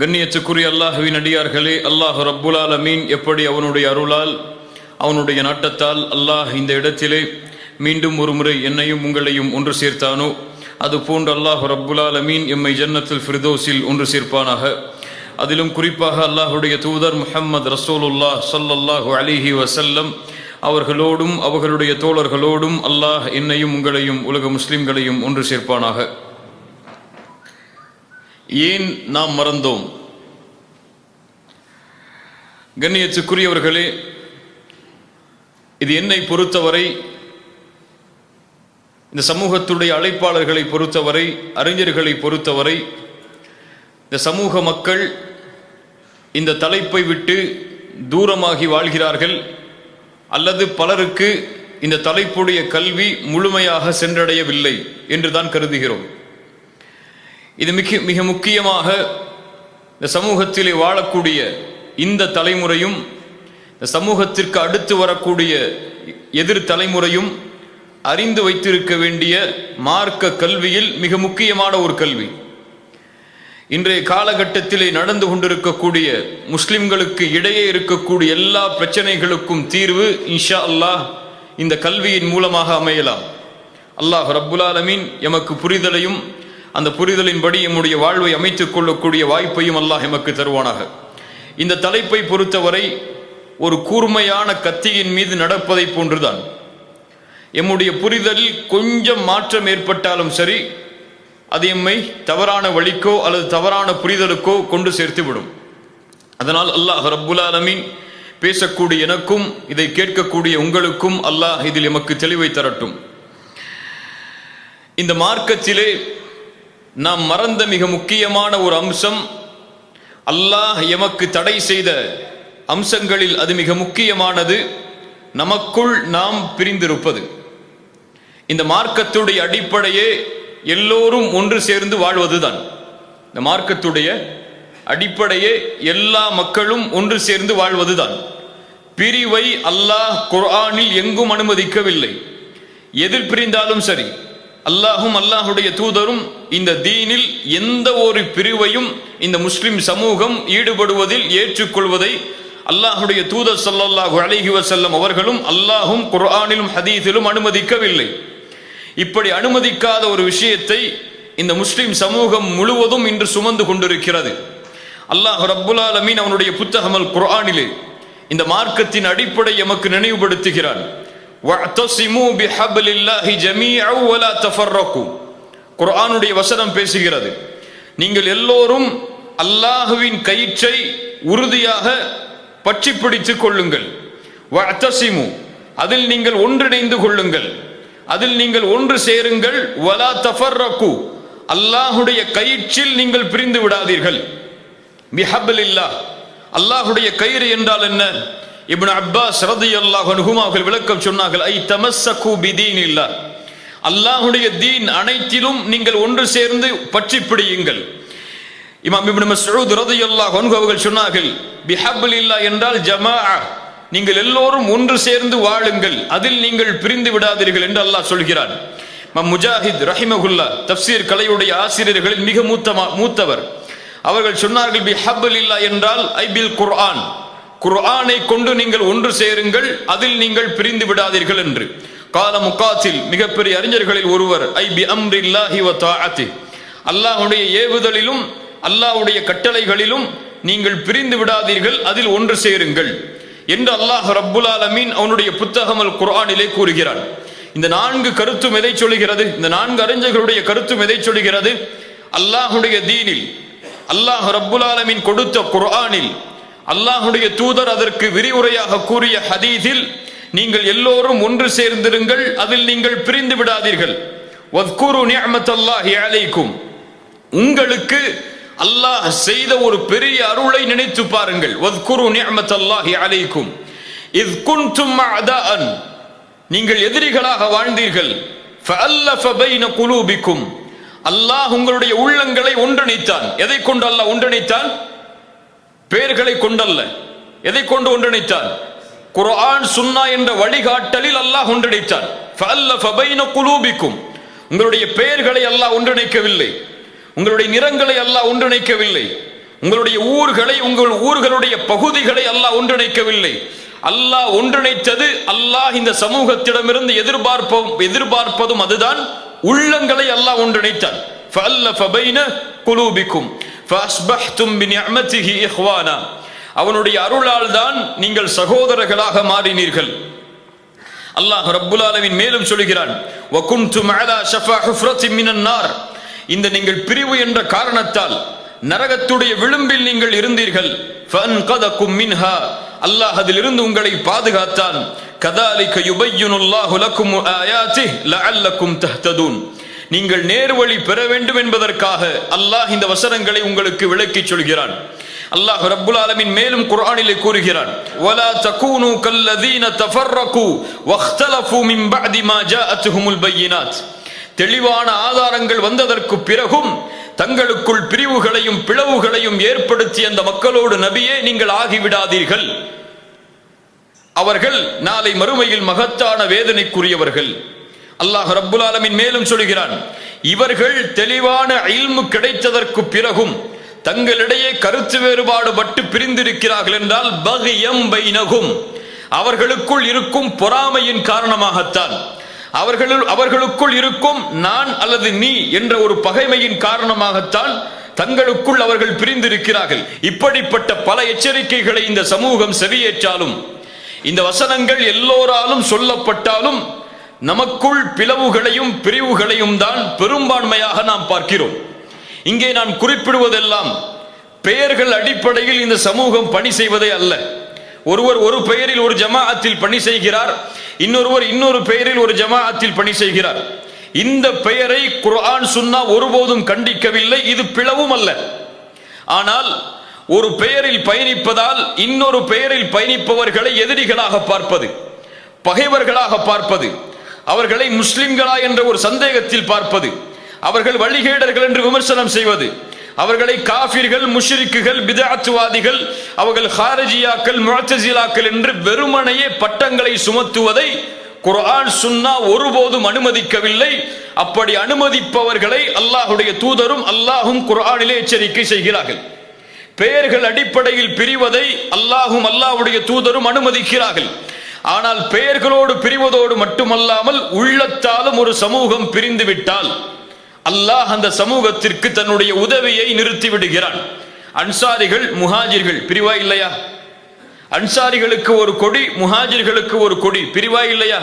கண்ணியத்துக்குரிய அல்லாஹ்வின் அடியார்களே, அல்லாஹ் ரப்புல் ஆலமீன் எப்படி அவனுடைய அருளால் அவனுடைய நாட்டத்தால் அல்லாஹ் இந்த இடத்திலே மீண்டும் ஒரு முறை என்னையும் உங்களையும் ஒன்று சேர்த்தானோ, அதுபோன்று அல்லாஹ் ரப்புல் ஆலமீன் எம்மை ஜன்னத்துல் ஃபிர்தௌஸில் ஒன்று சேர்ப்பானாக. அதிலும் குறிப்பாக அல்லாஹுடைய தூதர் முஹம்மது ரசூலுல்லாஹ் ஸல்லல்லாஹு அலைஹி வஸல்லம் அவர்களோடும் அவர்களுடைய தோழர்களோடும் அல்லாஹ் என்னையும் உங்களையும் உலக முஸ்லிம்களையும் ஒன்று சேர்ப்பானாக. ஏன் நாம் மறந்தோம்? கண்ணியத்துக்குரியவர்களே, இது என்னை பொறுத்தவரை, இந்த சமூகத்துடைய அழைப்பாளர்களை பொறுத்தவரை, அறிஞர்களை பொறுத்தவரை, இந்த சமூக மக்கள் இந்த தலைப்பை விட்டு தூரமாகி வாழ்கிறார்கள், அல்லது பலருக்கு இந்த தலைப்புடைய கல்வி முழுமையாக சென்றடையவில்லை என்றுதான் கருதுகிறோம். இது மிக முக்கியமாக இந்த சமூகத்திலே வாழக்கூடிய இந்த தலைமுறையும் இந்த சமூகத்திற்கு அடுத்து வரக்கூடிய எதிர் தலைமுறையும் அறிந்து வைத்திருக்க வேண்டிய மார்க்க கல்வியில் மிக முக்கியமான ஒரு கல்வி. இன்றைய காலகட்டத்திலே நடந்து கொண்டிருக்கக்கூடிய முஸ்லிம்களுக்கு இடையே இருக்கக்கூடிய எல்லா பிரச்சனைகளுக்கும் தீர்வு இன்ஷா அல்லாஹ் இந்த கல்வியின் மூலமாக அமையலாம். அல்லாஹ் ரப்புல் ஆலமீன் எமக்கு புரிதலையும் அந்த புரிதலின்படி எம்முடைய வாழ்வை அமைத்துக் கொள்ளக்கூடிய வாய்ப்பையும் அல்லாஹ் எமக்கு தருவானாக. இந்த தலைப்பை பொறுத்தவரை ஒரு கூர்மையான கத்தியின் மீது நடப்பதை போன்றுதான். எம்முடைய புரிதலில் கொஞ்சம் மாற்றம் ஏற்பட்டாலும் சரி, அது எம்மை தவறான வழிக்கோ அல்லது தவறான புரிதலுக்கோ கொண்டு சேர்த்துவிடும். அதனால் அல்லாஹ் ரப்புல் ஆலமீன் பேசக்கூடிய எனக்கும் இதை கேட்கக்கூடிய உங்களுக்கும் அல்லாஹ் இதில் எமக்கு தெளிவை தரட்டும். இந்த மார்க்கத்திலே நாம் மறந்த மிக முக்கியமான ஒரு அம்சம், அல்லாஹ் எமக்கு தடை செய்த அம்சங்களில் அது மிக முக்கியமானது, நமக்குள் நாம் பிரிந்திருப்பது. இந்த மார்க்கத்துடைய அடிப்படையே எல்லோரும் ஒன்று சேர்ந்து வாழ்வதுதான். இந்த மார்க்கத்துடைய அடிப்படையே எல்லா மக்களும் ஒன்று சேர்ந்து வாழ்வதுதான். பிரிவை அல்லாஹ் குர்ஆனில் எங்கும் அனுமதிக்கவில்லை. எதிர் பிரிந்தாலும் சரி, அல்லாஹும் அல்லாஹுடைய தூதரும் இந்த தீனில் எந்த ஒரு பிரிவையும் இந்த முஸ்லிம் சமூகம் ஈடுபடுவதில் ஏற்றுக்கொள்வதை அல்லாஹுடைய தூதர் ஸல்லல்லாஹு அலைஹி வஸல்லம் அவர்களும் அல்லாஹும் குர்ஆனிலும் ஹதீஸிலும் அனுமதிக்கவில்லை. இப்படி அனுமதிக்காத ஒரு விஷயத்தை இந்த முஸ்லிம் சமூகம் முழுவதும் இன்று சுமந்து கொண்டிருக்கிறது. அல்லாஹ் ரப்புல் ஆலமீன் அவனுடைய புத்தகம் அல் குர்ஆனிலே இந்த மார்க்கத்தின் அடிப்படை எமக்கு நினைவுபடுத்துகிறான். வஅதஸிமு பிஹப்லில்லாஹி ஜமீஅன் வலா தஃபர்ரகு. குர்ஆனுடைய வசனம் பேசுகிறது, நீங்கள் எல்லோரும் அல்லாஹ்வின் கயிற்றை உறுதியாக பற்றி பிடித்துக் கொள்ளுங்கள். வஅதஸிமு, அதில் நீங்கள் ஒன்றிணைந்து கொள்ளுங்கள், அதில் நீங்கள் ஒன்று சேருங்கள். வலா தஃபர்ரகு, அல்லாஹ்வுடைய கயிற்றில் நீங்கள் பிரிந்து விடாதீர்கள். பிஹப்லில்லாஹ், அல்லாஹ்வுடைய கயிறு என்றால் என்ன? இப்னு அப்பாஸ் ரலியல்லாஹு அன்ஹுமா அவர்கள் விளக்கம் சொன்னார்கள், ஐ தமஸ்ஸகு பிதீனில்லாஹ், அல்லாஹ்வுடைய தீன் அனைத்திலும் நீங்கள் ஒன்று சேர்ந்து பற்றி பிடியுங்கள். இமாம் இப்னு மஸ்ஊத் ரலியல்லாஹு அன்ஹு அவர்கள் சொன்னார்கள், பிஹப்லில்லாஹ் என்றால் ஜமாஅ, நீங்கள் எல்லோரும் ஒன்று சேர்ந்து வாழுங்கள், அதில் நீங்கள் பிரிந்து விடாதீர்கள் என்று அல்லாஹ் சொல்கிறான். இமாம் முஜாஹித் ரஹிமஹுல்லாஹ் தஃப்சீர் கலையுடைய ஆசிரியர்களில் மிக மூத்தவர், அவர்கள் சொன்னார்கள், பிஹப்லில்லாஹ் என்றால் ஐ பில் குர்ஆன், குர்ஆனை கொண்டு நீங்கள் ஒன்று சேருங்கள், அதில் நீங்கள் பிரிந்து விடாதீர்கள் என்று. கால முகாத்தில், மிகப்பெரிய அறிஞர்களில் ஒருவர், ஐ பி அம்ரில்லாஹி வ தாஅத்தி, அல்லாஹ்வுடைய ஏவுதலிலும் அல்லாஹ்வுடைய கட்டளைகளிலும் நீங்கள் பிரிந்து விடாதீர்கள், அதில் ஒன்று சேருங்கள் என்று அல்லாஹ் ரப்புல் ஆலமீன் அவனுடைய புத்தகம் அல் குர்ஆனிலே கூறுகிறான். இந்த நான்கு கருத்தும் எதை சொல்கிறது? இந்த நான்கு அறிஞர்களுடைய கருத்தும் எதை சொல்கிறது? அல்லாஹ்வுடைய தீனில், அல்லாஹ் ரப்புல் ஆலமீன் கொடுத்த குர்ஆனில், அல்லாஹுடைய தூதர் அதற்கு விரிவுரையாக கூறிய ஹதீஸில் நீங்கள் எல்லோரும் ஒன்று சேர்ந்திருங்கள், அதில் நீங்கள் பிரிந்து விடாதீர்கள். வத்குரு நிஅமத்தல்லாஹி அலைக்கும், உங்களுக்கு அல்லாஹ் செய்த ஒரு பெரிய அருளை நினைத்து பாருங்கள். வத்குரு நிஅமத்தல்லாஹி அலைக்கும் இஸ் குன்தும் அஅதாஅன், நீங்கள் எதிரிகளாக வாழ்ந்தீர்கள். ஃபஅல்லஃப பைன குலூபிக்கும், அல்லாஹ் உங்களுடைய உள்ளங்களை ஒன்றிணைத்தான். எதை கொண்டு அல்லாஹ் ஒன்றிணைத்தான்? பெயர்களை கொண்டல்ல. எதை கொண்டு ஒன்றிணைத்தான்? குர்ஆன் சுன்னா என்ற வழிகாட்டலில் அல்லாஹ் ஒன்றிணைத்தான். ஃபஅல்லஃப பைன குலூபிக்கும், உங்களுடைய பெயர்களை அல்லாஹ் ஒன்றிணைக்கவில்லை, உங்களுடைய நிறங்களை அல்லாஹ் ஒன்றிணைக்கவில்லை, உங்களுடைய ஊர்களை, உங்கள் ஊர்களுடைய பகுதிகளை அல்லாஹ் ஒன்றிணைக்கவில்லை. அல்லாஹ் ஒன்றிணைத்தது, அல்லாஹ் இந்த சமூகத்திடமிருந்து எதிர்பார்ப்பதும் அதுதான், உள்ளங்களை அல்லாஹ் ஒன்றிணைத்தான். ஃபஅல்லஃப பைன குலூபிக்கும் ஃபஅஸ்பஹ்தும் பினிஅமதிஹி இஹ்வானா. அவனுடைய அருளால் தான் நீங்கள் சகோதரர்களாக மாறினீர்கள். அல்லாஹ் ரப்புல் ஆலமீன் மேலும் சொல்கிறான், வகுன்தும் அலா ஷஃபா ஹுஃப்ரத்தின் மினன் நார். இந்த நீங்கள் பிரிவு என்ற காரணத்தால் நரகத்துடைய விளிம்பில் நீங்கள் இருந்தீர்கள். ஃபஅன்கதகும் மின்ஹா. அல்லாஹ் அதிலிருந்து உங்களை பாதுகாத்தான். கதாலிக யுபய்யினுல்லாஹு லக்கும் ஆயாத்திஹி லஅல்லக்கும் தஹ்ததூன். நீங்கள் நேர்வழி பெற வேண்டும் என்பதற்காக அல்லாஹ் இந்த வசனங்களை உங்களுக்கு விளக்கிச் சொல்கிறான். அல்லாஹ் ரப்புல் ஆலமீன் மேலும் குர்ஆனிலே கூறுகிறான், வலா தகூனு கல்லதீன தஃபர்ரகு வக்தலஃபு மின் பஅதி மா ஜாஅத்துஹுமுல் பையினாத். தெளிவான ஆதாரங்கள் வந்ததற்கு பிறகும் தங்களுக்குள் பிரிவுகளையும் பிளவுகளையும் ஏற்படுத்தி அந்த மக்களோடு நபியே நீங்கள் ஆகிவிடாதீர்கள். அவர்கள் நாளை மறுமையில் மகத்தான வேதனைக்குரியவர்கள். அல்லாஹ் ரப்புல் ஆலமீன் மேலும் சொல்கிறான், இவர்கள் தெளிவான இல்மு கிடைத்ததற்கு பிறகும் தங்களிடையே கருத்து வேறுபாடு பட்டு பிரிந்திருக்கிறார்கள் என்றால் பகியம் பைனகும், அவர்களுக்குள் இருக்கும் பொறாமையின் காரணமாகத்தான், அவர்களுக்குள் இருக்கும் நான் அல்லது நீ என்ற ஒரு பகைமையின் காரணமாகத்தான் தங்களுக்குள் அவர்கள் பிரிந்திருக்கிறார்கள். இப்படிப்பட்ட பல எச்சரிக்கைகளை இந்த சமூகம் செவியேற்றாலும், இந்த வசனங்கள் எல்லோராலும் சொல்லப்பட்டாலும் நமக்குள் பிளவுகளையும் பிரிவுகளையும் தான் பெரும்பான்மையாக நாம் பார்க்கிறோம். இங்கே நான் குறிப்பிடுவதெல்லாம் பெயர்கள் அடிப்படையில் இந்த சமூகம் பணி செய்வதே அல்ல. ஒருவர் ஒரு பெயரில் ஒரு ஜமாஅத்தில் பணி செய்கிறார், இன்னொருவர் இன்னொரு பெயரில் ஒரு ஜமாஅத்தில் பணி செய்கிறார். இந்த பெயரை குர்ஆன் சுன்னா ஒருபோதும் கண்டிக்கவில்லை, இது பிளவும் அல்ல. ஆனால் ஒரு பெயரில் பயணிப்பதால் இன்னொரு பெயரில் பயணிப்பவர்களை எதிரிகளாக பார்ப்பது, பகைவர்களாக பார்ப்பது, அவர்களை முஸ்லிம்களா என்ற ஒரு சந்தேகத்தில் பார்ப்பது, அவர்கள் வழிகேடர்கள் என்று விமர்சனம் செய்வது, அவர்களை காஃபிர்கள், முஷ்ரிக்குகள், பிதஅத்வாதிகள், அவர்கள் ஹாரிஜியாக்கள், முஅ்தஸிலாக்கள் என்று வெறுமனையே பட்டங்களை சுமத்துவதை குர்ஆன் சுன்னா ஒருபோதும் அனுமதிக்கவில்லை. அப்படி அனுமதிப்பவர்களை அல்லாஹ்வுடைய தூதரும் அல்லாஹும் குர்ஆனிலே எச்சரிக்கை செய்கிறார்கள். பெயர்கள் அடிப்படையில் பிரிவதை அல்லாஹும் அல்லாஹ்வுடைய தூதரும் அனுமதிக்கிறார்கள். ஆனால் பெயர்களோடு பிரிவதோடு மட்டுமல்லாமல் உள்ளத்தாலும் ஒரு சமூகம் பிரிந்து விட்டால் அல்லாஹ் அந்த சமூகத்திற்கு தன்னுடைய உதவியை நிறுத்தி விடுகிறான். அன்சாரிகள் முஹாஜிர்கள் பிரிவா இல்லையா? அன்சாரிகளுக்கு ஒரு கொடி, முஹாஜிர்களுக்கு ஒரு கொடி, பிரிவா இல்லையா?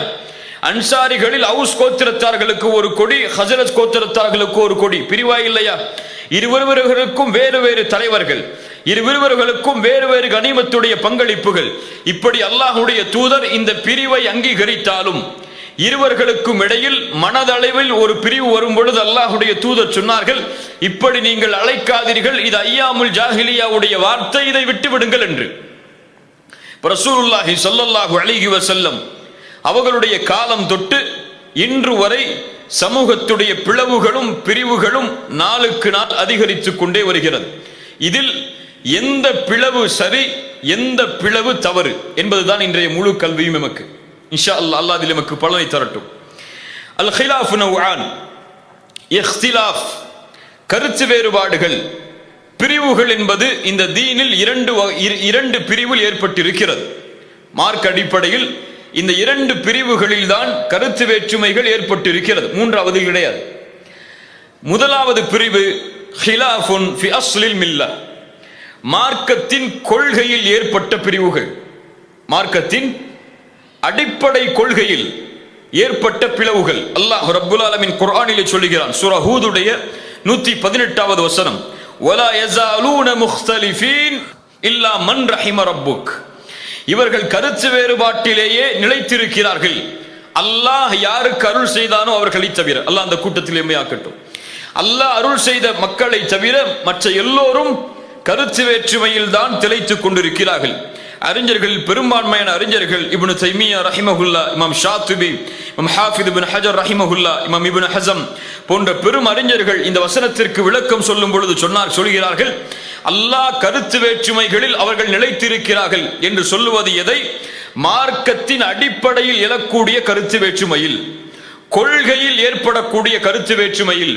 அன்சாரிகளில் அவுஸ் கோத்திரத்தார்களுக்கு ஒரு கொடி, ஹஸரஜ் கோத்திரத்தார்களுக்கு ஒரு கொடி, பிரிவா இல்லையா? இருவருவர்களுக்கும் வேறு வேறு தலைவர்கள், இருவருவர்களுக்கும் வேறு வேறு கனிமத்துடைய பங்களிப்புகள். இப்படி அல்லாஹ்வுடைய தூதர் இந்த பிரிவை அங்கீகரித்தாலும் இருவர்களுக்கும் இடையில் மனதளவில் ஒரு பிரிவு வரும் பொழுது அல்லாஹ்வுடைய தூதர் சொன்னார்கள், இப்படி நீங்கள் அழைக்காதீர்கள், இது ஐயாமுல் ஜாஹிலியாவுடைய வார்த்தை, இதை விட்டு விடுங்கள் என்று. ரசூலுல்லாஹி ஸல்லல்லாஹு அலைஹி வஸல்லம் அவர்களுடைய காலம் தொட்டு இன்று வரை சமூகத்துடைய பிளவுகளும் பிரிவுகளும் நாளுக்கு நாள் அதிகரித்துக் கொண்டே வருகிறது. இதில் எந்த பிளவு சரி, எந்த பிளவு தவறு என்பதுதான் இன்றைய முழு கல்வியும் நமக்கு. இன்ஷா அல்லாஹ் அல்லாஹ் அதில் நமக்கு பலனை தரட்டும். அல் ஹிலாஃப் நவ்ஆன், இஹ்திலாஃப் கருத்து வேறுபாடுகள், பிரிவுகள் என்பது இந்த தீனில் இரண்டு பிரிவில் ஏற்பட்டிருக்கிறது. மார்க் அடிப்படையில் இந்த இரண்டு பிரிவுகளில் தான் கருத்து வேற்றுமைகள் ஏற்பட்டிருக்கிறது, மூன்றாவது கிடையாது. முதலாவது பிரிவு ஹிலாஃபுன் ஃபி அஸ்லில் மில்லா, மார்க்கத்தின் கொள்கையில் ஏற்பட்ட பிரிவுகள், மார்க்கத்தின் அடிப்படை கொள்கையில் ஏற்பட்ட பிளவுகள். அல்லாஹ் ரப்புல் ஆலமீன் குர்ஆனிலே சொல்கிறான், சூரா ஹூதுடைய 118வது வசனம், வலா யஸாலூன முக்தலிஃபீன் இல்லா மன் ரஹிம ரப்புக். இவர்கள் கருத்து வேறுபாட்டிலேயே நிலைத்திருக்கிறார்கள், அல்லாஹ் யாருக்கு அருள் செய்தானோ அவர்களை தவிர. அல்லாஹ் அந்த கூட்டத்தில் எம்மையாக்கட்டும். அல்லாஹ் அருள் செய்த மக்களை தவிர மற்ற எல்லோரும் கருத்து வேற்றுமையில் தான் திளைத்துக் கொண்டிருக்கிறார்கள். அறிஞர்கள், பெரும்பான்மையான அறிஞர்கள், இப்னு தைமியா ரஹிமஹுல்லா, இமாம் ஷாத்திபி, இமாம் ஹாஃபித் இப்னு ஹஜர் ரஹிமஹுல்லா, இமாம் இப்னு ஹஸம் போன்ற பெரும் அறிஞர்கள் இந்த வசனத்திற்கு விளக்கம் சொல்லும் பொழுது சொல்கிறார்கள், அல்லாஹ் கருத்து வேற்றுமைகளில் அவர்கள் நிலைத்திருக்கிறார்கள் என்று சொல்லுவது எதை? மார்க்கத்தின் அடிப்படையில் எழக்கூடிய கருத்து வேற்றுமையில், கொள்கையில் ஏற்படக்கூடிய கருத்து வேற்றுமையில்.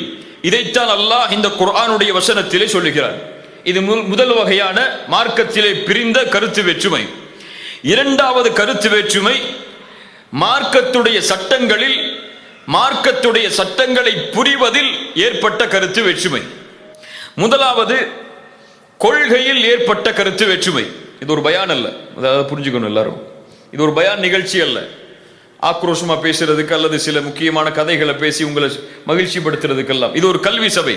இதைத்தான் அல்லாஹ் இந்த குர்ஆனுடைய வசனத்திலே சொல்லுகிறார். இது முதல் வகையான மார்க்கத்திலே பிரிந்த கருத்து வேற்றுமை. இரண்டாவது கருத்து வேற்றுமை மார்க்கத்துடைய சட்டங்களில், மார்க்கத்துடைய சட்டங்களை புரிவதில் ஏற்பட்ட கருத்து வேற்றுமை. முதலாவது கொள்கையில் ஏற்பட்ட கருத்து வேற்றுமை. இது ஒரு பயான் அல்ல, அதாவது புரிஞ்சுக்கணும் எல்லாரும், இது ஒரு பயான் நிகழ்ச்சி அல்ல. ஆக்ரோஷமா பேசுறதுக்கு அல்லது சில முக்கியமான கதைகளை பேசி உங்களை மகிழ்ச்சிப்படுத்துறதுக்கெல்லாம். இது ஒரு கல்வி சபை.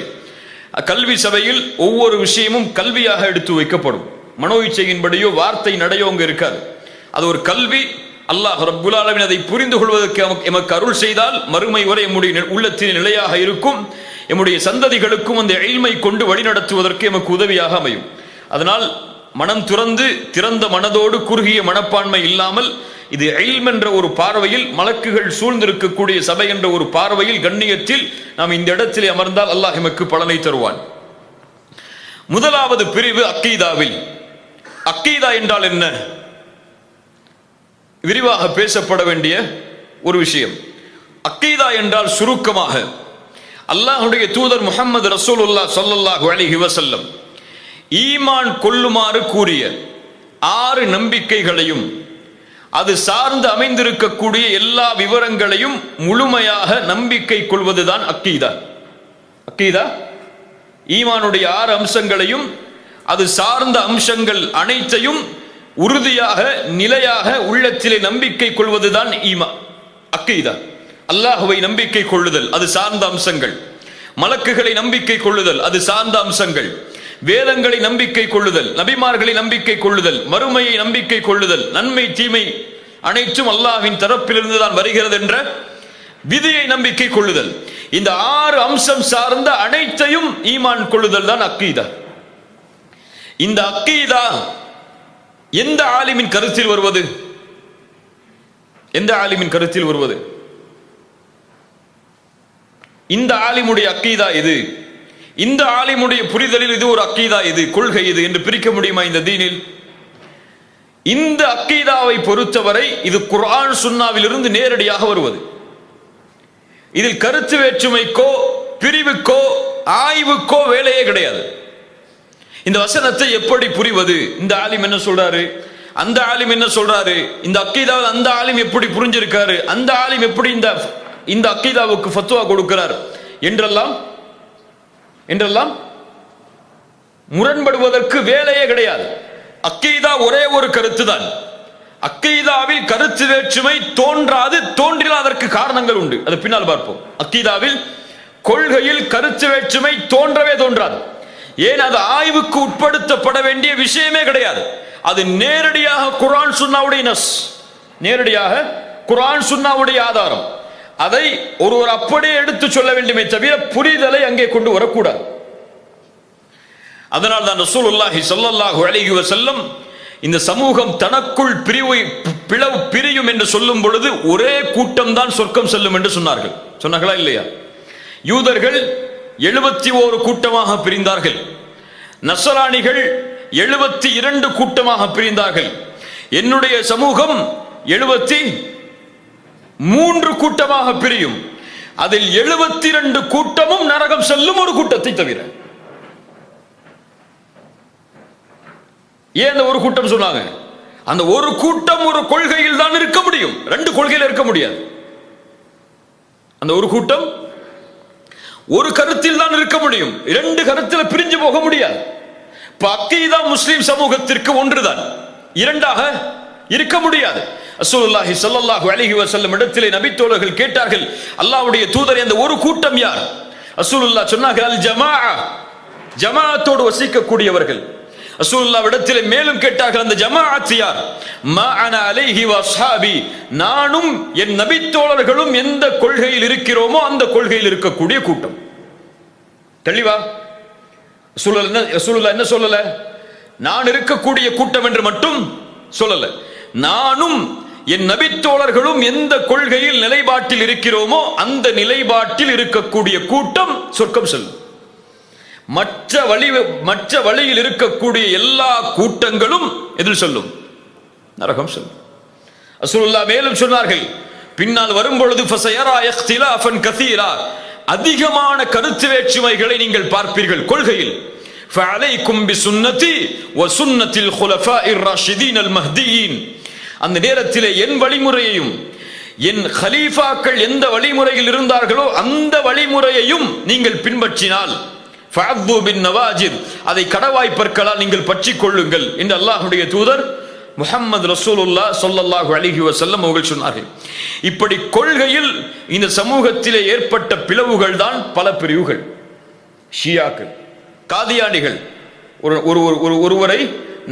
கல்வி சபையில் ஒவ்வொரு விஷயமும் கல்வியாக எடுத்து வைக்கப்படும். மனோ இச்சையின்படியோ வார்த்தை நடையோ அங்கு இருக்காது. அது ஒரு கல்வி. அல்லாஹ் ரப்புல் ஆலமீன் அதை புரிந்து கொள்வதற்கு எமக்கு அருள் செய்தால் மறுமை வரை எம்முடைய உள்ளத்தில் நிலையாக இருக்கும். எம்முடைய சந்ததிகளுக்கும் அந்த இல்மை கொண்டு வழிநடத்துவதற்கு எமக்கு உதவியாக அமையும். அதனால் மனம் துறந்து திறந்த மனதோடு குறுகிய மனப்பான்மை இல்லாமல் இது இல்ம் என்ற ஒரு பார்வையில், மலக்குகள் சூழ்ந்திருக்கக்கூடிய சபை என்ற ஒரு பார்வையில், கண்ணியத்தில் நாம் இந்த இடத்திலே அமர்ந்தால் அல்லாஹ் எமக்கு பலனை தருவான். முதலாவது பிரிவு அக்கீதாவில். அக்கீதா என்றால் என்ன? விரிவாக பேசப்பட வேண்டிய ஒரு விஷயம். அக்கீதா என்றால் சுருக்கமாக அல்லாஹ்வுடைய தூதர் முஹம்மது ரசூலுல்லாஹ் ஸல்லல்லாஹு அலைஹி வஸல்லம் ஈமான் கொள்ளுமாறு கூறிய 6 நம்பிக்கைகளையும் அது சார்ந்து அமைந்திருக்கக்கூடிய எல்லா விவரங்களையும் முழுமையாக நம்பிக்கை கொள்வதுதான் அக்கீதா. அக்கீதா ஈமானுடைய 6 அம்சங்களையும் அது சார்ந்த அம்சங்கள் அனைத்தையும் உறுதியாக நிலையாக உள்ளத்திலே நம்பிக்கை கொள்வதுதான் ஈமான், அக்கீதா. அல்லாஹ்வை நம்பிக்கை கொள்ளுதல், அது சார்ந்த அம்சங்கள். மலக்குகளை நம்பிக்கை கொள்ளுதல், அது சார்ந்த அம்சங்கள். வேதங்களை நம்பிக்கை கொள்ளுதல், நபிமார்களை நம்பிக்கை கொள்ளுதல், மறுமையை நம்பிக்கை கொள்ளுதல், நன்மை தீமை அனைத்தும் அல்லாஹ்வின் தரப்பிலிருந்து தான் வருகிறது என்ற விதியை நம்பிக்கை கொள்ளுதல். இந்த 6 அம்சம் சார்ந்த அனைத்தையும் ஈமான் கொள்ளுதல் தான் அக்கீதா. இந்த அக்கீதா எந்த ஆலிமின் கருத்தில் வருவது? எந்த ஆலிமின் கருத்தில் வருவது? இந்த ஆலிமுடைய அக்கீதா இது, இந்த ஆலிமுடைய புரிதலில் இது ஒரு அக்கீதா, இது கொள்கை இது என்று பிரிக்க முடியுமா இந்த தீனில்? இந்த அக்கீதாவை பொறுத்தவரை இது குர்ஆன் சுன்னாவிலிருந்து நேரடியாக வருவது. இதில் கருத்து வேற்றுமைக்கோ பிரிவுக்கோ ஆய்வுக்கோ வேலையே கிடையாது. இந்த வசனத்தை எப்படி புரிவது? இந்த ஆலிம் என்ன சொல்றாரு, அந்த ஆலிம் என்ன சொல்றாரு, இந்த அக்கீதாவில் அந்த ஆலிம் எப்படி புரிஞ்சிருக்காரு, அந்த ஆலிம் எப்படி இந்த அக்கீதாவுக்கு ஃபத்வா கொடுக்கிறார் என்றெல்லாம் முரண்படுவதற்கு வேலையே கிடையாது. அக்கீதா ஒரே ஒரு கருத்து தான். அக்கீதாவில் கருத்து வேற்றுமை தோன்றாது, தோன்றினால் அதற்கு காரணங்கள் உண்டு, அது பின்னால் பார்ப்போம். அக்கீதாவில் கொள்கையில் கருத்து வேற்றுமை தோன்றவே தோன்றாது. ஏன்? அது ஆய்வுக்கு உட்படுத்தப்பட வேண்டிய விஷயமே கிடையாது. அது நேரடியாக குர்ஆன் சுன்னாவுடைய நஸ், நேரடியாக குர்ஆன் சுன்னாவுடைய ஆதாரம். அதை ஒருவர் அப்படியே எடுத்து சொல்ல வேண்டுமே தவிர புரிதலை அங்கே கொண்டு வரக்கூடாது. அதனால் தான் ரசூலுல்லாஹி ஸல்லல்லாஹு அலைஹி வஸல்லம் இந்த சமூகம் தனக்குள் பிரியும் என்று சொல்லும் பொழுது ஒரே கூட்டம் தான் சொர்க்கம் செல்லும் என்று சொன்னார்கள். சொன்னார்களா இல்லையா? யூதர்கள் 71 கூட்டமாக பிரிந்தார்கள். நஸ்ரானிகள் 72 கூட்டமாக பிரிந்தார்கள். என்னுடைய சமூகம் 73 கூட்டமாக பிரியும். அதில் 72 கூட்டமும் நரகம் செல்லும், ஒரு கூட்டத்தை தவிர. ஏன் அந்த ஒரு கூட்டம் சொன்னாங்க? அந்த ஒரு கூட்டம் ஒரு கொள்கையில் தான் இருக்க முடியும், 2 கொள்கையில் இருக்க முடியாது. அந்த ஒரு கூட்டம் ஒரு கருத்தில் தான் இருக்க முடியும், 2 கருத்தில் பிரிஞ்சு போக முடியாது. அக்கீதா முஸ்லிம் சமூகத்திற்கு ஒன்றுதான், 2ஆக இருக்க முடியாது. ரசூலுல்லாஹி ஸல்லல்லாஹு அலைஹி வஸல்லம் இடத்திலே நபித்தோழர்கள் கேட்டார்கள், அல்லாஹ்வுடைய தூதரே அந்த ஒரு கூட்டம் யார்? ரசூலுல்லாஹ் சொன்னார்கள், அல் ஜமாஅ, ஜமாஅத்தோடு வசிக்கக்கூடியவர்கள். ரசூலுல்லாஹ் இடத்திலே மேலும் கேட்டார்கள், அந்த ஜமாஅத் யார்? மா அன அலைஹி வ அஸ்ஹாபி, நானும் என் நபித்தோழர்களும் எந்த கொள்கையில் இருக்கிறோமோ அந்த கொள்கையில் இருக்கக்கூடிய கூட்டம். தெளிவா? ரசூலுல்லாஹ் என்ன சொல்லல? நான் இருக்கக்கூடிய கூட்டம் என்று மட்டும் சொல்லல, நானும் என் நபித்தோழர்களும் எந்த கொள்கையில் நிலைப்பாட்டில் இருக்கிறோமோ அந்த நிலைப்பாட்டில் இருக்கக்கூடிய கூட்டம் சொர்க்கம் செல்லும். மற்ற வழியில் இருக்கக்கூடிய எல்லா கூட்டங்களும் எதில் சொல்லும்? நரகம் செல்லும். ரசூலுல்லாஹ் மேலும் சொன்னார்கள், பின்னால் வரும்பொழுது ஃபஸயரா இக்திலாஃபன் கஸீரா, அதிகமான கருத்து வேற்றுமைகளை நீங்கள் பார்ப்பீர்கள் கொள்கையில். ஃபஅலைக்கும் பிசுன்னதி வசுன்னத்தில் குலஃபாஇர் ராஷிதீன் அல் மஹ்தியீன். அந்த நேரத்திலே என் வழிமுறையையும் என் கலீஃபாக்கள் எந்த வழிமுறையில் இருந்தார்களோ அந்த வழிமுறையையும் நீங்கள் பின்பற்றினால் ஃபஅது பின் நவாஜித், அதை கடவாய்ப்பற்களால் நீங்கள் பற்றிக் கொள்ளுங்கள் என்று அல்லாஹ்வுடைய தூதர் முஹம்மது ரசூலுல்லாஹ் ஸல்லல்லாஹு அலைஹி வஸல்லம் அவர்கள் சொன்னார்கள். இப்படி கொள்கையில் இந்த சமூகத்திலே ஏற்பட்ட பிளவுகள் தான் பல பிரிவுகள். ஷியாக்கள், காதியானிகள், ஒருவரை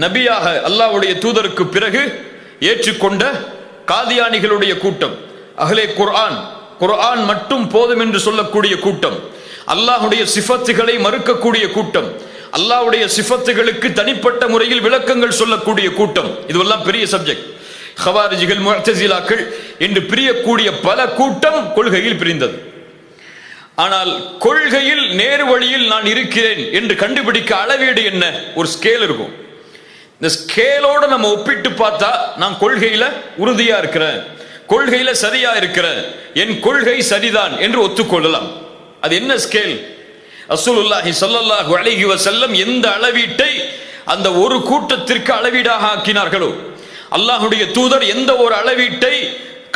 நபியாக அல்லாஹ்வுடைய தூதருக்கு பிறகு ஏற்றுக்கொண்ட காதியானிகளுடைய கூட்டம், அஹ்லே குர்ஆன், குர்ஆன் மட்டும் போதும் என்று சொல்லக்கூடிய கூட்டம், அல்லாஹ்வுடைய சிஃபத்துகளை மறுக்கக்கூடிய கூட்டம், அல்லாஹ்வுடைய சிஃபத்துகளுக்கு தனிப்பட்ட முறையில் விளக்கங்கள் சொல்லக்கூடிய கூட்டம். இதுவெல்லாம் பெரிய சப்ஜெக்ட். ஹவாரிஜிகள், முஅ்தஸிலாக்கள் என்று பிரியக்கூடிய பல கூட்டம் கொள்கையில் பிரிந்தது. ஆனால் கொள்கையில் நேரு வழியில் நான் இருக்கிறேன் என்று கண்டுபிடிக்க அளவீடு என்ன? ஒரு ஸ்கேல் இருக்கும். இந்த ஸ்கேலோட நம்ம ஒப்பிட்டு பார்த்தா நான் கொள்கையில உறுதியா இருக்கிறேன், கொள்கையில சரியா இருக்கிறேன், என் கொள்கை சரிதான் என்று ஒத்துக்கொள்ளலாம். அது என்ன ஸ்கேல்? ரசூலுல்லாஹி ஸல்லல்லாஹு அலைஹி வஸல்லம் எந்த அளவீட்டை அந்த ஒரு கூட்டத்திற்கு அளவீடாக ஆக்கினார்களோ, அல்லாஹ்வுடைய தூதர் எந்த ஒரு அளவீட்டை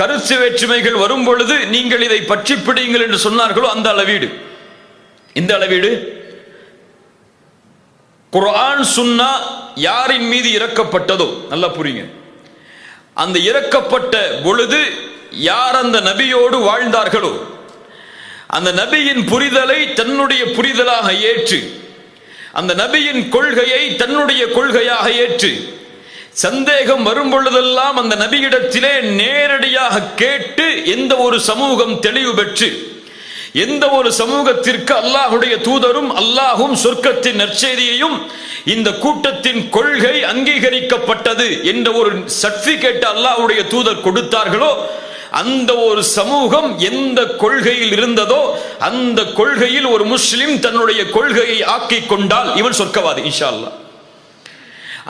கருத்து வேற்றுமைகள் வரும் பொழுது நீங்கள் இதை பற்றி பிடியுங்கள் என்று சொன்னார்களோ அந்த அளவீடு. இந்த அளவீடு குர்ஆன் சுன்னா யாரின் மீது இறக்கப்பட்டதோ, நல்லா புரியுங்க, அந்த இறக்கப்பட்ட பொழுது யார் அந்த நபியோடு வாழ்ந்தார்களோ அந்த நபியின் புரிதலை தன்னுடைய புரிதலாக ஏற்று, அந்த நபியின் கொள்கையை தன்னுடைய கொள்கையாக ஏற்று, சந்தேகம் வரும் பொழுதெல்லாம் அந்த நபியிடத்திலே நேரடியாக கேட்டு எந்த ஒரு சமூகம் தெளிவு பெற்று, எந்த ஒரு சமூகத்திற்கு அல்லாஹ்வுடைய தூதரும் அல்லாஹும் சொர்க்கத்தின் நற்செய்தியையும் இந்த கூட்டத்தின் கொள்கை அங்கீகரிக்கப்பட்டது என்ற ஒரு சர்டிபிகேட் அல்லாஹ்வுடைய தூதர் கொடுத்தார்களோ அந்த ஒரு சமூகம் எந்த கொள்கையில் இருந்ததோ அந்த கொள்கையில் ஒரு முஸ்லிம் தன்னுடைய கொள்கையை ஆக்கிக் கொண்டால் இவன் சொர்க்கவாதி இன்ஷா அல்லாஹ்.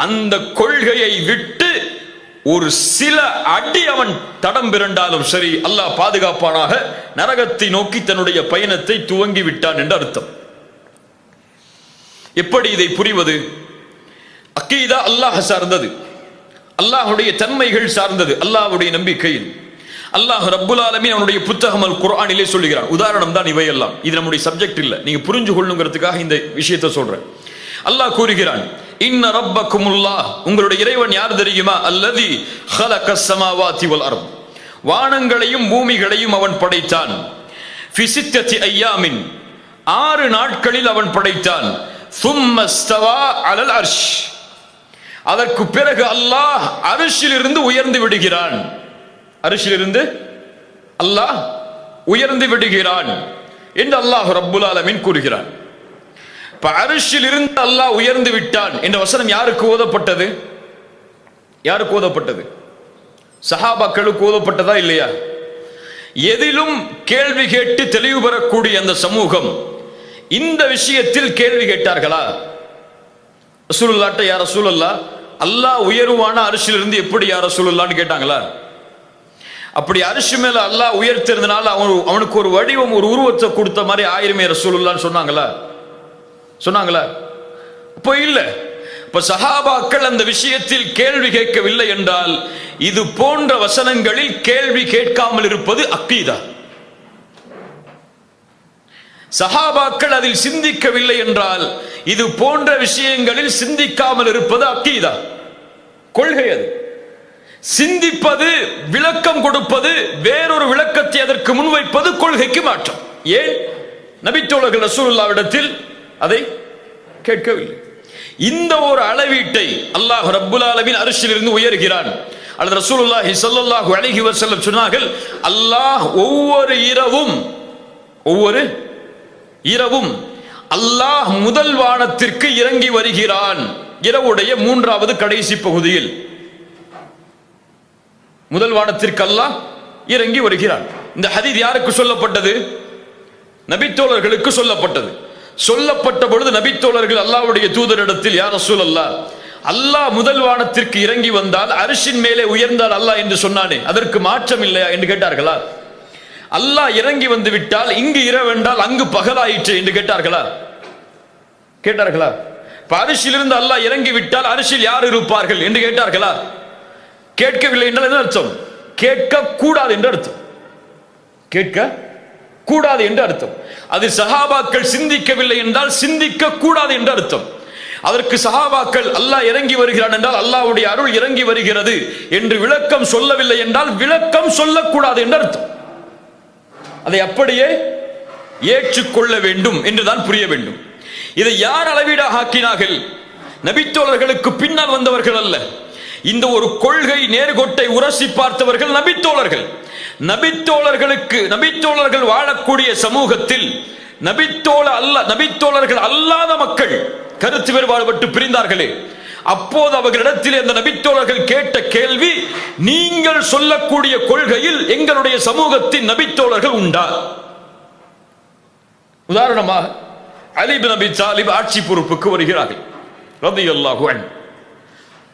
அந்த கொள்கையை விட்டு ஒரு சில அடி அவன் தடம் பிறண்டாலும் சரி, அல்லாஹ் பாதுகாப்பானாக, நரகத்தை நோக்கி தன்னுடைய பயணத்தை துவங்கி விட்டான் என்று அர்த்தம். எப்படி இதை புரிவது? அக்கீதா அல்லாஹ் சார்ந்தது, அல்லாஹ்வுடைய தன்மைகள் சார்ந்தது, அல்லாஹ்வுடைய நம்பிக்கையில். அல்லாஹ் ரப்புல் ஆலமீன் அவனுடைய புத்தகம் அல் குர்ஆனிலே சொல்லுகிறான். உதாரணம் தான் இவையெல்லாம், இது நம்முடைய சப்ஜெக்ட் இல்ல, நீங்க புரிஞ்சு கொள்ளுங்கிறதுக்காக இந்த விஷயத்தை சொல்றேன். அல்லாஹ் கூறுகிறான், இன்ன ரப்பக்குமுல்லாஹ், உங்களுடைய இறைவன் யார் தெரியுமா? அல்லதி ஹலகஸ் ஸமாவாதி வல் அர்த், வானங்களையும் பூமிகளையும் அவன் படைத்தான். ஃபி சித்தத்தி அய்யாமின், 6 நாட்களில் அவன் படைத்தான். சும்ம ஸ்தவா அலல் அர்ஷ், அதற்கு பிறகு அல்லாஹ் அர்ஷிலிருந்து உயர்ந்து விடுகிறான். அர்ஷிலிருந்து அல்லாஹ் உயர்ந்து விடுகிறான் என்று அல்லாஹ் ரப்புல் ஆலமீன் கூறுகிறான். அரிசில் இருந்து அல்லாஹ் உயர்ந்து விட்டான் என்ற வசனம் யாருக்கு ஓதப்பட்டது? யாருக்கு ஓதப்பட்டது? சஹாபாக்களுக்கு ஓதப்பட்டதா இல்லையா? எதிலும் கேள்வி கேட்டு தெளிவு பெறக்கூடிய அந்த சமூகம் இந்த விஷயத்தில் கேள்வி கேட்டார்களா? ரசூலுல்லாஹ்ட்ட யா ரசூலல்லாஹ், அல்லாஹ் உயர்வான அரிசில் இருந்து எப்படி யா ரசூலுல்லாஹ்னு கேட்டாங்களா? அப்படி அரிசி மேல அல்லாஹ் உயர்த்திருந்தனால அவனுக்கு ஒரு வடிவம், ஒரு உருவத்தை கொடுத்த மாதிரி 1000 ரசூலுல்லாஹ்னு சொன்னாங்களா? சொன்னாங்களா? அப்போ இல்ல. இப்ப சஹாபாக்கள் அந்த விஷயத்தில் கேள்வி கேட்கவில்லை என்றால் இது போன்ற வசனங்களில் கேள்வி கேட்காமல் இருப்பது அக்கீதா. சஹாபாக்கள் அதில் சிந்திக்கவில்லை என்றால் இது போன்ற விஷயங்களில் சிந்திக்காமல் இருப்பது அக்கீதா, கொள்கை. அது சிந்திப்பது, விளக்கம் கொடுப்பது, வேறொரு விளக்கத்தை அதற்கு முன்வைப்பது கொள்கைக்கு மாற்றம். ஏன்? நபித்தோழர்கள் ரசூலுல்லாஹ்விடத்தில் அதை கேட்கவில்லை. இந்த ஒரு அளவீட்டை அல்லாஹ் ரப்புல் ஆலமீன் அர்ஷிலிருந்து உயர்கிறான். அல்லது ரசூலுல்லாஹி ஸல்லல்லாஹு அலைஹி வஸல்லம் சொன்னார்கள், அல்லாஹ் ஒவ்வொரு இரவும் அல்லாஹ் முதல் வானத்திற்கு இறங்கி வருகிறான். இரவுடைய 3வது கடைசி பகுதியில் முதல் வானத்திற்கு அல்லாஹ் இறங்கி வருகிறான். இந்த ஹதீஸ் யாருக்கு சொல்லப்பட்டது? நபித்தோழர்களுக்கு சொல்லப்பட்டது. சொல்லப்பட்ட பொழுது நபித்தோழர்கள் அல்லாஹ்வுடைய தூதரிடத்தில், யா ரசூலல்லாஹ், அல்லாஹ் முதல் வானத்திற்கு இறங்கி வந்தால் அரிசின் மேலே உயர்ந்தால் அல்லாஹ் என்று சொன்னானே, அதற்கு மாற்றம் இல்லையா என்று கேட்டார்களா? அல்லாஹ் இறங்கி வந்து விட்டால் இங்கு இரவென்றால் அங்கு பகலாயிற்று என்று கேட்டார்களா? அரிசியிலிருந்து அல்லாஹ் இறங்கி விட்டால் அரிசியில் யார் இருப்பார்கள் என்று கேட்டார்களா? கேட்கவில்லை என்றால் என்ன அர்த்தம்? கேட்க கூடாது என்று அர்த்தம். கேட்க கூடாது என்று அர்த்தம். அது சஹாபாக்கள் சிந்திக்கவில்லை என்றால் சிந்திக்க கூடாது என்று அர்த்தம். அதற்கு சஹாபாக்கள் அல்லாஹ் இறங்கி வருகிறான் என்றால் அல்லாஹ்வுடைய அருள் இறங்கி வருகிறது என்று விளக்கம் சொல்லவில்லை என்றால் விளக்கம் சொல்லக்கூடாது என்று அர்த்தம். அதை அப்படியே ஏற்றுக்கொள்ள வேண்டும் என்றுதான் புரிய வேண்டும். இதை யார் அளவீடாக ஆக்கினார்கள்? நபித்தோழர்களுக்கு பின்னால் வந்தவர்கள் அல்ல. இந்த ஒரு கொள்கை நேர்கொட்டை உரசி பார்த்தவர்கள் நபித்தோழர்கள். நபித்தோழர்கள் வாழக்கூடிய சமூகத்தில் நபித்தோழர்கள் அல்லாத மக்கள் கருத்து வேறுபாடு பிரிந்தார்களே, அப்போது அவர்களிடத்தில் அந்த நபித்தோழர்கள் கேட்ட கேள்வி, நீங்கள் சொல்லக்கூடிய கொள்கையில் எங்களுடைய சமூகத்தின் நபித்தோழர்கள் உண்டா? உதாரணமாக அலி இப்னு அபி தாலிப் ஆட்சி பொறுப்புக்கு வருகிறார்கள் ரலியல்லாஹு அன்ஹு.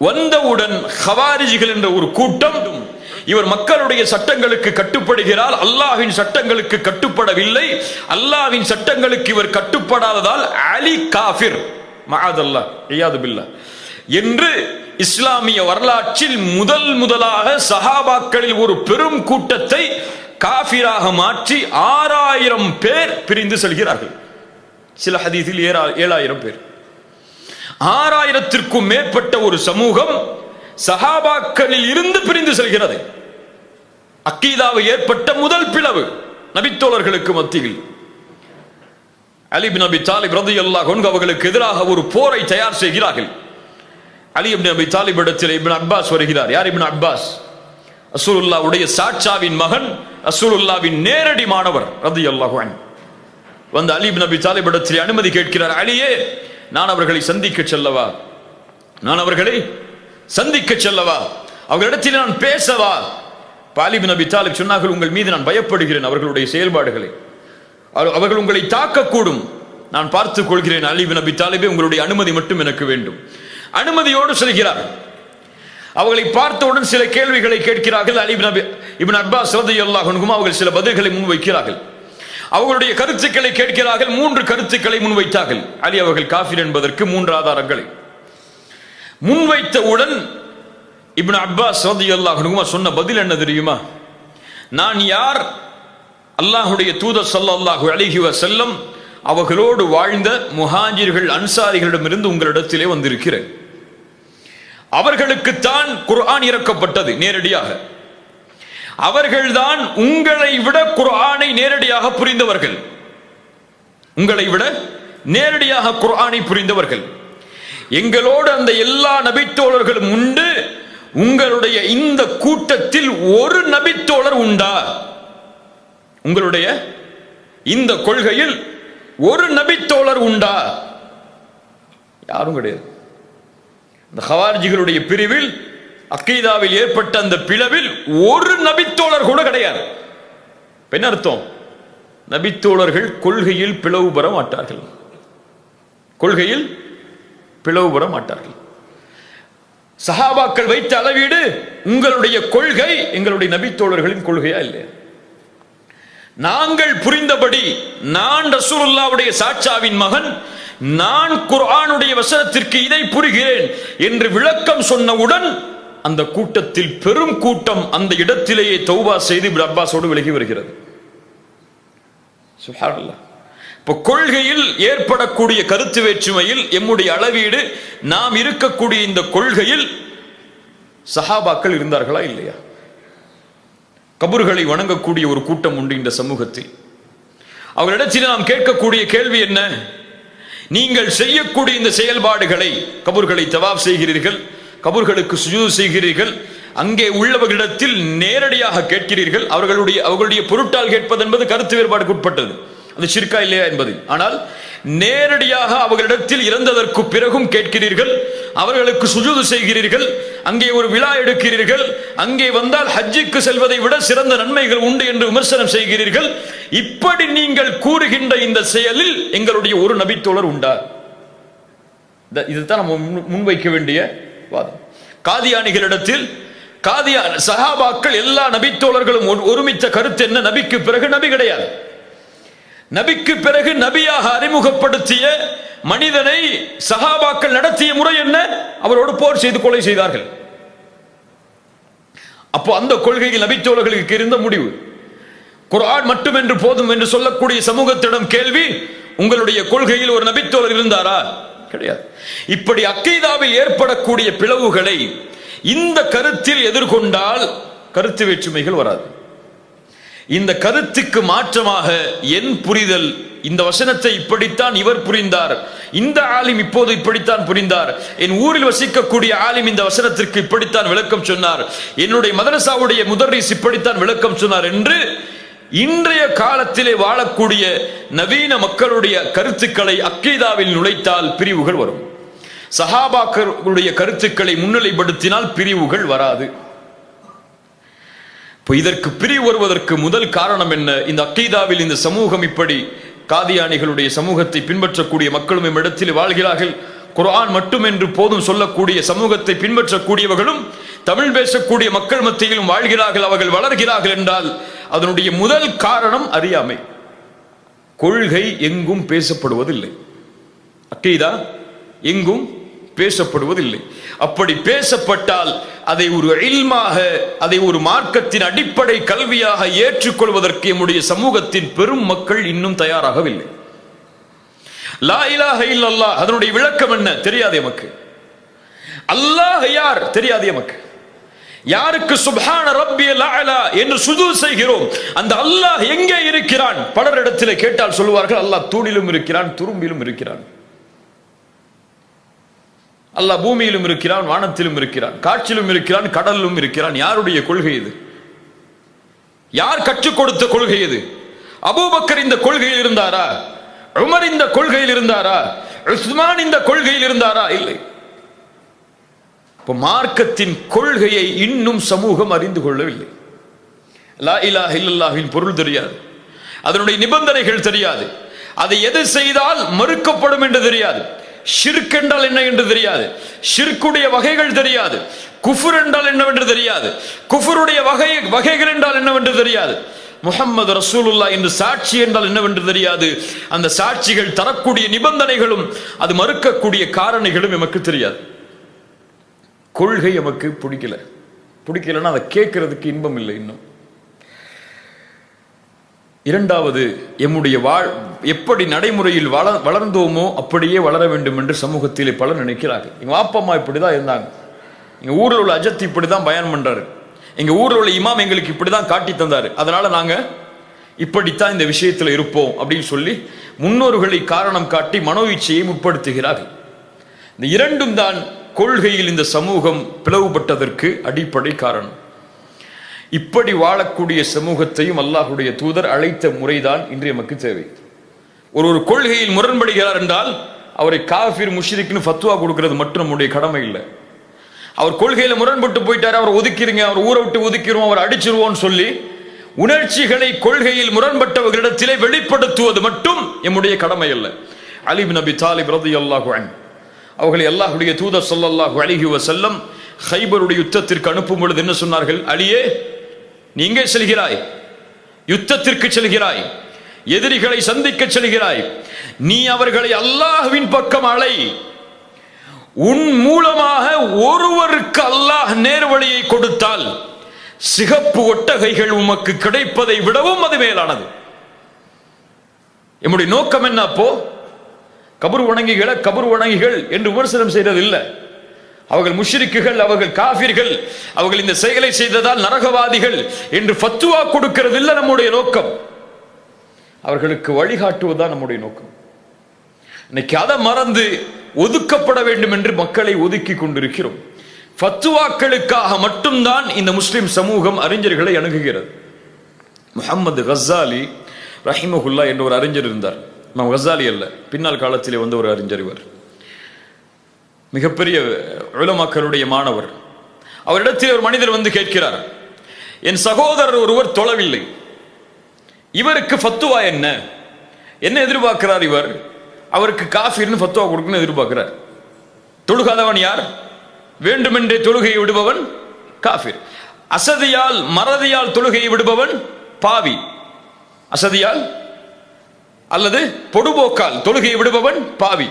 வந்தவுடன் ஹவாரிஜிகள் என்ற ஒரு கூட்டம், இவர் மக்களுடைய சட்டங்களுக்கு கட்டுப்படுகிறார், அல்லாஹ்வின் சட்டங்களுக்கு கட்டுப்படவில்லை, அல்லாஹ்வின் சட்டங்களுக்கு இவர் கட்டுப்படாததால் அலி காஃபிர் மஅதல்லாஹ் இயாது பில்லாஹ் என்று இஸ்லாமிய வரலாற்றில் முதலாக சஹாபாக்களில் ஒரு பெரும் கூட்டத்தை காஃபிராக மாற்றி 6000 பேர் பிரிந்து செல்கிறார்கள். சில ஹதீஸில் 7000 பேர். 6000த்திற்கும் மேற்பட்ட ஒரு சமூகம் சஹாபாக்களில் இருந்து பிரிந்து செல்கிறது. அக்கீதாவை ஏற்பட்ட முதல் பிளவு நபித்தோழர்களுக்கு மத்தியில். அலி இப்னு அபி தாலிப் ரலியல்லாஹு அன்ஹு அவர்களுக்கு எதிராக ஒரு போரை தயார் செய்கிறார்கள். அலி இப்னு அபி தாலிப் இடத்தில் இப்னு அப்பாஸ் வருகிறார். யார் இப்னு அப்பாஸ்? ரசூலுல்லாஹ்வுடைய சாட்சாவின் மகன், ரசூலுல்லாஹ்வின் நேரடி மாணவர் ரலியல்லாஹு அன்ஹு. வந்து அலி இப்னு அபி தாலிப் இடத்தில் அனுமதி கேட்கிறார். அலியே, நான் அவர்களை சந்திக்க செல்லவா? அவர்களிடத்தில் நான் பேசவா? அலி இப்னு அபி தாலிப் சொன்னார்கள், உங்கள் மீது நான் பயப்படுகிறேன், அவர்களுடைய செயல்பாடுகளை, அவர்கள் உங்களை தாக்கக்கூடும், நான் பார்த்துக் கொள்கிறேன். அலி இப்னு அபி தாலிபே, உங்களுடைய அனுமதி மட்டும் எனக்கு வேண்டும். அனுமதியோடு செல்கிறார்கள். அவர்களை பார்த்தவுடன் சில கேள்விகளை கேட்கிறார்கள். அலி இப்னு அப்பாஸ் ரலியல்லாஹு அன்ஹு அவர்கள் சில பதில்களை முன்வைக்கிறார்கள். அவர்களுடைய கருத்துக்களை கேட்கிறார்கள். 3 கருத்துக்களை முன்வைத்தார்கள். அலி அவர்கள் காஃபிர் என்பதற்கு 3 ஆதாரங்களை முன்வைத்தவுடன் இப்னு அப்பாஸ் ரலியல்லாஹு அன்ஹு சொன்ன பதில் என்ன தெரியுமா? நான் யார்? அல்லாஹ்வுடைய தூதர் ஸல்லல்லாஹு அலைஹி வஸல்லம் அவர்களோடு வாழ்ந்த முஹாஜிர்கள் அன்சாரிகளிடமிருந்து உங்களிடத்திலே வந்திருக்கிறேன். அவர்களுக்குத்தான் குர்ஆன் இறக்கப்பட்டது நேரடியாக. அவர்கள்தான் உங்களை விட குர்ஆனை நேரடியாக புரிந்தவர்கள். உங்களை விட நேரடியாக குர்ஆனை புரிந்தவர்கள். எங்களோடு அந்த எல்லா நபித்தோழர்களும் உண்டு. உங்களுடைய இந்த கூட்டத்தில் ஒரு நபித்தோழர் உண்டா? உங்களுடைய இந்த கொள்கையில் ஒரு நபித்தோழர் உண்டா? யாரும் கிடையாது. இந்த ஹவாரிஜிகளுடைய பிரிவில், அக்கீதாவில் ஏற்பட்ட அந்த பிளவில் ஒரு நபித்தோழர் கூட கிடையாது. என்ன அர்த்தம்? நபித்தோழர்கள் கொள்கையில் பிளவு பெற மாட்டார்கள். கொள்கையில் பிளவு பெற மாட்டார்கள். சஹாபாக்கள் வைத்த அளவீடு, உங்களுடைய கொள்கை எங்களுடைய நபித்தோழர்களின் கொள்கையா இல்லையா? நாங்கள் புரிந்தபடி, நான் ரசூலுல்லாஹ்வுடைய சாட்சாவின் மகன், நான் குர்ஆனுடைய வசனத்திற்கு இதை புரிகிறேன் என்று விளக்கம் சொன்னவுடன் அந்த கூட்டத்தில் பெரும் கூட்டம் அந்த இடத்திலேயே தௌபா செய்து இப்னு அப்பாஸோடு விலகி வருகிறது. சுப்ஹானல்லாஹ். இப்போ கொள்கையில் ஏற்படக்கூடிய கருத்து வேற்றுமையில் எம்முடைய அளவீடு, நாம் இருக்கக்கூடிய இந்த கொள்கையில் சஹாபாக்கள் இருந்தார்களா இல்லையா? கபர்களை வணங்கக்கூடிய ஒரு கூட்டம் உண்டு இந்த சமூகத்தில். அவர்களிடத்தில் நாம் கேட்கக்கூடிய கேள்வி என்ன? நீங்கள் செய்யக்கூடிய இந்த செயல்பாடுகளை, கபர்களை தவாப் செய்கிறீர்கள், கபர்களுக்கு சுஜூத் செய்கிறீர்கள், அங்கே உள்ளவர்களிடத்தில் நேரடியாக கேட்கிறீர்கள். அவர்களுடைய பொருட்டால் கேட்பது என்பது கருத்து வேறுபாடுக்கு உட்பட்டது, அது ஷிர்கா இல்லையா என்பது. ஆனால் நேரடியாக அவர்களிடத்தில் இறந்ததற்கு பிறகும் கேட்கிறீர்கள், அவர்களுக்கு சுஜூது செய்கிறீர்கள், அங்கே ஒரு விழா எடுக்கிறீர்கள், அங்கே வந்தால் ஹஜ்ஜுக்கு செல்வதை விட சிறந்த நன்மைகள் உண்டு என்று விமர்சனம் செய்கிறீர்கள். இப்படி நீங்கள் கூறுகின்ற இந்த செயலில் எங்களுடைய ஒரு நபித்தோழர் உண்டா? இதுதான் நம்ம முன்வைக்க வேண்டிய வாதம். காதியானிகளிடத்தில் சஹாபாக்கள் எல்லா நபித்தோழர்களும் ஒருமித்த கருத்து என்ன? நபிக்கு பிறகு நபி கிடையாது. நபிக்கு பிறகு நபியாக அறிமுகப்படுத்திய மனிதனை சஹாபாக்கள் நடத்திய முறை என்ன? அவரோடு போர் செய்து கொலை செய்தார்கள். அப்போ அந்த கொள்கையில் நபித்தோழர்களுக்கு இருந்த முடிவு. குர்ஆன் மட்டும் என்று போதும் என்று சொல்லக்கூடிய சமூகத்திடம் கேள்வி, உங்களுடைய கொள்கையில் ஒரு நபித்தோழர் இருந்தாரா? கிடையாது. இப்படி அக்கீதாவில் ஏற்படக்கூடிய பிளவுகளை இந்த கருத்தில் எதிர்கொண்டால் கருத்து வேற்றுமைகள் வராது. இந்த கருத்துக்கு மாற்றமாக என் புரிதல், இந்த வசனத்தை இப்படித்தான் இவர் புரிந்தார், இந்த ஆலிம் இப்போது இப்படித்தான் புரிந்தார், என் ஊரில் வசிக்கக்கூடிய ஆலிம் இந்த வசனத்திற்கு இப்படித்தான் விளக்கம் சொன்னார், என்னுடைய மதரசாவுடைய முதர்ரிஸ் இப்படித்தான் விளக்கம் சொன்னார் என்று இன்றைய காலத்திலே வாழக்கூடிய நவீன மக்களுடைய கருத்துக்களை அக்கீதாவில் நுழைத்தால் பிரிவுகள் வரும். சஹாபாக்களுடைய கருத்துக்களை முன்னிலைப்படுத்தினால் பிரிவுகள் வராது. இதற்கு பிரிவு வருவதற்கு முதல் காரணம் என்ன? இந்த அக்கீதாவில் இந்த சமூகம் இப்படி காதியானிகளுடைய சமூகத்தை பின்பற்றக்கூடிய மக்களும் இடத்தில் வாழ்கிறார்கள். குர்ஆன் மட்டும் என்று போதும் சொல்லக்கூடிய சமூகத்தை பின்பற்றக்கூடியவர்களும் தமிழ் பேசக்கூடிய மக்கள் மத்தியிலும் வாழ்கிறார்கள், அவர்கள் வளர்கிறார்கள் என்றால் அதனுடைய முதல் காரணம் அறியாமை. கொள்கை எங்கும் பேசப்படுவதில்லை, அக்கீதா எங்கும் பேசப்படுவதில்லை. அப்படி பேசப்பட்டால் அதை ஒரு இல்மாக, அதை ஒரு மார்க்கத்தின் அடிப்படை கல்வியாக ஏற்றுக்கொள்வதற்கு நம்முடைய சமூகத்தின் பெரும் மக்கள் இன்னும் தயாராகவில்லை. லா இலாஹ இல்லல்லாஹ் அதனுடைய விளக்கம் என்ன தெரியாது எமக்கு. அல்லாஹ் யார் தெரியாது எமக்கு. யாருக்கு சுப்ஹான ரப்பியல் அலா என்று சுஜூத் செய்கிறோம், அந்த அல்லாஹ் எங்கே இருக்கிறான்? பலரிடத்தில் கேட்டால் சொல்லுவார்கள், அல்லாஹ் தூணிலும் இருக்கிறான், துரும்பிலும் இருக்கிறான். அல்லாஹ் பூமியிலும் இருக்கிறான், வானத்திலும் இருக்கிறான், காற்றிலும் இருக்கிறான், கடலிலும் இருக்கிறான். யாருடைய கொள்கை இது? யார் கற்றுக் கொடுத்த கொள்கை இது? அபூபக்கர் இந்த கொள்கையில் இருந்தாரா? உமர் இந்த கொள்கையில் இருந்தாரா? உஸ்மான் இந்த கொள்கையில் இருந்தாரா? இல்லை. மார்க்கத்தின் கொள்கையை இன்னும் சமூகம் அறிந்து கொள்ளவில்லை. லா இலாஹ இல்லல்லாஹ்வின் பொருள் தெரியாது, அதனுடைய நிபந்தனைகள் தெரியாது, அதை எது செய்தால் மறுக்கப்படும் என்று தெரியாது, ஷிர்க் என்றால் என்ன என்று தெரியாது, ஷிர்க்குடைய வகைகள் தெரியாது, குஃபர் என்றால் என்னவென்று தெரியாது, குஃபருடைய வகைகள் என்றால் என்னவென்று தெரியாது, முஹம்மது ரசூலுல்லாஹ் என்று சாட்சி என்றால் என்னவென்று தெரியாது, அந்த சாட்சிகள் தரக்கூடிய நிபந்தனைகளும் அது மறுக்கக்கூடிய காரணிகளும் நமக்கு தெரியாது. கொள்கை நமக்கு பிடிக்கலன்னா அதை கேட்கறதுக்கு இன்பம் இல்லை. இன்னும் இரண்டாவது, எம்முடைய எப்படி நடைமுறையில் வளர்ந்தோமோ அப்படியே வளர வேண்டும் என்று சமூகத்திலே பலர் நினைக்கிறார்கள். எங்க அப்பா அம்மா இப்படிதான் இருந்தாங்க, எங்க ஊரில் உள்ள அஜத் இப்படிதான் பயான் பண்றாரு, எங்க ஊரில் உள்ள இமாம் எங்களுக்கு இப்படிதான் காட்டி தந்தாரு, அதனால நாங்க இப்படித்தான் இந்த விஷயத்தில் இருப்போம் அப்படின்னு சொல்லி முன்னோர்களை காரணம் காட்டி மனோ இச்சையை முற்படுத்துகிறார்கள். இந்த இரண்டும் தான் கொள்கையில் இந்த சமூகம் பிளவுபட்டதற்கு அடிப்படை காரணம். இப்படி வாழக்கூடிய சமூகத்தையும் அல்லாஹுடைய தூதர் அழைத்த முறைதான் இன்று நமக்கு தேவை. ஒரு கொள்கையில் முரண்படுகிறார் என்றால் அவரை காஃபிர் முஷ்ரிக்னு ஃபத்வா கொடுக்கிறது மட்டும் நம்முடைய கடமை இல்லை. அவர் கொள்கையில முரண்பட்டு போயிட்டாரு, அவர் ஒதுக்கிருங்க, அவர் ஊரை விட்டு ஒதுக்கிடுவோம், அவர் அடிச்சிருவோம் சொல்லி உணர்ச்சிகளை கொள்கையில் முரண்பட்டவர்களிடத்திலே வெளிப்படுத்துவது மட்டும் நம்முடைய கடமை அல்ல. அலி இப்னு அபி தாலிப் ரலியல்லாஹு அன்ஹு அவர்களை அல்லாஹ்வுடைய தூதர் ஸல்லல்லாஹு அலைஹி வஸல்லம் கைபருடைய யுத்தத்திற்கு அனுப்பும் பொழுது என்ன சொன்னார்கள்? அலியே, நீ எங்கே செல்கிறாய்? யுத்தத்திற்கு செல்கிறாய், எதிரிகளை சந்திக்க செல்கிறாய், நீ அவர்களை அல்லாஹ்வின் பக்கம் அழை. உன் மூலமாக ஒருவருக்கு அல்லாஹ் நேர்வழியை கொடுத்தால் சிகப்பு ஒட்டகைகள் உமக்கு கிடைப்பதை விடவும் அது மேலானது. நம்முடைய நோக்கம் என்ன? அப்போ கபர் வணங்கிகள் என்று விமர்சனம் செய்தது இல்லை. அவர்கள் முஷ்ரிக்குகள், அவர்கள் காஃபிர்கள், அவர்கள் இந்த செயலை செய்ததால் நரகவாதிகள் என்று ஃபத்வா கொடுக்கிறது இல்லை நம்முடைய நோக்கம். அவர்களுக்கு வழிகாட்டுவதுதான் நம்முடைய நோக்கம். இன்னைக்கு அதை மறந்து ஒதுக்கப்பட வேண்டும் என்று மக்களை ஒதுக்கி கொண்டிருக்கிறோம். ஃபத்வாக்களுக்காக மட்டும்தான் இந்த முஸ்லிம் சமூகம் அறிஞர்களை அணுகுகிறது. முஹம்மது கஸ்ஸாலி ரஹிமஹுல்லா என்ற ஒரு அறிஞர் இருந்தார். நாம் கஸ்ஸாலி அல்ல, பின்னால் காலத்திலே வந்த ஒரு அறிஞர். இவர் மிகப்பெரிய உலமாக்களுடைய மாணவர். அவரிடத்தில் ஒரு மனிதர் வந்து கேட்கிறார், என் சகோதரர் ஒருவர் தொழவில்லை, இவருக்கு ஃபத்வா என்ன எதிர்பார்க்கிறார்? இவர் அவருக்கு காஃபிர்னு ஃபத்வா கொடுக்கணும்னு எதிர்பார்க்கிறார். தொழுகாதவன் யார்? வேண்டுமென்றே தொழுகையை விடுபவன் காஃபிர். அசதியால் மறதியால் தொழுகையை விடுபவன் பாவி. அசதியால் அல்லது பொடுபோக்கால் தொழுகையை விடுபவன் பாவி.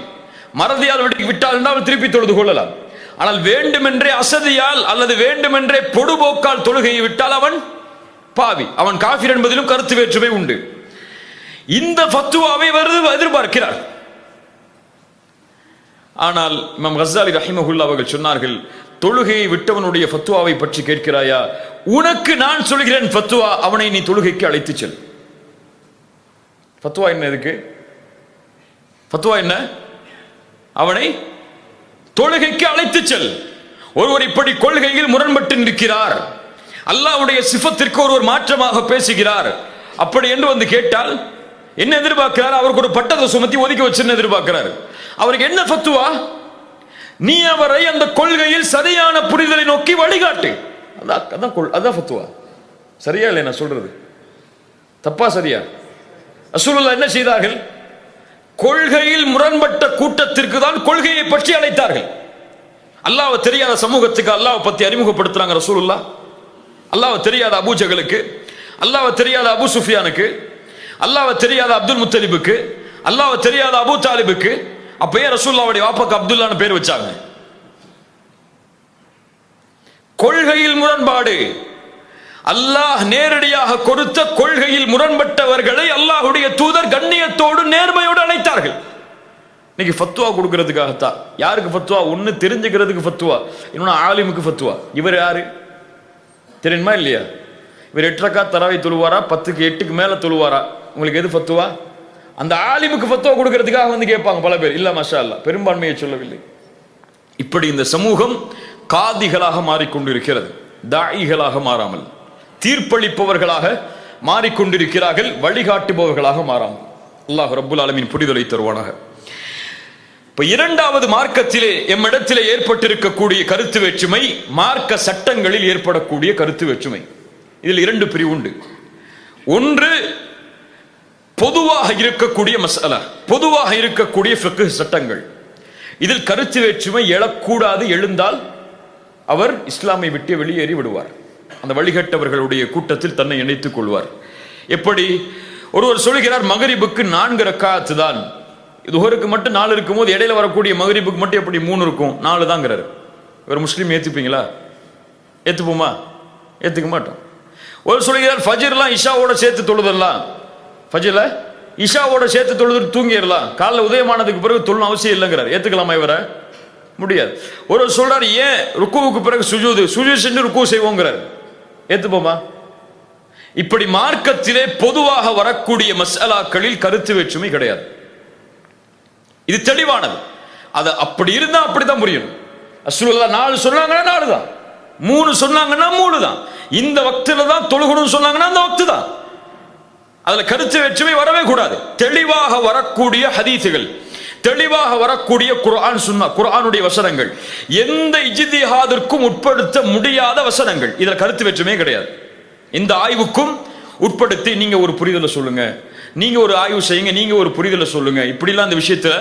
மறதியால் விட்டால் அவன் திருப்பி தொழுது கொள்ளலாம். ஆனால் வேண்டுமென்றே அசதியால் அல்லது வேண்டுமென்றே பொடுபோக்கால் தொழுகையை விட்டால் அவன் பாவி, அவன் காஃபிர் என்பதிலும் கருத்து வேற்றுமை உண்டு. இந்த ஃபத்வாவை எதிர்பார்க்கிறார். ஆனால் இமாம் கஸ்ஸாலி ரஹிமஹுல்லாஹ் அவர்கள் சொன்னார்கள், தொழுகையை விட்டவனுடைய ஃபத்வாவை பற்றி கேட்கிறாயா? உனக்கு நான் சொல்கிறேன் ஃபத்வா, அவனை நீ தொழுகைக்கு அழைத்து செல். ஃபத்வா என்ன? எதுக்கு ஃபத்வா என்ன? அவனை தொழுகைக்கு அழைத்து செல். ஒருவர் இப்படி கொள்கையில் முரண்பட்டு நிற்கிறார், அல்லாஹ்வுடைய சிஃபத்திற்கு ஒருவர் மாற்றமாக பேசுகிறார், அப்படி என்று வந்து கேட்டால் என்ன எதிர்பார்க்கிறார்? அவருக்கு ஒரு பட்டத்தை சுமத்தி ஒதுக்கி வச்சுன்னு எதிர்பார்க்கிறார். அவருக்கு என்ன ஃபத்வா? நீ அவரை அந்த கொள்கையில் சரியான புரிதலை நோக்கி வழிகாட்டு. அதான் ஃபத்வா. சரியா இல்லை நான் சொல்றது? தப்பா சரியா? ரசூலுல்லாஹ் என்ன செய்தார்கள்? கொள்கையில் முரண்பட்ட கூட்டத்திற்கு தான் கொள்கையை பற்றி அழைத்தார்கள். அல்லாஹ்வை தெரியாத சமூகத்துக்கு அல்லாஹ்வை பத்தி அறிமுகப்படுத்துறாங்க ரசூலுல்லாஹ். அல்லாஹ்வை தெரியாத அபூ ஜஹலுக்கு, அல்லாஹ்வை தெரியாத அபூ சுஃபியானுக்கு, அல்லாஹ்வை தெரியாத அப்துல் முத்தலிபுக்கு, அல்லாஹ்வை தெரியாத அபூ தாலிபுக்கு. அப்பயே ரசூலுல்லாஹ்வுடைய வாப்பாக்கு அப்துல்லான்னு பேர் வச்சாங்க. கொள்கையில் முரண்பாடு, அல்லாஹ் நேரடியாக கொடுத்த கொள்கையில் முரண்பட்டவர்களை அல்லாஹ்வுடைய தூதர் கண்ணியத்தோடு நேர்மையோடு அழைத்தார்கள். இன்னைக்கு ஃபத்வா கொடுக்கிறதுக்காகத்தான். யாருக்கு ஃபத்வா? ஒன்னு தெரிஞ்சுக்கிறதுக்கு ஃபத்வா, இன்னொன்னு ஆலிமுக்கு ஃபத்வா. இவர் யாரு தெரியுமா இல்லையா? இவர் 8 ரக்காத் தராவி தொழுவாரா, 10க்கு 8க்கு மேல தொழுவாரா? உங்களுக்கு எது ஃபத்வா? அந்த ஆலிமுக்கு ஃபத்வா கொடுக்கிறதுக்காக வந்து கேட்பாங்க பல பேர். இல்ல மாஷா அல்லாஹ், பெரும்பான்மையை சொல்லவில்லை. இப்படி இந்த சமூகம் காதிகளாக மாறிக்கொண்டிருக்கிறது, தாயிகளாக மாறாமல் தீர்ப்பளிப்பவர்களாக மாறிக்கொண்டிருக்கிறார்கள், வழிகாட்டுபவர்களாக மாறாமல். அல்லாஹ் ரப்புல் ஆலமீன் புரிதலை தருவானாக. இப்ப இரண்டாவது மார்க்கத்திலே எம்மிடத்திலே ஏற்பட்டிருக்கக்கூடிய கருத்து வேற்றுமை, மார்க்க சட்டங்களில் ஏற்படக்கூடிய கருத்து வேற்றுமை. இதில் 2 பிரிவு உண்டு. ஒன்று பொதுவாக இருக்கக்கூடிய மஸ்அலா, பொதுவாக இருக்கக்கூடிய ஃபிக்ஹ் சட்டங்கள். இதில் கருத்து வேற்றுமை எழக்கூடாது, எழுந்தால் அவர் இஸ்லாமை விட்டு வெளியேறி விடுவார், அந்த வழிகட்டவர்களுடைய கூட்டத்தில் தன்னை இணைத்துக் கொள்வார். எப்படி? ஒருவர் சொல்கிறார் மகரிபுக்கு 4 ரக்காத்து தான், துஹருக்கு மட்டும் 4 இருக்கும் போது இடையில வரக்கூடிய மகரிபுக்கு மட்டும் எப்படி 3 இருக்கும்? 4 தாங்கிறாரு. இவர் முஸ்லீம் ஏத்துப்பீங்களா? ஏத்துப்போமா? ஏத்துக்க மாட்டோம். ஒரு சொல்கிறார் ஃபஜ்ர்லாம் இஷாவோட சேர்த்து தொழுதலாம், ஃபஜ்ர்ல இஷாவோட சேர்த்து தொழுது தூங்கிடலாம், காலைல உதயமானதுக்கு பிறகு தொழணும் அவசியம் இல்லைங்கிறார். ஏத்துக்கலாமா இவரை? முடியாது. ஒரு சொல்றாரு ஏன் ருக்குவுக்கு பிறகு சுஜூது செஞ்சு ருக்கு செய்வோங்கிறார். ஏத்துப்போமா? இப்படி மார்க்கத்திலே பொதுவாக வரக்கூடிய மஸ்அலாக்களில் கருத்து வேற்றுமை கிடையாது. இது தெளிவானது. அது அப்படி இருந்தா அப்படித்தான் புரியணும். ரசூலுல்லாஹ் 4 சொன்னாங்கன்னா 4 தான், 3 சொன்னாங்கன்னா 3 தான், இந்த வக்தில தான் தொழுகணும்னு சொன்னாங்கன்னா அந்த வக்து தான். அதுல கருத்து வேற்றுமை வரவே கூடாது. தெளிவாக வரக்கூடிய ஹதீஸுகள், தெளிவாக வரக்கூடிய குர்ஆன் சுன்னா, குர்ஆனுடைய வசனங்கள், எந்த இஜ்திஹாதிற்கும் உட்படுத்த முடியாத வசனங்கள், இதுல கருத்து வேற்றுமே கிடையாது. இந்த ஆய்வுக்கும் உட்படுத்தி நீங்க ஒரு புரிதலை சொல்லுங்க, நீங்க ஒரு ஆய்வு செய்யுங்க, நீங்க ஒரு புரிதலை சொல்லுங்க, இப்படிலாம் அந்த விஷயத்துல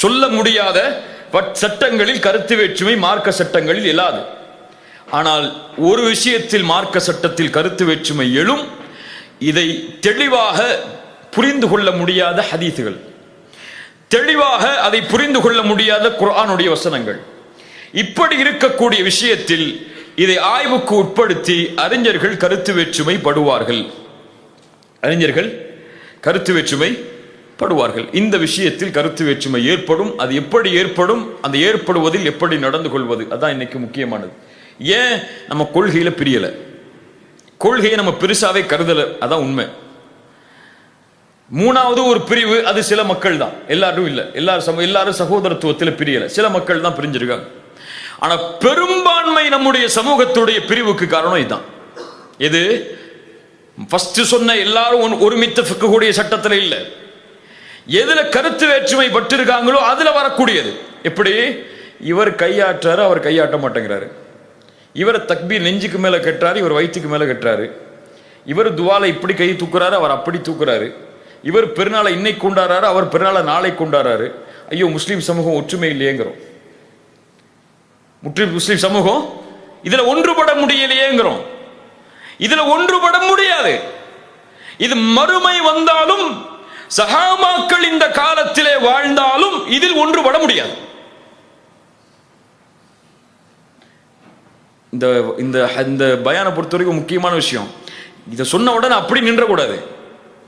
சொல்ல முடியாத சட்டங்களில் கருத்து வேற்றுமை மார்க்க சட்டங்களில் இல்லாது. ஆனால் ஒரு விஷயத்தில் மார்க்க சட்டத்தில் கருத்து வேற்றுமை எழும், இதை தெளிவாக புரிந்து கொள்ள முடியாத ஹதீஸுகள், தெளிவாக அதை புரிந்து கொள்ள முடியாத குர்ஆனுடைய வசனங்கள். இப்படி இருக்கக்கூடிய விஷயத்தில் இதை ஆய்வுக்கு உட்படுத்தி அறிஞர்கள் கருத்து வேற்றுமை படுவார்கள், அறிஞர்கள் கருத்து வேற்றுமை படுவார்கள். இந்த விஷயத்தில் கருத்து வேற்றுமை ஏற்படும். அது எப்படி ஏற்படும், அந்த ஏற்படுவதில் எப்படி நடந்து கொள்வது, அதான் இன்னைக்கு முக்கியமானது. ஏன் நம்ம கொள்கையில பிரியல, கொள்கையை நம்ம பெருசாவே கருதல, அதான் உண்மை. மூணாவது ஒரு பிரிவு, அது சில மக்கள் தான், எல்லாரும் இல்ல, எல்லாரும் சகோதரத்துவத்தில் பிரியல, சில மக்கள் தான் பிரிஞ்சிருக்காங்க. ஆனா பெரும்பான்மை நம்முடைய சமூகத்துடைய பிரிவுக்கு காரணம் இதுதான். இது ஃபர்ஸ்ட் சொன்ன எல்லாரும் ஒருமித்த ஃபிக்ஹுடைய சட்டத்தில் இல்ல, எதுல கருத்து வேற்றுமை பட்டிருக்காங்களோ அதுல வரக்கூடியது. எப்படி? இவர் கையாற்றாரு, அவர் கையாட்ட மாட்டேங்கிறாரு, இவர் தக்பீர் நெஞ்சுக்கு மேல கட்டுறாரு, இவர் வயிற்றுக்கு மேல கட்டுறாரு, இவர் துவாலை இப்படி கை தூக்குறாரு, அவர் அப்படி தூக்குறாரு, இவர் பெருநாளை இன்னைக்கு கொண்டாடுறாரு, அவர் பெருநாளை நாளை கொண்டாடுறாரு. ஐயோ முஸ்லீம் சமூகம் ஒற்றுமை இல்லையேங்கிறோம், முஸ்லீம் சமூகம் இதுல ஒன்றுபட முடியலையேங்கிறோம். இதுல ஒன்றுபட முடியாது. இது மறுமை வந்தாலும் சஹாபாக்கள் இந்த காலத்திலே வாழ்ந்தாலும் இதில் ஒன்றுபட முடியாது. இந்த பயானை பொறுத்த வரைக்கும் முக்கியமான விஷயம், இதை சொன்ன உடனே அப்படி நின்றக்கூடாது,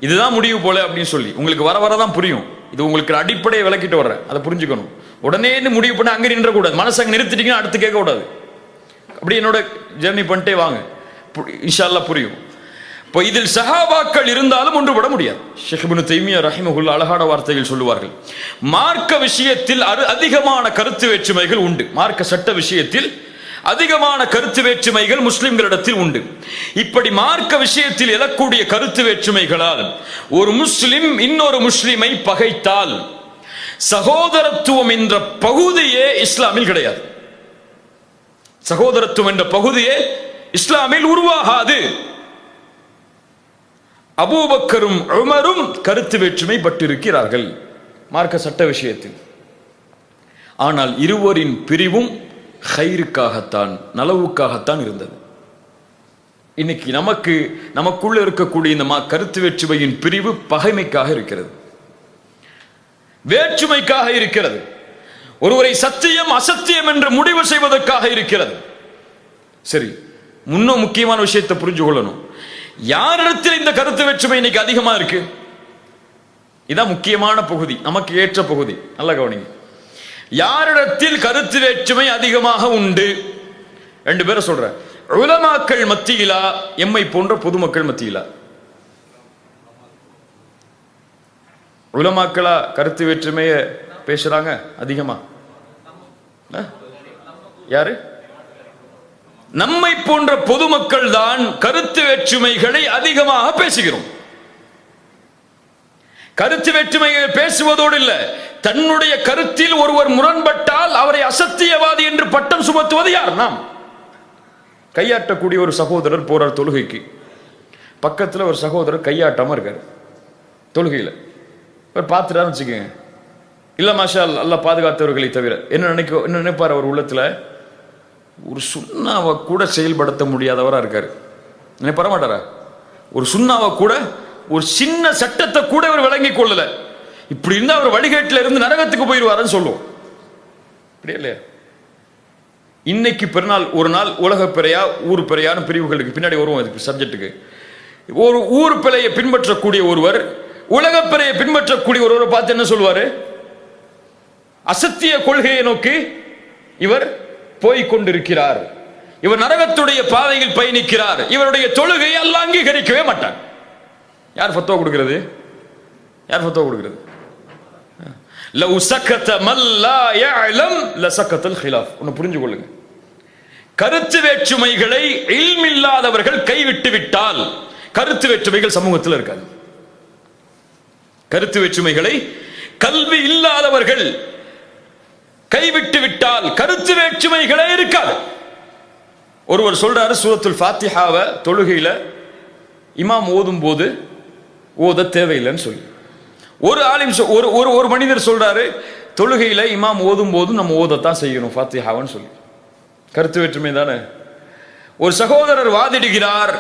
இதுதான் முடிவு போல அப்படின்னு சொல்லி உங்களுக்கு வர வரதான் புரியும். இது உங்களுக்கு அடிப்படையை விளக்கிட்டு வர்றேன், அதை புரிஞ்சுக்கணும். உடனே முடிவு பண்ண அங்கே நின்றக்கூடாது, மனசு அங்கே நிறுத்திட்டீங்கன்னா அடுத்து கேட்க கூடாது. அப்படி என்னோட ஜெர்னி பண்ணிட்டே வாங்க, இன்ஷா அல்லாஹ் புரியும். இப்போ இதில் சஹாபாக்கள் இருந்தாலும் ஒன்றுபட முடியாது. ஷேக் இப்னு தைமியா ரஹிமஹுல்லாஹ் அழகான வார்த்தைகள் சொல்லுவார்கள், மார்க்க விஷயத்தில் அதிகமான கருத்து வேற்றுமைகள் உண்டு. மார்க்க சட்ட விஷயத்தில் அதிகமான கருத்து வேற்றுமைகள் முஸ்லிம்களிடத்தில் உண்டு. இப்படி மார்க்க விஷயத்தில் எழக்கூடிய கருத்து வேற்றுமைகளால் ஒரு முஸ்லிம் இன்னொரு முஸ்லிமை பகைத்தால் சகோதரத்துவம் என்ற பகுதியே இஸ்லாமில் கிடையாது. சகோதரத்துவம் என்ற பகுதியே இஸ்லாமில் உருவாகாது. அபூபக்கரும் உமரும் கருத்து வேற்றுமை பட்டிருக்கிறார்கள் மார்க்க சட்ட விஷயத்தில். ஆனால் இருவரின் பிரிவும் ஹைருக்காகத்தான், நலவுக்காகத்தான் இருந்தது. இன்னைக்கு நமக்குள்ள இருக்கக்கூடிய இந்த கருத்து வேற்றுமையின் பிரிவு பகைமைக்காக இருக்கிறது, வேற்றுமைக்காக இருக்கிறது, ஒருவரை சத்தியம் அசத்தியம் என்று முடிவு செய்வதற்காக இருக்கிறது. சரி, முன்னும் முக்கியமான விஷயத்தை புரிஞ்சு கொள்ளணும். யாரிடத்தில் இந்த கருத்து வேற்றுமை இன்னைக்கு அதிகமா இருக்கு? இதான் முக்கியமான பகுதி, நமக்கு ஏற்ற பகுதி. நல்ல கவனிங்க, யாரிடத்தில் கருத்து வேற்றுமை அதிகமாக உண்டு? ரெண்டு பேரை சொல்ற, உலமாக்கள் மத்தியிலா, எம்மை போன்ற பொதுமக்கள் மத்தியிலா? உலமாக்களா கருத்து வேற்றுமைய பேசுறாங்க அதிகமா? யாரு? நம்மை போன்ற பொதுமக்கள் தான் கருத்து வேற்றுமைகளை அதிகமாக பேசுகிறோம். கருத்து வேற்றுமைகள் பேசுவதோடு இல்ல, தன்னுடைய கருத்தில் ஒருவர் முரண்பட்டால் அவரை அசத்தியவாதி என்று பட்டம் சுமத்துவது யார்? நாம். கையாட்டக்கூடிய ஒரு சகோதரர் போறார் தொழுகைக்கு, பக்கத்தில் ஒரு சகோதரர் கையாட்டாம இருக்காரு தொழுகையில், பார்த்துட்டான்னு வச்சுக்கோங்க, இல்ல மாஷா அல்லாஹ் பாதுகாத்தவர்களை தவிர என்ன நினைப்பார் அவர் உள்ளத்துல? ஒரு சுண்ணாவை கூட செயல்படுத்த முடியாதவரா இருக்காரு. நினைப்பார மாட்டாரா? ஒரு சுண்ணாவை கூட, ஒரு சின்ன சட்டத்தை கூட அவர் விளங்கிக் கொள்ளல, இப்படி இருந்தா அவர் வழிகேட்டில இருந்து நரகத்துக்கு போயிடுவாருன்னு சொல்லுவோம். அப்படியே இல்லையா? இன்னைக்கு பெருநாள், ஒரு நாள் உலக பிறையா ஊர் பிறையான்னு பிரிவுகளுக்கு பின்னாடி வருவோம். இதுக்கு சப்ஜெக்டுக்கு ஒரு ஊர் பிழையை பின்பற்றக்கூடிய ஒருவர் உலக பிறையை பின்பற்றக்கூடிய ஒருவரை பார்த்து என்ன சொல்வாரு? அசத்திய கொள்கையை நோக்கி இவர் போய்கொண்டிருக்கிறார், இவர் நரகத்துடைய பாதையில் பயணிக்கிறார், இவருடைய தொழுகையை அல்லாஹ் அங்கீகரிக்கவே மாட்டார். யார் ஃபத்வா கொடுக்கிறது? யார் ஃபத்வா கொடுக்கிறது? லவ் சக்கத மல் லா யஅலம் லசக்கத்தல் கிலாஃப். ஒன்னு புரிஞ்சு கொள்ளுங்க, கருத்து வேற்றுமைகளை இல்ம் இல்லாதவர்கள் கைவிட்டு விட்டால் கருத்து வேற்றுமைகள் சமூகத்தில் இருக்காது. கருத்து வேற்றுமைகளை கல்வி இல்லாதவர்கள் கைவிட்டு விட்டால் கருத்து வேற்றுமைகளே இருக்காது. ஒருவர் சொல்றாரு, சூரத்துல் ஃபாத்திஹாவை தொழுகையில இமாம் ஓதும் போது ஓத தேவையில்லைன்னு சொல்லி. ஒரு ஆலிம் ஒரு மனிதர் சொல்றாரு, தொழுகையில இமாம் ஓதும் போது நம்ம ஓதத்தான் செய்யணும் ஃபாத்திஹான்னு சொல்லி. கருத்து வேற்றுமை தானே. ஒரு சகோதரர் வாதிடுகிறார்,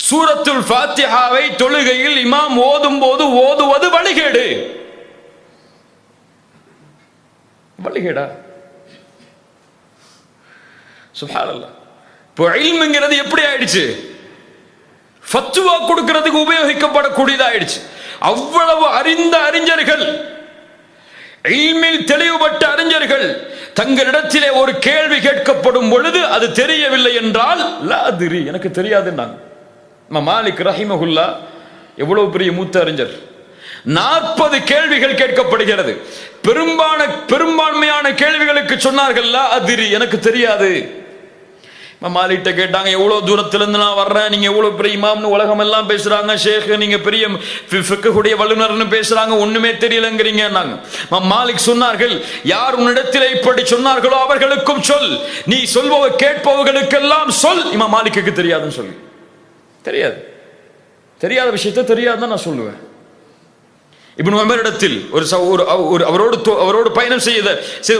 சூரத்துல் ஃபாத்திஹாவை தொழுகையில் இமாம் ஓதும் போது ஓதுவது வழிகேடு. வழிகேடா? சுப்ஹானல்லாஹ். இப்போ இல்ம்ங்கிறது எப்படி ஆயிடுச்சு? ஃபத்வா கொடுக்கிறதுக்கு உபயோகிக்கப்படக்கூடியதாயிடுச்சு. அவ்வளவு அறிந்த அறிஞர்கள், இல்மில் தெளிவுபட்ட அறிஞர்கள் தங்களிடத்திலே ஒரு கேள்வி கேட்கப்படும் பொழுது அது தெரியவில்லை என்றால் லா அதிரி, எனக்கு தெரியாதுன்னாங்க. மாலிக் ரஹிமஹுல்லாஹ் எவ்வளவு பெரிய மூத்த அறிஞர், 40 கேள்விகள் கேட்கப்படுகிறது. பெரும்பான்மையான கேள்விகளுக்கு சொன்னார்கள் லா அதிரி, எனக்கு தெரியாது. மாலிட்ட கேட்டாங்க, எவ்வளவு தூரத்திலிருந்து நான் வர்றேன், நீங்க எவ்வளவு பெரிய இமாம்னு உலகம் எல்லாம் பேசுறாங்க, ஷேக் நீங்க பெரிய ஃபிக்ஹுடைய வல்லுநர்னு பேசுறாங்க, ஒண்ணுமே தெரியலங்கிறீங்க. மாலிக் சொன்னார்கள், யார் உன்னிடத்தில் இப்படி சொன்னார்களோ அவர்களுக்கும் சொல், நீ கேட்பவர்களுக்கெல்லாம் சொல். இமாம் மாலிக்கு தெரியாதுன்னு சொல்லி. தெரியாத விஷயத்தை தெரியாதுன்னு நான் சொல்லுவேன். இப்னு உமரிடத்தில் அவரோடு பயணம் செய்த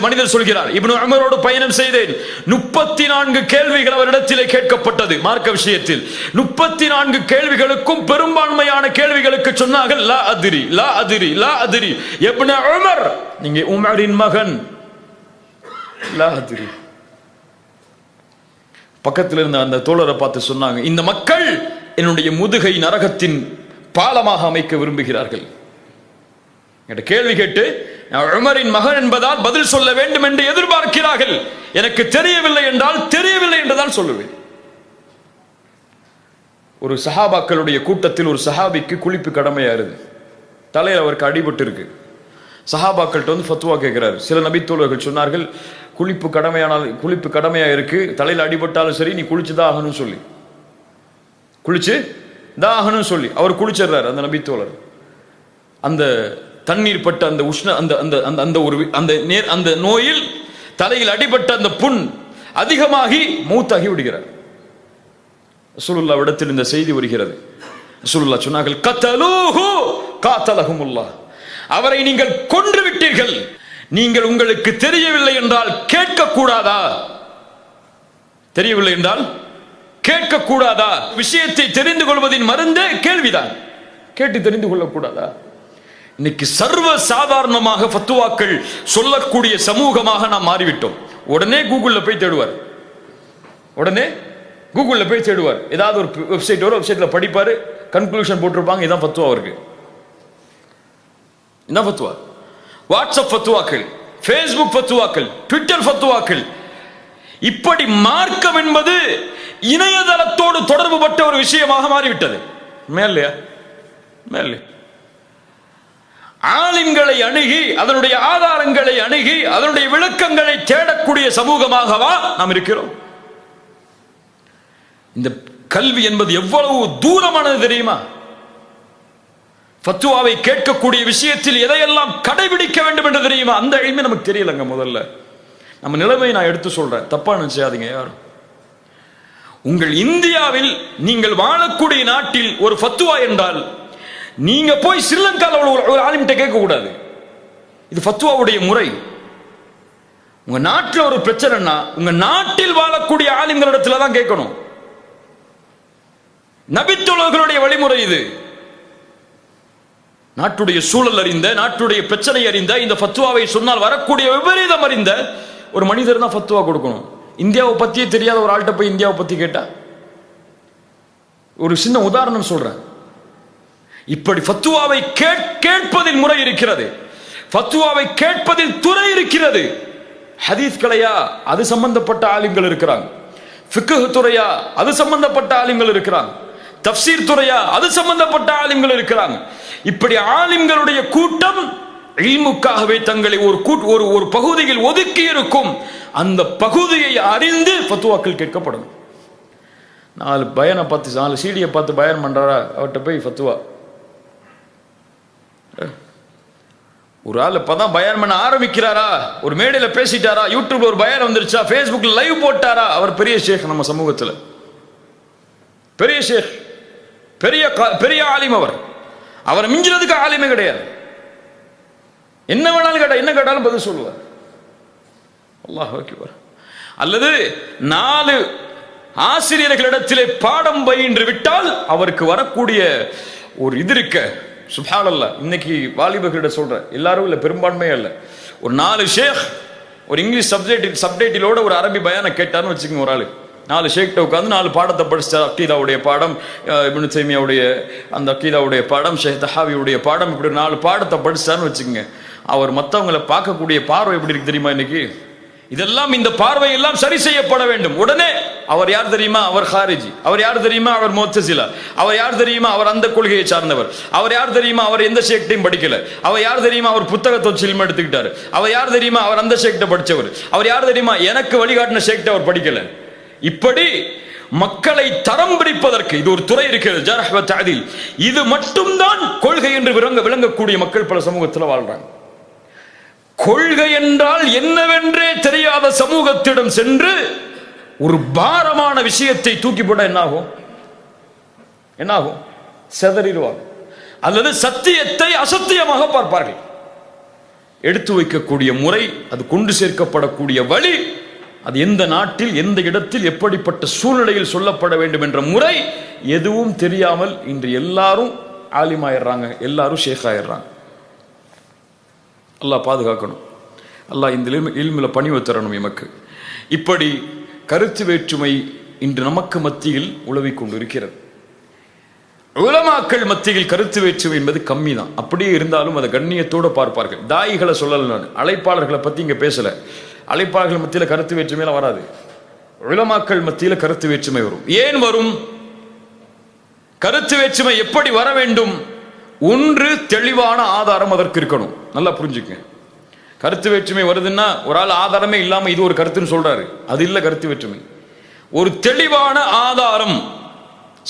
மனிதர் சொல்கிறார், இப்னு உமரோடு பயணம் செய்தேன். 34 கேள்விகள் அவரிடத்திலே கேட்கப்பட்டது மார்க்க விஷயத்தில். 34 கேள்விகளுக்கும் பெரும்பான்மையான கேள்விகளுக்கு சொன்னார்கள் லா அதிரி லா அதிரி லா அதிரி. இப்னு உமர், நீங்க உமரின் மகன், லா அதிரி. பக்கத்தில் இருந்த அந்த தோழரை பார்த்து சொன்னாங்க, இந்த மக்கள் என்னுடைய முதுகை நரகத்தின் பாலமாக அமைக்க விரும்புகிறார்கள். கேள்வி கேட்டு உமரின் மகன் என்பதால் பதில் சொல்ல வேண்டும் என்று எதிர்பார்க்கிறார்கள். எனக்கு தெரியவில்லை என்றால் தெரியவில்லை என்றுதான் சொல்லுவேன். ஒரு சஹாபாக்களுடைய கூட்டத்தில் ஒரு சஹாபிக்கு குளிப்பு கடமையாருது. தலையில் அவருக்கு அடிபட்டு இருக்கு. சஹாபாக்கள்கிட்ட வந்து ஃபத்வா கேட்கிறார். சில நபித்தோழர்கள் சொன்னார்கள், குளிப்பு கடமையா இருக்கு, தலையில் அடிபட்டாலும் சரி நீ குளிச்சுதான் ஆகணும் சொல்லி, குளிச்சு தான் ஆகணும் சொல்லி அவர் குளிச்சிடுறாரு. அந்த நபித்தோழர் அந்த தண்ணீர் பட்ட அந்த உஷ்ண அந்த நோயில் தலையில் அடிபட்ட அந்த புண் அதிகமாகி மௌத்தாகி விடுகிறார். ரசூலுல்லாஹ் இடத்தில் இந்த செய்தி வருகிறது. ரசூலுல்லாஹ் சொன்னார்கள், கத்தலூஹு காத்தலஹுமுல்லாஹ், அவரை நீங்கள் கொன்று விட்டீர்கள். நீங்கள் உங்களுக்கு தெரியவில்லை என்றால் கேட்க கூடாதா? தெரியவில்லை என்றால் கேட்க கூடாதா? விஷயத்தை தெரிந்து கொள்வதின் மருந்தே கேள்விதான். கேட்டு தெரிந்து கொள்ளக்கூடாதா? இன்னைக்கு சர்வ சாதாரணமாக ஃபத்வாக்கள் சொல்லக்கூடிய சமூகமாக நாம் மாறிவிட்டோம். உடனே கூகுள்ல போய் தேடுவார், ஏதாவது ஒரு வெப்சைட்ல படிப்பாரு, கன்க்ளூஷன் போட்டிருப்பாங்க, இதான் ஃபத்வா இருக்கு. இதான் ஃபத்வா. வாட்ஸ்அப் ஃபத்வாக்கள், ஃபேஸ்புக் ஃபத்வாக்கள், ட்விட்டர் ஃபத்வாக்கள். இப்படி மார்க்கம் என்பது இணையதளத்தோடு தொடர்பு பட்ட ஒரு விஷயமாக மாறிவிட்டது. மேலையா மேலே ஆலிம்களை அணுகி அதனுடைய ஆதாரங்களை அணுகி அதனுடைய விளக்கங்களை தேடக்கூடிய சமூகமாகவா நாம் இருக்கிறோம்? இந்த கல்வி என்பது எவ்வளவு தூரமானது தெரியுமா? ஃபத்வாவை கேட்கக்கூடிய விஷயத்தில் எதையெல்லாம் கடைபிடிக்க வேண்டும் என்று தெரியுமா? அந்த இல்மு நமக்கு தெரியலங்க. முதல்ல நம்ம நிலைமையை நான் எடுத்து சொல்றேன், தப்பா நினைச்சாதீங்க யாரும். உங்கள் இந்தியாவில் நீங்கள் வாழக்கூடிய நாட்டில் ஒரு ஃபத்வா என்றால் நீங்க போய் ஸ்ரீலங்காவில் ஒரு ஆலிம்கிட்ட கேட்க கூடாது. இது ஃபத்வாவுடைய முறை. உங்க நாட்டில் ஒரு பிரச்சனைனா உங்க நாட்டில் வாழக்கூடிய ஆலிம்களிடத்துல தான் கேட்கணும். நபித்தோழர்களுடைய வழிமுறை இது. நாட்டுடைய சூழல் அறிந்த, நாட்டுடைய பிரச்சனை அறிந்த, இந்த ஃபத்வாவை சொன்னால் வரக்கூடிய விபரீதம் அறிந்த ஒரு மனிதர் தான் ஃபத்வா கொடுக்கணும். இந்தியாவை பத்தியே தெரியாத ஒரு ஆள்கிட்ட போய் இந்தியாவை பத்தி கேட்டா, ஒரு சின்ன உதாரணம் சொல்றேன். இப்படி ஃபத்வாவை கேட்பதில் முறை இருக்கிறது, ஃபத்வாவை கேட்பதில் துறை இருக்கிறது. ஹதீஸ் கலையா, அது சம்பந்தப்பட்ட ஆலிம்கள் இருக்கிறாங்க. ஃபிக்ஹ் துறையா, அது சம்பந்தப்பட்ட ஆலிம்கள் இருக்கிறாங்க. தஃப்சீர் துறையா, அது சம்பந்தப்பட்ட ஆலிம்கள் இருக்கிறாங்க. இப்படி ஆலிம்களுடைய கூட்டம் இல்முக்காகவே தங்களை ஒரு பகுதியில் ஒதுக்கி இருக்கும். அந்த பகுதியை அறிந்து ஃபத்வாக்கள் கேட்கப்படும். 4 பயானை பார்த்து 4 சீடியை பார்த்து பயான் பண்றாரா, அவர்கிட்ட போய் ஃபத்வா. ஒரு ஆள் இப்பதான் பயான் பண்ண ஆரம்பிக்கிறாரா, ஒரு மேடையில பேசிட்டாரா, யூடியூப்ல ஒரு பயான் வந்துருச்சா, ஃபேஸ்புக்ல லைவ் போட்டாரா, அவர் பெரிய ஷேக். நம்ம சமூகத்தில் பெரிய ஷேக், பெரிய ஆலிம். அவரை மிஞ்சினதுக்கு ஆலிமே கிடையாது. என்ன வேணாலும் கேட்டா, என்ன கேட்டாலும் பதில் சொல்லுவார். அல்லாஹ் அக்பர். அல்லது 4 ஆசிரியர்களிடத்திலே பாடம் பயின்று விட்டால் அவருக்கு வரக்கூடிய ஒரு இது இருக்க, சுப்ஹானல்லாஹ். இன்னைக்கு வாலிபர்களிட சொல்றேன், எல்லாரும் இல்ல, பெரும்பான்மையே இல்ல. ஒரு 4 ஷேக் ஒரு இங்கிலீஷ் சப்டைட்டிலோட ஒரு அரபி பயானை கேட்டான்னு வச்சுக்கோங்க. ஒரு ஆளு 4 ஷேக்கிட்ட உட்காந்து 4 பாடத்தை படிச்சார். அக்கீதாவுடைய பாடம், இப்னு தைமியாவுடைய அந்த அக்கீதாவுடைய பாடம், ஷேக் தஹாவியுடைய பாடம், இப்படி 4 பாடத்தை படிச்சான்னு வச்சுக்கோங்க. அவர் மற்றவங்களை பார்க்கக்கூடிய பார்வை எப்படி இருக்கு தெரியுமா? இன்னைக்கு இதெல்லாம், இந்த பார்வை எல்லாம் சரி செய்யப்பட வேண்டும். உடனே அவர் யார் தெரியுமா? அவர் ஹாரிஜி. அவர் யார் தெரியுமா? அவர் முஅத்தஸிலா. அவர் யார் தெரியுமா? அவர் அந்த கொள்கையை சார்ந்தவர். அவர் யார் தெரியுமா? அவர் எந்த ஷேக்டையும் படிக்கல. அவர் யார் தெரியுமா? அவர் புத்தகத்தை சில்ம எடுத்துக்கிட்டாரு. அவர் யார் தெரியுமா? அவர் அந்த ஷேக்ட படிச்சவர். அவர் யார் தெரியுமா? எனக்கு வழிகாட்டின ஷேக்ட அவர் படிக்கல. இப்படி மக்களை தரம் பிரிப்பதற்கு இது ஒரு துறை இருக்கிறது, ஜர்ஹ் வ தஅதீல். இது மட்டும்தான் கொள்கை என்று விளங்கக்கூடிய மக்கள் பல சமூகத்தில் வாழ்றாங்க. கொள்கை என்றால் என்னவென்றே தெரியாத சமூகத்திடம் சென்று ஒரு பாரமான விஷயத்தை தூக்கி போட என்னாகும்? செதறிடுவாங்க. அல்லது சத்தியத்தை அசத்தியமாக பார்ப்பார்கள். எடுத்து வைக்கக்கூடிய முறை, அது கொண்டு சேர்க்கப்படக்கூடிய வழி, அது எந்த நாட்டில் எந்த இடத்தில் எப்படிப்பட்ட சூழ்நிலையில் சொல்லப்பட வேண்டும் என்ற முறை எதுவும் தெரியாமல் இன்று எல்லாரும் ஆலிமாயிடுறாங்க, எல்லாரும் ஷேக் ஆயிடுறாங்க. அல்லாஹ் பாதுகாக்கணும். அல்லாஹ் இந்த இல்மில் பணிவு தரணும் எமக்கு. இப்படி கருத்து வேற்றுமை இன்று நமக்கு மத்தியில் உலவிக் கொண்டிருக்கிறது. உலமாக்கள் மத்தியில் கருத்து வேற்றுமை என்பது கம்மி தான். அப்படியே இருந்தாலும் அதை கண்ணியத்தோடு பார்ப்பார்கள். தாயிகளை சொல்லல, நான் அழைப்பாளர்களை பற்றி இங்கே பேசலை. அழைப்பாளர்கள் மத்தியில் கருத்து வேற்றுமையெல்லாம் வராது. உலமாக்கள் மத்தியில் கருத்து வேற்றுமை வரும். ஏன் வரும்? கருத்து வேற்றுமை எப்படி வர வேண்டும்? ஒன்று, தெளிவான ஆதாரம் அதற்கு இருக்கணும். நல்லா புரிஞ்சுக்கங்க. கருத்து வேற்றுமை வருதுன்னா ஒரு ஆள் ஆதாரமே இல்லாமல் இது ஒரு கருத்துன்னு சொல்றாரு, அது இல்லை கருத்து வேற்றுமை. ஒரு தெளிவான ஆதாரம்,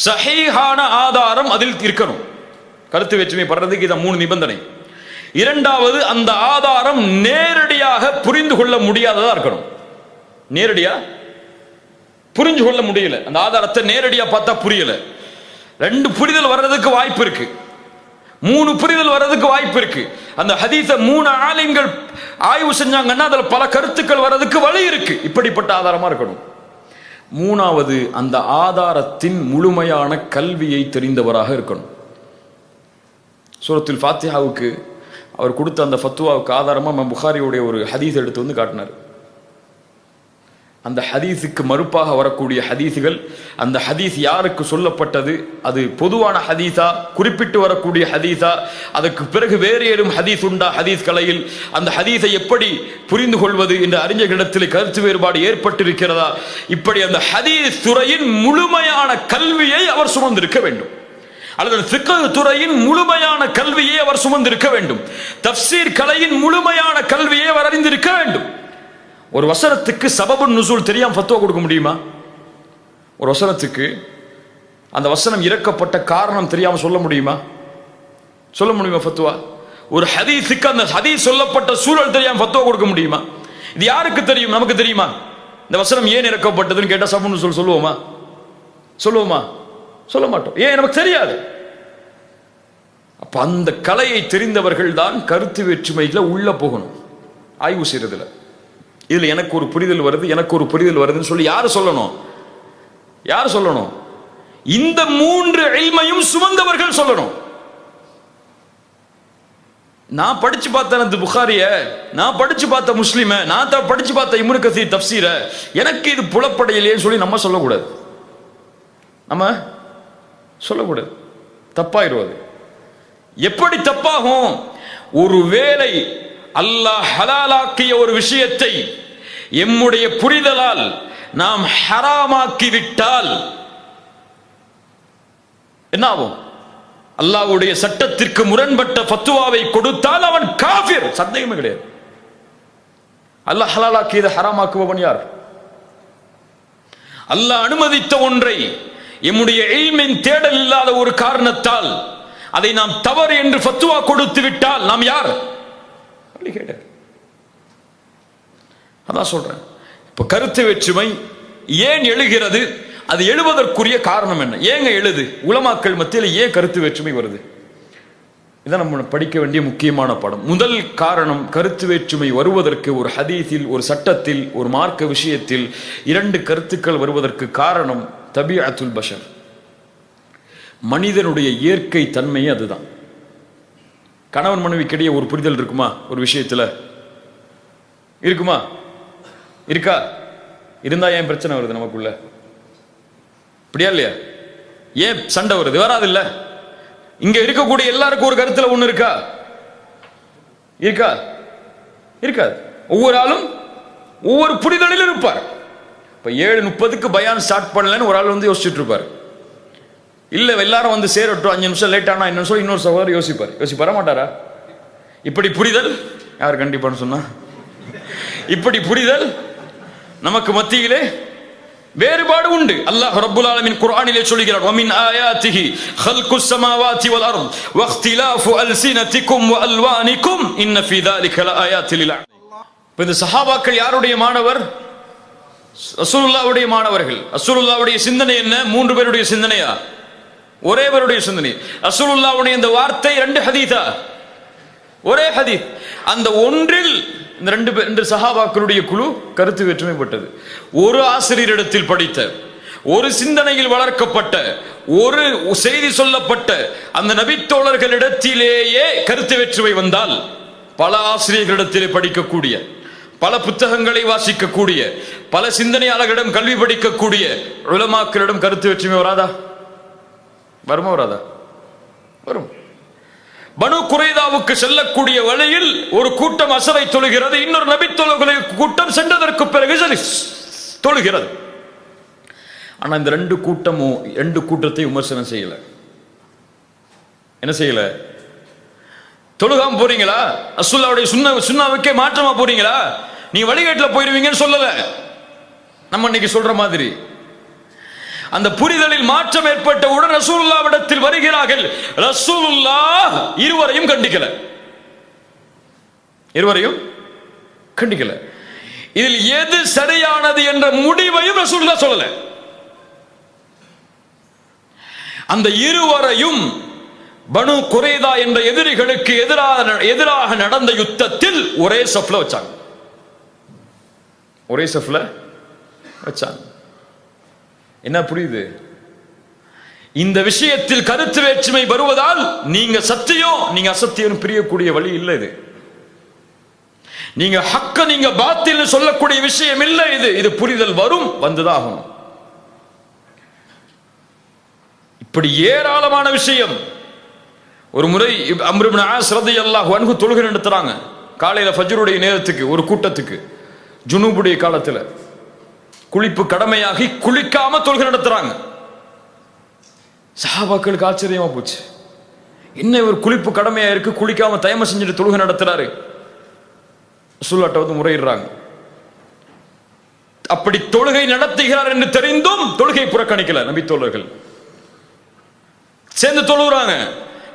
சஹீஹான ஆதாரம் அதில் இருக்கணும். கருத்து வேற்றுமை படுறதுக்கு இதான் 3 நிபந்தனை. இரண்டாவது, அந்த ஆதாரம் நேரடியாக புரிந்து கொள்ள முடியாததா இருக்கணும். நேரடியா புரிஞ்சு கொள்ள முடியல, அந்த ஆதாரத்தை நேரடியா பார்த்தா புரியல. 2 புரிதல் வர்றதுக்கு வாய்ப்பு இருக்கு, 3 புரிதல் வர்றதுக்கு வாய்ப்பு இருக்கு. அந்த ஹதீஸை 3 ஆலிம்கள் ஆய்வு செஞ்சாங்கன்னா அதுல பல கருத்துக்கள் வர்றதுக்கு வழி இருக்கு. இப்படிப்பட்ட ஆதாரமா இருக்கணும். 3வது, அந்த ஆதாரத்தின் முழுமையான கல்வியை தெரிந்தவராக இருக்கணும். சூரத்துல் ஃபாத்திஹாவுக்கு அவர் கொடுத்த அந்த ஃபத்வாவுக்கு ஆதாரமா புகாரியுடைய ஒரு ஹதீஸ் எடுத்து வந்து காட்டினார். அந்த ஹதீஸுக்கு மறுப்பாக வரக்கூடிய ஹதீஸுகள், அந்த ஹதீஸ் யாருக்கு சொல்லப்பட்டது, அது பொதுவான ஹதீஸா, குறிப்பிட்டு வரக்கூடிய ஹதீஸா, அதற்கு பிறகு வேறு ஏதும் ஹதீஸ் உண்டா ஹதீஸ் கலையில், அந்த ஹதீஸை எப்படி புரிந்து கொள்வது என்ற அறிஞர்களிடத்தில் கருத்து வேறுபாடு ஏற்பட்டிருக்கிறதா, இப்படி அந்த ஹதீஸ் துறையின் முழுமையான கல்வியை அவர் சுமந்திருக்க வேண்டும். அல்லது ஃபிக்ஹ் துறையின் முழுமையான கல்வியை அவர் சுமந்திருக்க வேண்டும். தஃப்சீர் கலையின் முழுமையான கல்வியை அவர் அறிந்திருக்க வேண்டும். ஒரு வசனத்துக்கு சபபுன் நுசூல் தெரியாம ஃபத்வா கொடுக்க முடியுமா? ஒரு வசனத்துக்கு அந்த வசனம் இறக்கப்பட்ட காரணம் தெரியாம சொல்ல முடியுமா? சொல்ல முடியுமா ஃபத்வா? ஒரு ஹதீஸுக்கு அந்த ஹதீஸ் சொல்லப்பட்ட சூழல் தெரியாம ஃபத்வா கொடுக்க முடியுமா? இது யாருக்கு தெரியும்? நமக்கு தெரியுமா? இந்த வசனம் ஏன் இறக்கப்பட்டதுன்னு கேட்டா சபபுன் நுசூல் சொல்லுவோமா? சொல்லுவோமா? சொல்ல மாட்டோம். ஏன்? நமக்கு தெரியாது. அப்ப அந்த கலையை தெரிந்தவர்கள் தான் கருத்து வேற்றுமைகளை உள்ள போகணும், ஆய்வு செய்யறதுல. இதுல எனக்கு ஒரு புரிதல் வருது, எனக்கு ஒரு புரிதல் வருதுன்னு சொல்லி யாரு சொல்லணும்? யாரு சொல்லணும்? இந்த 3 இல்மையும் சுமந்தவர்கள் சொல்லணும். நான் படிச்சு பார்த்தேன் புகாரிய, நான் படிச்சு பார்த்த முஸ்லிம, நான் படிச்சு பார்த்த இப்னு கஸீர் தஃப்சீர, எனக்கு இது புலப்படையிலேன்னு சொல்லி நம்ம சொல்லக்கூடாது. நம்ம சொல்லக்கூடாது, தப்பாயிருவது. எப்படி தப்பாகும்? ஒருவேளை அல்லாஹ் ஹலாலாக்கிய ஒரு விஷயத்தை எம்முடைய புரிதலால் நாம் ஹராமாக்கி விட்டால் என்ன ஆகும்? அல்லாஹ்வுடைய சட்டத்திற்கு முரண்பட்ட ஃபத்வாவை கொடுத்தால் அவன் காஃபிர், சந்தேகமே கிடையாது. அல்லாஹ் ஹலாலாக்கியதை ஹராமாக்குபவன் யார்? அல்லாஹ் அனுமதித்த ஒன்றை எம்முடைய இல்மின் தேடல் இல்லாத ஒரு காரணத்தால் அதை நாம் தவறு என்று ஃபத்வா கொடுத்து விட்டால் நாம் யார்? அதான் சொல்றேன். இப்ப கருத்து வேற்றுமை ஏன் எழுகிறது? அது எழுவதற்குரிய காரணம் என்ன? ஏங்க எழுது? உலமாக்கள் மத்தியில் ஏன் கருத்து வேற்றுமை வருது? இதான் நம்ம படிக்க வேண்டிய முக்கியமான பாடம். முதல் காரணம், கருத்து வேற்றுமை வருவதற்கு ஒரு ஹதீஸில், ஒரு சட்டத்தில், ஒரு மார்க்க விஷயத்தில் 2 கருத்துக்கள் வருவதற்கு காரணம் தபீஅத்துல் பஷர், மனிதனுடைய இயற்கை தன்மையே அதுதான். கணவன் மனைவிக்கிடையே ஒரு புரிதல் இருக்குமா? ஒரு விஷயத்துல இருக்குமா? இருக்கா? இருந்தா ஏன் பிரச்சனை வருது நமக்குள்ள? இப்படியா இல்லையா? ஏன் சண்டை வருது? வராது இல்ல? இங்க இருக்கக்கூடிய எல்லாருக்கும் ஒரு கருத்துல ஒண்ணு இருக்கா? இருக்கா? இருக்காது. ஒவ்வொரு ஆளும் ஒவ்வொரு புரிதலில் இருப்பார். இப்ப 7:30க்கு பயான் ஸ்டார்ட் பண்ணலன்னு ஒரு ஆள் வந்து யோசிச்சுட்டு இருப்பார். இல்ல எல்லாரும் வந்து சேரட்டும், 5 நிமிஷம் லேட் ஆனா என்ன சொல்லி இன்னொரு சகோதரர் யோசிப்பார மாட்டாரா? இப்படி புரிதல் யார் கண்டிப்பான்னு சொன்னா, இப்படி புரிதல் நமக்கு மத்தியிலே வேறுபாடு உண்டு. அல்லாஹ் ரப்புல் ஆலமீன் குர்ஆனிலே சொல்கிறார், வமின் ஆயாத்திஹி ஹல்குஸ் ஸமாவாதி வல் அர்த் வக்திலாஃபு அல்சினதிக்கும் வ அல்வானிக்கும் இன்ன ஃபீ ذلك லஆயாத்தி லில். இந்த சஹாபாக்கள் யாருடைய மாணவர்? ரசூலுல்லாஹ்வுடைய மாணவர்கள். ரசூலுல்லாஹ்வுடைய சிந்தனை என்ன? 3 பேருடைய சிந்தனையா? ஒரேவருடைய சிந்தனை. ரசூலுல்லாஹ்வுடைய இந்த வார்த்தை 2 ஹதீஸா, ஒரே ஹதீஸ். அந்த ஒன்றில் இந்த ரெண்டு சஹாபாக்களுடைய குழு கருத்து வேற்றுமைப்பட்டது. ஒரு ஆசிரியரிடத்தில் படித்த, ஒரு சிந்தனையில் வளர்க்கப்பட்ட, ஒரு செய்தி சொல்லப்பட்ட அந்த நபித்தோழர்களிடத்திலேயே கருத்து வேற்றுமை வந்தால், பல ஆசிரியர்களிடத்திலே படிக்கக்கூடிய, பல புத்தகங்களை வாசிக்கக்கூடிய, பல சிந்தனையாளர்களிடம் கல்வி படிக்கக்கூடிய உலமாக்களிடம் கருத்து வேற்றுமை வராதா? வருமா வராதா? வரும். பனு குறைதாவுக்கு செல்லக்கூடிய வழியில் ஒரு கூட்டம் அசரை தொழுகிறது, இன்னொரு நபித்தோழர்களை கூட்டம் சென்றதற்கு பிறகு தொழுகிறது. ஆனா இந்த ரெண்டு கூட்டத்தை விமர்சனம் செய்யல. என்ன செய்யல? தொழுகாம போறீங்களா, ரசூலுல்லாஹ்வுடைய சுன்னாவுக்கே மாற்றமா போறீங்களா, நீ வழிகேட்டில் போயிருவீங்கன்னு சொல்லல. நம்ம இன்னைக்கு சொல்ற மாதிரி அந்த புரிதலில் மாற்றம் ஏற்பட்டவுடன் ரசூலுல்லாஹ்விடத்தில் வருகிறார்கள். ரசூலுல்லாஹ் இருவரையும் கண்டிக்கல. இதில் எது சரியானது என்ற முடிவையும் ரசூலுல்லாஹ் சொல்லல. அந்த இருவரையும் பனு குறைதா என்ற எதிரிகளுக்கு எதிராக நடந்த யுத்தத்தில் ஒரே சஃப்ல வச்சாங்க. என்ன புரியுது? இந்த விஷயத்தில் கருத்து வேற்றுமை வருவதால் நீங்க சத்தியம், நீங்க அசத்தியம் பிரியக்கூடிய வழி இல்லை. இது நீங்க ஹக்க, நீங்க பாத்தில் சொல்லக்கூடிய விஷயம் இல்லை. இது புரிதல் வரும், வந்துதான். இப்படி ஏராளமான விஷயம். ஒரு முறை அம்ர் இப்னு ஆஸ் ரலியல்லாஹு அன்ஹு தொழுகை நடத்துறாங்க. காலையில ஃபஜ்ருடைய நேரத்துக்கு ஒரு கூட்டத்துக்கு, ஜுனூபுடைய காலத்துல குளிப்பு கடமையாகி குளிக்காம தொழுகை நடத்துறாங்க. சஹாபாக்களுக்கு ஆச்சரியமா போச்சு. என்ன இவர் குளிப்பு கடமையா இருக்கு, குளிக்காம தயம செஞ்சுட்டு தொழுகை நடத்துறாரு? ரசூலுல்லாஹ்ட்ட வந்து முறையிடுறாங்க. அப்படி தொழுகை நடத்துகிறார் என்று தெரிந்தும் தொழுகை புறக்கணிக்கல நபி தோழர்கள், சேர்ந்து தொழுகிறாங்க.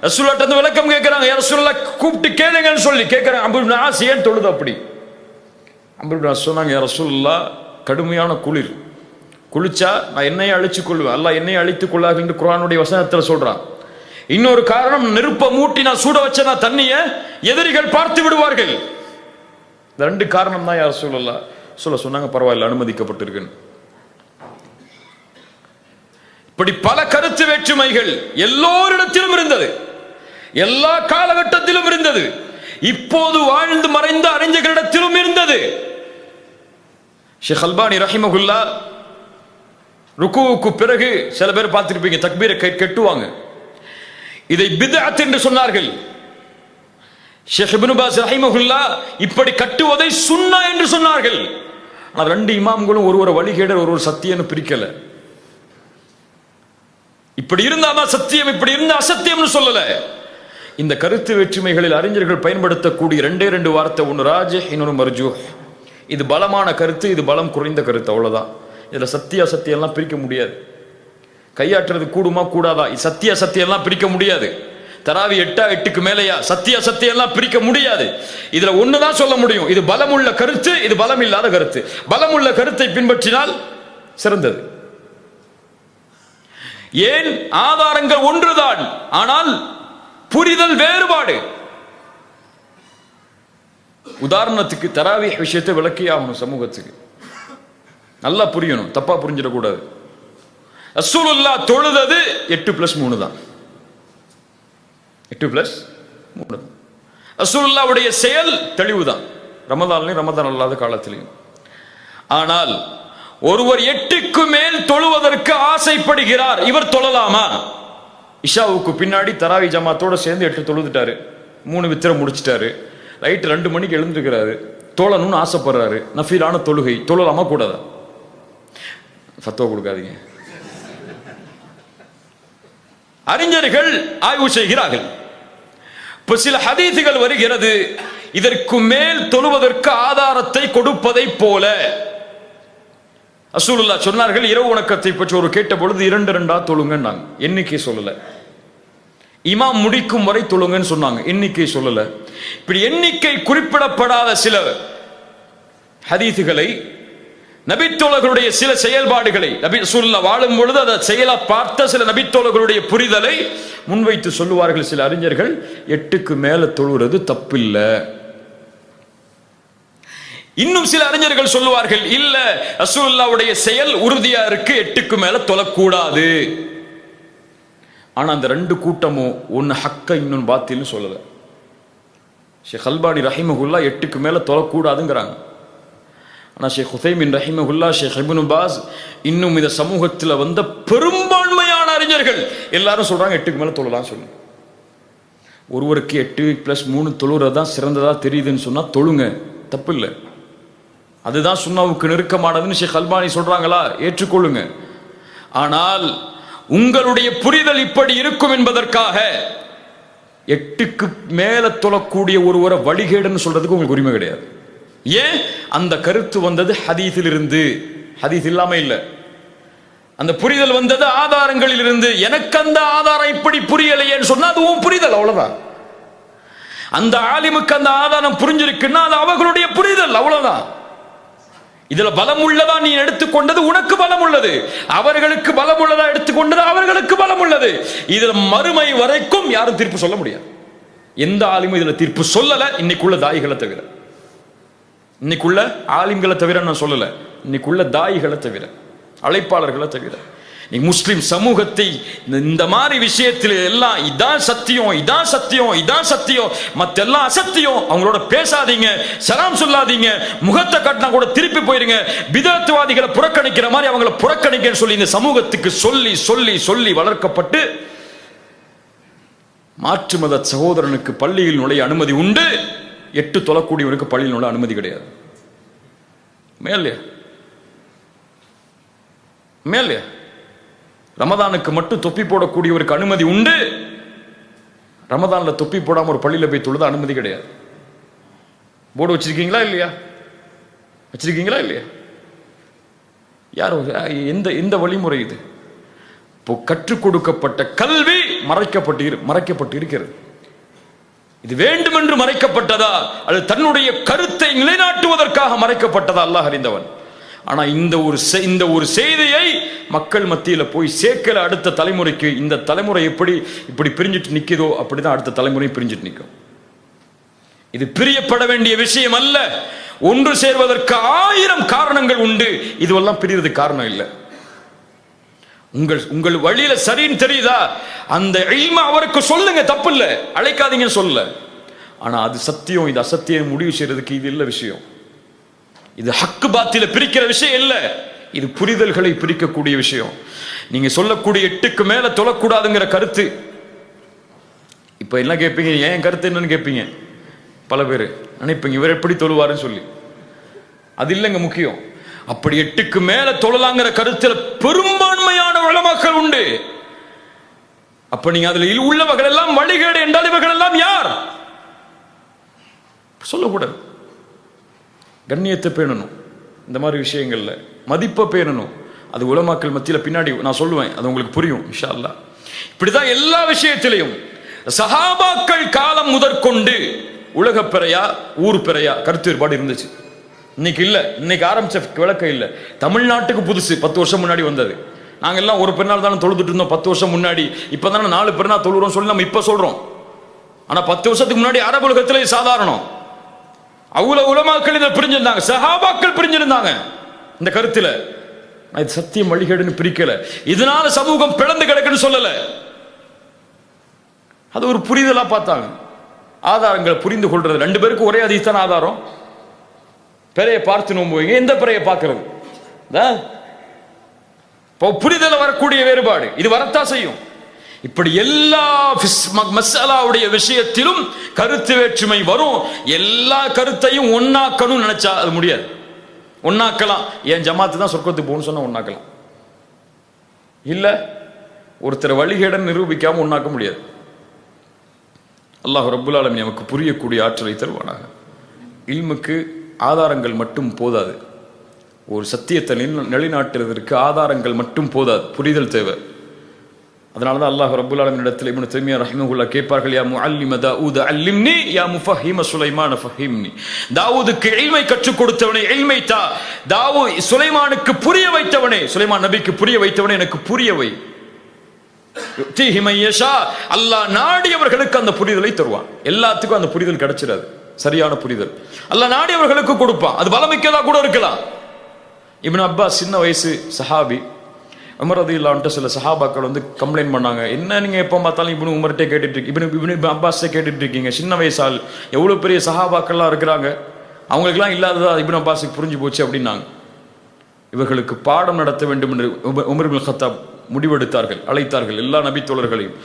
ரசூலுல்லாஹ்ட்ட வந்து விளக்கம் கேட்கிறாங்க. யா ரசூலுல்லாஹ், கூப்பிட்டு கேளுங்கன்னு சொல்லி கேட்கிறாங்க. அம்ர் இப்னு ஆஸ் ஏன் தொழுது அப்படி? அம்ர் இப்னு ஆஸ் சொன்னாங்க, யா ரசூலுல்லாஹ், கடுமையான குளிர், குளிச்சா நான் என்னையை அழிச்சுக் கொள்வேன், அல்லாஹ் என்னையை அழித்துக் கொள்ளாது என்று குர்ஆனுடைய வசனத்தில் சொல்றான். இன்னொரு காரணம், நெருப்ப மூட்டி நான் சூட வச்ச நான் தண்ணிய எதிரிகள் பார்த்து விடுவார்கள். இந்த 2 காரணம் தான் யா ரசூலுல்லாஹ் சொன்னாங்க. பரவாயில்ல, அனுமதிக்கப்பட்டிருக்குன்னு. இப்படி பல கருத்து வேற்றுமைகள் எல்லோரிடத்திலும் இருந்தது, எல்லா காலகட்டத்திலும் இருந்தது, இப்போது வாழ்ந்து மறைந்த அறிஞர்களிடத்திலும் இருந்தது. ஷேக் அல்பானி ரஹிமஹுல்லா ருக்குவுக்கு பிறகு சில பேர் பார்த்திருப்பீங்க, தக்பீரை கட்டுவாங்க. இதை பித்அத் என்று சொன்னார்கள். ஷேக் இப்னு பாஸ் ரஹிமஹுல்லா இப்படி கட்டுவதை சுன்னா என்று சொன்னார்கள். ஆனால் 2 இமாம்களும் ஒரு வழிகேடர், ஒரு சத்தியம்னு பிரிக்கல. இப்படி இருந்தாதான் சத்தியம், இப்படி இருந்தா அசத்தியம்னு சொல்லல. இந்த கருத்து வேற்றுமைகளில் அறிஞர்கள் பயன்படுத்தக்கூடிய 2 வார்த்தை, ஒன்று ராஜிஹ், இன்னொரு மர்ஜூஹ். இது பலமான கருத்து, இது பலம் குறைந்த கருத்து, அவ்வளவுதான். இதுல சத்திய அசத்தியம் எல்லாம் பிரிக்க முடியாது. கையாற்றுறது கூடுமா கூடாதா, சத்திய அசத்தியம் எல்லாம் பிரிக்க முடியாது. தராவி 8க்கு மேலையா, சத்திய அசத்தியம் எல்லாம் பிரிக்க முடியாது. இதுல ஒண்ணுதான் சொல்ல முடியும், இது பலமுள்ள கருத்து, இது பலம் இல்லாத கருத்து. பலமுள்ள கருத்தை பின்பற்றினால் சிறந்தது. ஏன்? ஆதாரங்கள் ஒன்றுதான், ஆனால் புரிதல் வேறுபாடு. உதாரணத்துக்கு தராவீஹ் விஷயத்தை விளக்கி ஆகணும், சமூகத்துக்கு நல்லா புரியணும், தப்பா புரிஞ்சிடக்கூடாது. ரசூலுல்லாஹ் தொழுதது 8+3 தான். 8+3. ரசூலுல்லாஹ்வுடைய செயல் தெளிவுதான், ரமதான்லையும் ரமதான் அல்லாத காலத்திலையும். ஆனால் ஒருவர் 8க்கு மேல் தொழுவதற்கு ஆசைப்படுகிறார், இவர் தொழலாமா? இஷாவுக்கு பின்னாடி தராவி ஜமாத்தோட சேர்ந்து 8 தொழுதுட்டாரு, 3 வித்திரம் முடிச்சிட்டாரு, ரைட் 2 மணிக்கு எழுந்திருக்கிறாரு, தொழணும்னு ஆசைப்படுறாரு, நஃபீலான தொழுகை, தொழலாமா கூடாதா? ஃபத்வா கொடுக்காதீங்க. அறிஞர்கள் ஆய்வு செய்கிறார்கள். இப்ப சில ஹதீசுகள் வருகிறது, இதற்கு மேல் தொழுவதற்கு ஆதாரத்தை கொடுப்பதை போல. ரசூலுல்லாஹ் சொன்னார்கள், இரவு வணக்கத்தை பற்றி ஒரு கேட்ட பொழுது 2 தொழுங்கன்னாங்க, எண்ணிக்கை சொல்லல. இமாம் முடிக்கும் வரை தொழுங்கன்னு சொன்னாங்க, எண்ணிக்கை சொல்லல. இப்படி எண்ணிக்கை குறிப்பிடப்படாத சில ஹதீசுகளை நபித்தோழர்களுடைய சில செயல்பாடுகளை நபி ரசூலுல்லாஹ் வாழும் பொழுது அதை செயலா பார்த்த சில நபித்தோழர்களுடைய புரிதலை முன்வைத்து சொல்லுவார்கள் சில அறிஞர்கள். 8க்கு மேல தொழுறது தப்பில்லை. இன்னும் சில அறிஞர்கள் சொல்லுவார்கள், இல்ல ரசூலுல்லாஹ்வுடைய செயல் உறுதியா இருக்கு, 8க்கு மேல தொழக்கூடாது. ஆனா அந்த ரெண்டு கூட்டமும் ஒன்னு ஹக்க இன்னொன்னு பாத்தில்னு சொல்லல. ஷேக் அல்பானி ரஹிமஹுல்லா 8க்கு மேல தொழக்கூடாதுங்கிறாங்க. ஆனா ஷேக் உதைமின் ரஹிமஹுல்லா, ஷேக் இப்னு பாஸ், இன்னும் இந்த சமூகத்தில் வந்த பெரும்பான்மையான அறிஞர்கள் எல்லாரும் சொல்றாங்க 8க்கு மேல தொழலாம் சொல்லு. ஒருவருக்கு 8+3 தொழுறதான் சிறந்ததா தெரியுதுன்னு சொன்னா தொழுங்க, தப்பு இல்லை. அதுதான் சுன்னாவுக்கு நெருக்கமானதுன்னு ஷேக் அல்பானி சொல்றாங்களா, ஏற்றுக்கொள்ளுங்க. ஆனால் உங்களுடைய புரிதல் இப்படி இருக்கும் என்பதற்காக 8க்கு மேல தொழக்கூடிய ஒருவரை வழிகேடுன்னு சொல்றதுக்கு உங்களுக்கு உரிமை கிடையாது. ஏன்? அந்த கருத்து வந்தது ஹதீஸில் இருந்து, ஹதீஸ் இல்லாம இல்ல. அந்த புரிதல் வந்தது ஆதாரங்களில் இருந்து. எனக்கு அந்த ஆதாரம் இப்படி புரியலையேன்னு சொன்னா அது உன் புரிதல், அவ்வளவுதான். அந்த ஆலிமுக்கு அந்த ஆதாரம் புரிஞ்சிருக்குன்னா அது அவர்களுடைய புரிதல், அவ்வளவுதான். இதுல பலம் உள்ளதா நீ எடுத்துக்கொண்டது உனக்கு பலம் உள்ளது, அவர்களுக்கு பலம் உள்ளதா எடுத்துக்கொண்டது அவர்களுக்கு பலம் உள்ளது. இதுல மறுமை வரைக்கும் யாரும் தீர்ப்பு சொல்ல முடியாது. எந்த ஆலிமும் இதுல தீர்ப்பு சொல்லல, இன்னைக்குள்ள தாயிகளை தவிர. இன்னைக்குள்ள ஆலிம்களை தவிர நான் சொல்லல, இன்னைக்குள்ள தாயிகளை தவிர, அழைப்பாளர்களை தவிர. நீ முஸ்லிம் சமூகத்தை இந்த மாதிரி விஷயத்தில் எல்லாம் இதான் சத்தியம், இதான் சத்தியம், இதான் சத்தியம், மத்தெல்லாம் அசத்தியம், அவங்களோட பேசாதீங்க, சலாம் சொல்லாதீங்க, முகத்தை காட்டினா கூட திருப்பி போயிருங்க, பிதஅத்வாதிகளை புறக்கணிக்கிற மாதிரி அவங்கள புறக்கணிக்கன்னு சொல்லி இந்த சமூகத்துக்கு சொல்லி சொல்லி சொல்லி வளர்க்கப்பட்டு மாற்று மத சகோதரனுக்கு பள்ளியில் நுழைய அனுமதி உண்டு, 8 தொழக்கூடியவனுக்கு பள்ளியில் நுழைய அனுமதி கிடையாது. மேலே மேலே ரமதானுக்கு மட்டும் தொப்பி போடக்கூடியவருக்கு அனுமதி உண்டு, ரமதான்ல தொப்பி போடாம ஒரு பள்ளியில போய் தொழுத அனுமதி கிடையாது. போர்டு வச்சிருக்கீங்களா இல்லையா? வச்சிருக்கீங்களா இல்லையா? யாரோ எந்த வழிமுறை இது? இப்போ கற்றுக் கொடுக்கப்பட்ட கல்வி மறைக்கப்பட்டு இருக்கிறது. இது வேண்டுமென்று மறைக்கப்பட்டதா அது தன்னுடைய கருத்தை நிலைநாட்டுவதற்காக மறைக்கப்பட்டதா அல்லாஹ் அறிந்தவன். ஆனா இந்த ஒரு செய்தியை மக்கள் மத்தியில போய் சேர்க்கல. அடுத்த தலைமுறைக்கு இந்த தலைமுறை இப்படி பிரிஞ்சிட்டு நிக்குதோ அப்படிதான் அடுத்த தலைமுறை பிரிஞ்சிட்டு நிற்கும். இது பிரியப்பட வேண்டிய விஷயம் அல்ல. ஒன்று சேர்வதற்கு 1000 காரணங்கள் உண்டு, இதுவெல்லாம் பிரியறதுக்கு காரணம் இல்லை. உங்கள் வழியில சரின்னு தெரியுதா, அந்த இல்ம அவருக்கு சொல்லுங்க, தப்பு இல்லை, அழைக்காதீங்க சொல்ல. ஆனா அது சத்தியம், இது அசத்தியம் முடிவு செய்யறதுக்கு இது இல்ல விஷயம். இது ஹக்கு பாத்தில பிரிக்கிற விஷயம் இல்ல, இது புரிதல்களை பிரிக்கக்கூடிய விஷயம். நீங்க சொல்லக்கூடிய 8க்கு மேல தொழக்கூடாதுங்கிற கருத்து, இப்ப என்ன கேட்பீங்க, ஏன் கருத்து என்னன்னு கேட்பீங்க. பல பேர் நினைப்பீங்க இவர் எப்படி தொழுவாருன்னு சொல்லி. அது இல்லைங்க முக்கியம். அப்படி 8க்கு மேல தொழலாங்கிற கருத்துல பெரும்பான்மையான உலமாக்கள் உண்டு. அப்ப நீங்க அதுல உள்ளவர்கள் எல்லாம் வழிகேடு என்றால் இவர்கள் எல்லாம் யார் சொல்லக்கூடாது. கண்ணியத்தை பேணணும், இந்த மாதிரி விஷயங்கள்ல மதிப்பை பேணணும். அது உலமாக்கள் மத்தியில பின்னாடி நான் சொல்லுவேன், அது உங்களுக்கு புரியும் இன்ஷா அல்லாஹ். இப்படிதான் எல்லா விஷயத்திலையும் சஹாபாக்கள் காலம் முதற்கொண்டு உலக பிறையா ஊர் பிறையா கருத்து வேறுபாடு இருந்துச்சு. இன்னைக்கு இல்ல, இன்னைக்கு ஆரம்பிச்ச விளக்கம் இல்ல. தமிழ்நாட்டுக்கு புதுசு, 10 வருஷம் முன்னாடி வந்தது. நாங்க எல்லாம் ஒரு பெருநாள் தானே தொழுதுட்டு இருந்தோம் 10 வருஷம் முன்னாடி. இப்பதானே 4 பெருநாள் தொழுறோம் சொல்லி நம்ம இப்ப சொல்றோம். ஆனா 10 வருஷத்துக்கு முன்னாடி அரபு உலகத்துல சாதாரணம். அவ்வளவு உலமாக்கள் இதை பிரிஞ்சிருந்தாங்க, சஹாபாக்கள் பிரிஞ்சிருந்தாங்க இந்த கருத்துல. இது சத்தியம் வழிகேடுன்னு பிரிக்கல, இதனால சமூகம் பிளந்து கிடக்குன்னு சொல்லல. அது ஒரு புரிதலா பார்த்தாங்க. ஆதாரங்களை புரிந்து கொள்றது, 2 பேருக்கு ஒரே ஹதீஸ் தான் ஆதாரம். பிறையை பார்த்து நோம்புவீங்க, எந்த பிறையை பார்க்கறது? புரிதல வரக்கூடிய வேறுபாடு இது வரத்தான் செய்யும். இப்படி எல்லா மஸ்அலாவுடைய விஷயத்திலும் கருத்து வேற்றுமை வரும். எல்லா கருத்தையும் ஒன்னாக்கணும் நினைச்சா அது முடியாது. ஒன்னாக்கலாம், என் ஜமாத்து தான் சொர்க்கத்துக்கு போகணும்னு சொன்னா ஒன்னாக்கலாம். இல்ல ஒருத்தர் வழிகேடன் நிரூபிக்காம ஒன்னாக்க முடியாது. அல்லாஹ் ரப்புல் ஆலமீன் நமக்கு புரியக்கூடிய ஆற்றலை தருவானாக. இல்முக்கு ஆதாரங்கள் மட்டும் போதாது. ஒரு சத்தியத்தை நிலைநாட்டுவதற்கு ஆதாரங்கள் மட்டும் போதாது, புரிதல் தேவை. அதனால தான் அல்லாஹ் ரப்பல் ஆலமீன் இடத்தில் இப்னு தய்மிய்யா ரஹிமஹுல்லாஹ் கேட்பார்கள், யா முஅல்லிம தாவூத் அல்லிம்னி யா முஃபஹிம சுலைமான் ஃபஹிம்னி. தாவூதுக்கு இல்மை கற்றுக் கொடுத்தவனே இல்மை தா. சுலைமானுக்கு புரிய வைத்தவனே, சுலைமான் நபிக்கு புரிய வைத்தவனே எனக்கு புரிய வை. யுக்திஹி மன் யஷா. அல்லாஹ் நாடியவர்களுக்கு அந்த புரிதலை தருவான். எல்லாத்துக்கும் அந்த புரிதல் கிடைச்சிராது, சரியான புரிதல் அல்லாஹ் நாடியவர்களுக்கு கொடுப்பான். அது பலமிக்கதா கூட இருக்கலாம். இப்னு அப்பாஸ் சின்ன வயசு சஹாபி. உமர் ரலியல்லாஹு அன்ஹு சில சஹாபாக்கள் வந்து கம்ப்ளைண்ட் பண்ணாங்க, என்ன நீங்க எப்போ பார்த்தாலும் இப்னு உமர்கிட்ட கேட்டுட்டு இப்னு அப்பாஸை கேட்டுட்டு இருக்கீங்க, சின்ன வயசால் எவ்வளவு பெரிய சஹாபாக்கள்லாம் இருக்கிறாங்க, அவங்களுக்குலாம் இல்லாததா இப்னு அப்பாஸுக்கு புரிஞ்சு போச்சு அப்படின்னாங்க. இவர்களுக்கு பாடம் நடத்த வேண்டும் என்று உமர் இப்னு கத்தாப் முடிவெடுத்தார்கள், அழைத்தார்கள் எல்லா நபி தோழர்களையும்.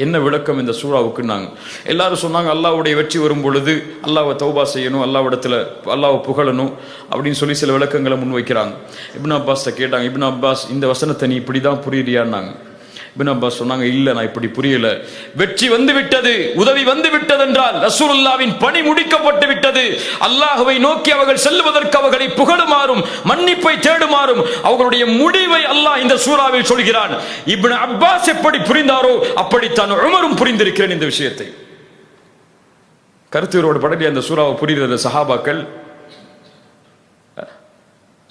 என்ன விளக்கம் இந்த சூறாவுக்கு? நாங்கள் எல்லாரும் சொன்னாங்க, அல்லாஹ்வுடைய வெற்றி வரும் பொழுது அல்லாஹ்வை தௌபா செய்யணும், அல்லாஹ்விடத்துல அல்லாஹ்வை புகழணும் அப்படின்னு சொல்லி சில விளக்கங்களை முன்வைக்கிறாங்க. இப்னு அப்பாஸ் கேட்டாங்க, இப்னு அப்பாஸ் இந்த வசனத்தை நீ இப்படிதான் புரியுறியான்னாங்க. இப்னு அப்பாஸ் சொன்னாங்க, இல்ல நான் இப்படி புரியல. வெற்றி வந்து விட்டது, உதவி வந்து விட்டது என்றால் ரசூலுல்லாஹ்வின் பணி முடிக்கப்பட்டு விட்டது. அல்லாஹ்வை நோக்கி அவர்கள் செல்வதற்கு அவர்களை புகழுமாறும் மன்னிப்பை தேடுமாறும் அவர்களுடைய முடிவை அல்லாஹ் இந்த சூறாவில் சொல்கிறான். இப்னு அப்பாஸ் எப்படி புரிந்தாரோ அப்படித்தான் உமரும் புரிந்திருக்கிறேன் இந்த விஷயத்தை. கருத்துரோடு படலிய அந்த சூறாவை புரிகிற சஹாபாக்கள்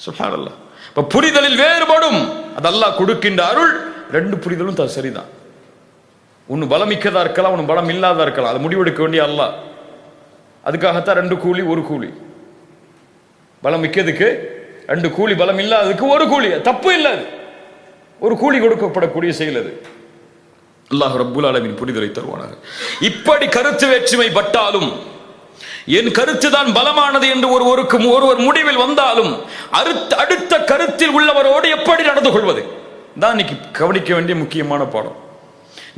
சுப்ஹானல்லாஹ். இப்ப புரிதலில் வேறுபடும். அது அல்லாஹ் கொடுக்கின்ற அருள். ரெண்டு புரிதலும் சரிதான். ஒன்னு பலமிக்கதா இருக்கலாம், ஒன்னு பலம் இல்லாததா இருக்கலாம். அது முடிவெடுக்க வேண்டிய அல்லாஹ். அதுக்காகத்தான் ரெண்டு கூலி ஒரு கூலி. பலம் மிக்கதுக்கு ரெண்டு கூலி, பலம் இல்லாததுக்கு ஒரு கூலி. தப்பு இல்லாது, ஒரு கூலி கொடுக்கப்படக்கூடிய செயல் அது. அல்லாஹ் ரப்புல் ஆலமீன் புரிதலை தருவானாக. இப்படி கருத்து வேற்றுமை பட்டாலும், என் கருத்து தான் பலமானது என்று ஒருவர் முடிவில் வந்தாலும் அடுத்த கருத்தில் உள்ளவரோடு எப்படி நடந்து கொள்வது தான் இன்னைக்கு கவனிக்க வேண்டிய முக்கியமான பாடம்.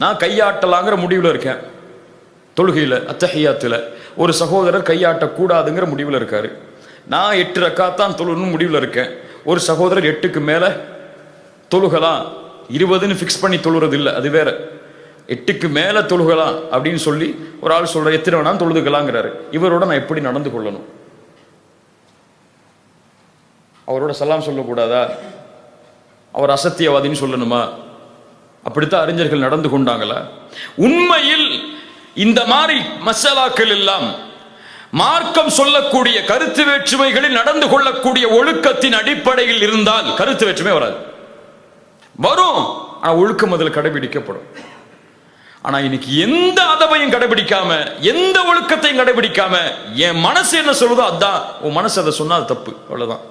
நான் கையாட்டலாங்கிற முடிவில் இருக்கேன். தொழுகையில் அத்தஹியாத்தில் ஒரு சகோதரர் கையாட்டக்கூடாதுங்கிற முடிவில் இருக்காரு. நான் 8 ரக்காத்தான் தொழுன்னு முடிவில் இருக்கேன். ஒரு சகோதரர் 8க்கு மேலே தொழுகலாம், 20ன்னு ஃபிக்ஸ் பண்ணி தொழுறது இல்லை, அது வேற. 8க்கு மேலே தொழுகலாம் அப்படின்னு சொல்லி ஒரு ஆள் சொல்ற, எத்தனை வேணாலும் தொழுதுக்கலாங்கிறாரு. இவரோட நான் எப்படி நடந்து கொள்ளணும்? அவரோட சலாம் சொல்லக்கூடாதா? அவர் அசத்தியவாதின்னு சொல்லணுமா? அப்படித்தான் அறிஞர்கள் நடந்து கொண்டாங்களா? உண்மையில் இந்த மாதிரி மசாலாக்கள் எல்லாம் மார்க்கம் சொல்லக்கூடிய கருத்து வேற்றுமைகளில் நடந்து கொள்ளக்கூடிய ஒழுக்கத்தின் அடிப்படையில் இருந்தால் கருத்து வேற்றுமை வராது. வரும், ஆனா ஒழுக்கம் அதில் கடைபிடிக்கப்படும். ஆனா இன்னைக்கு எந்த அதபையும் கடைபிடிக்காம, எந்த ஒழுக்கத்தையும் கடைபிடிக்காம, என் மனசு என்ன சொல்லுதோ அதான், உன் மனசு அதை சொன்னா அது தப்பு, அவ்வளவுதான்.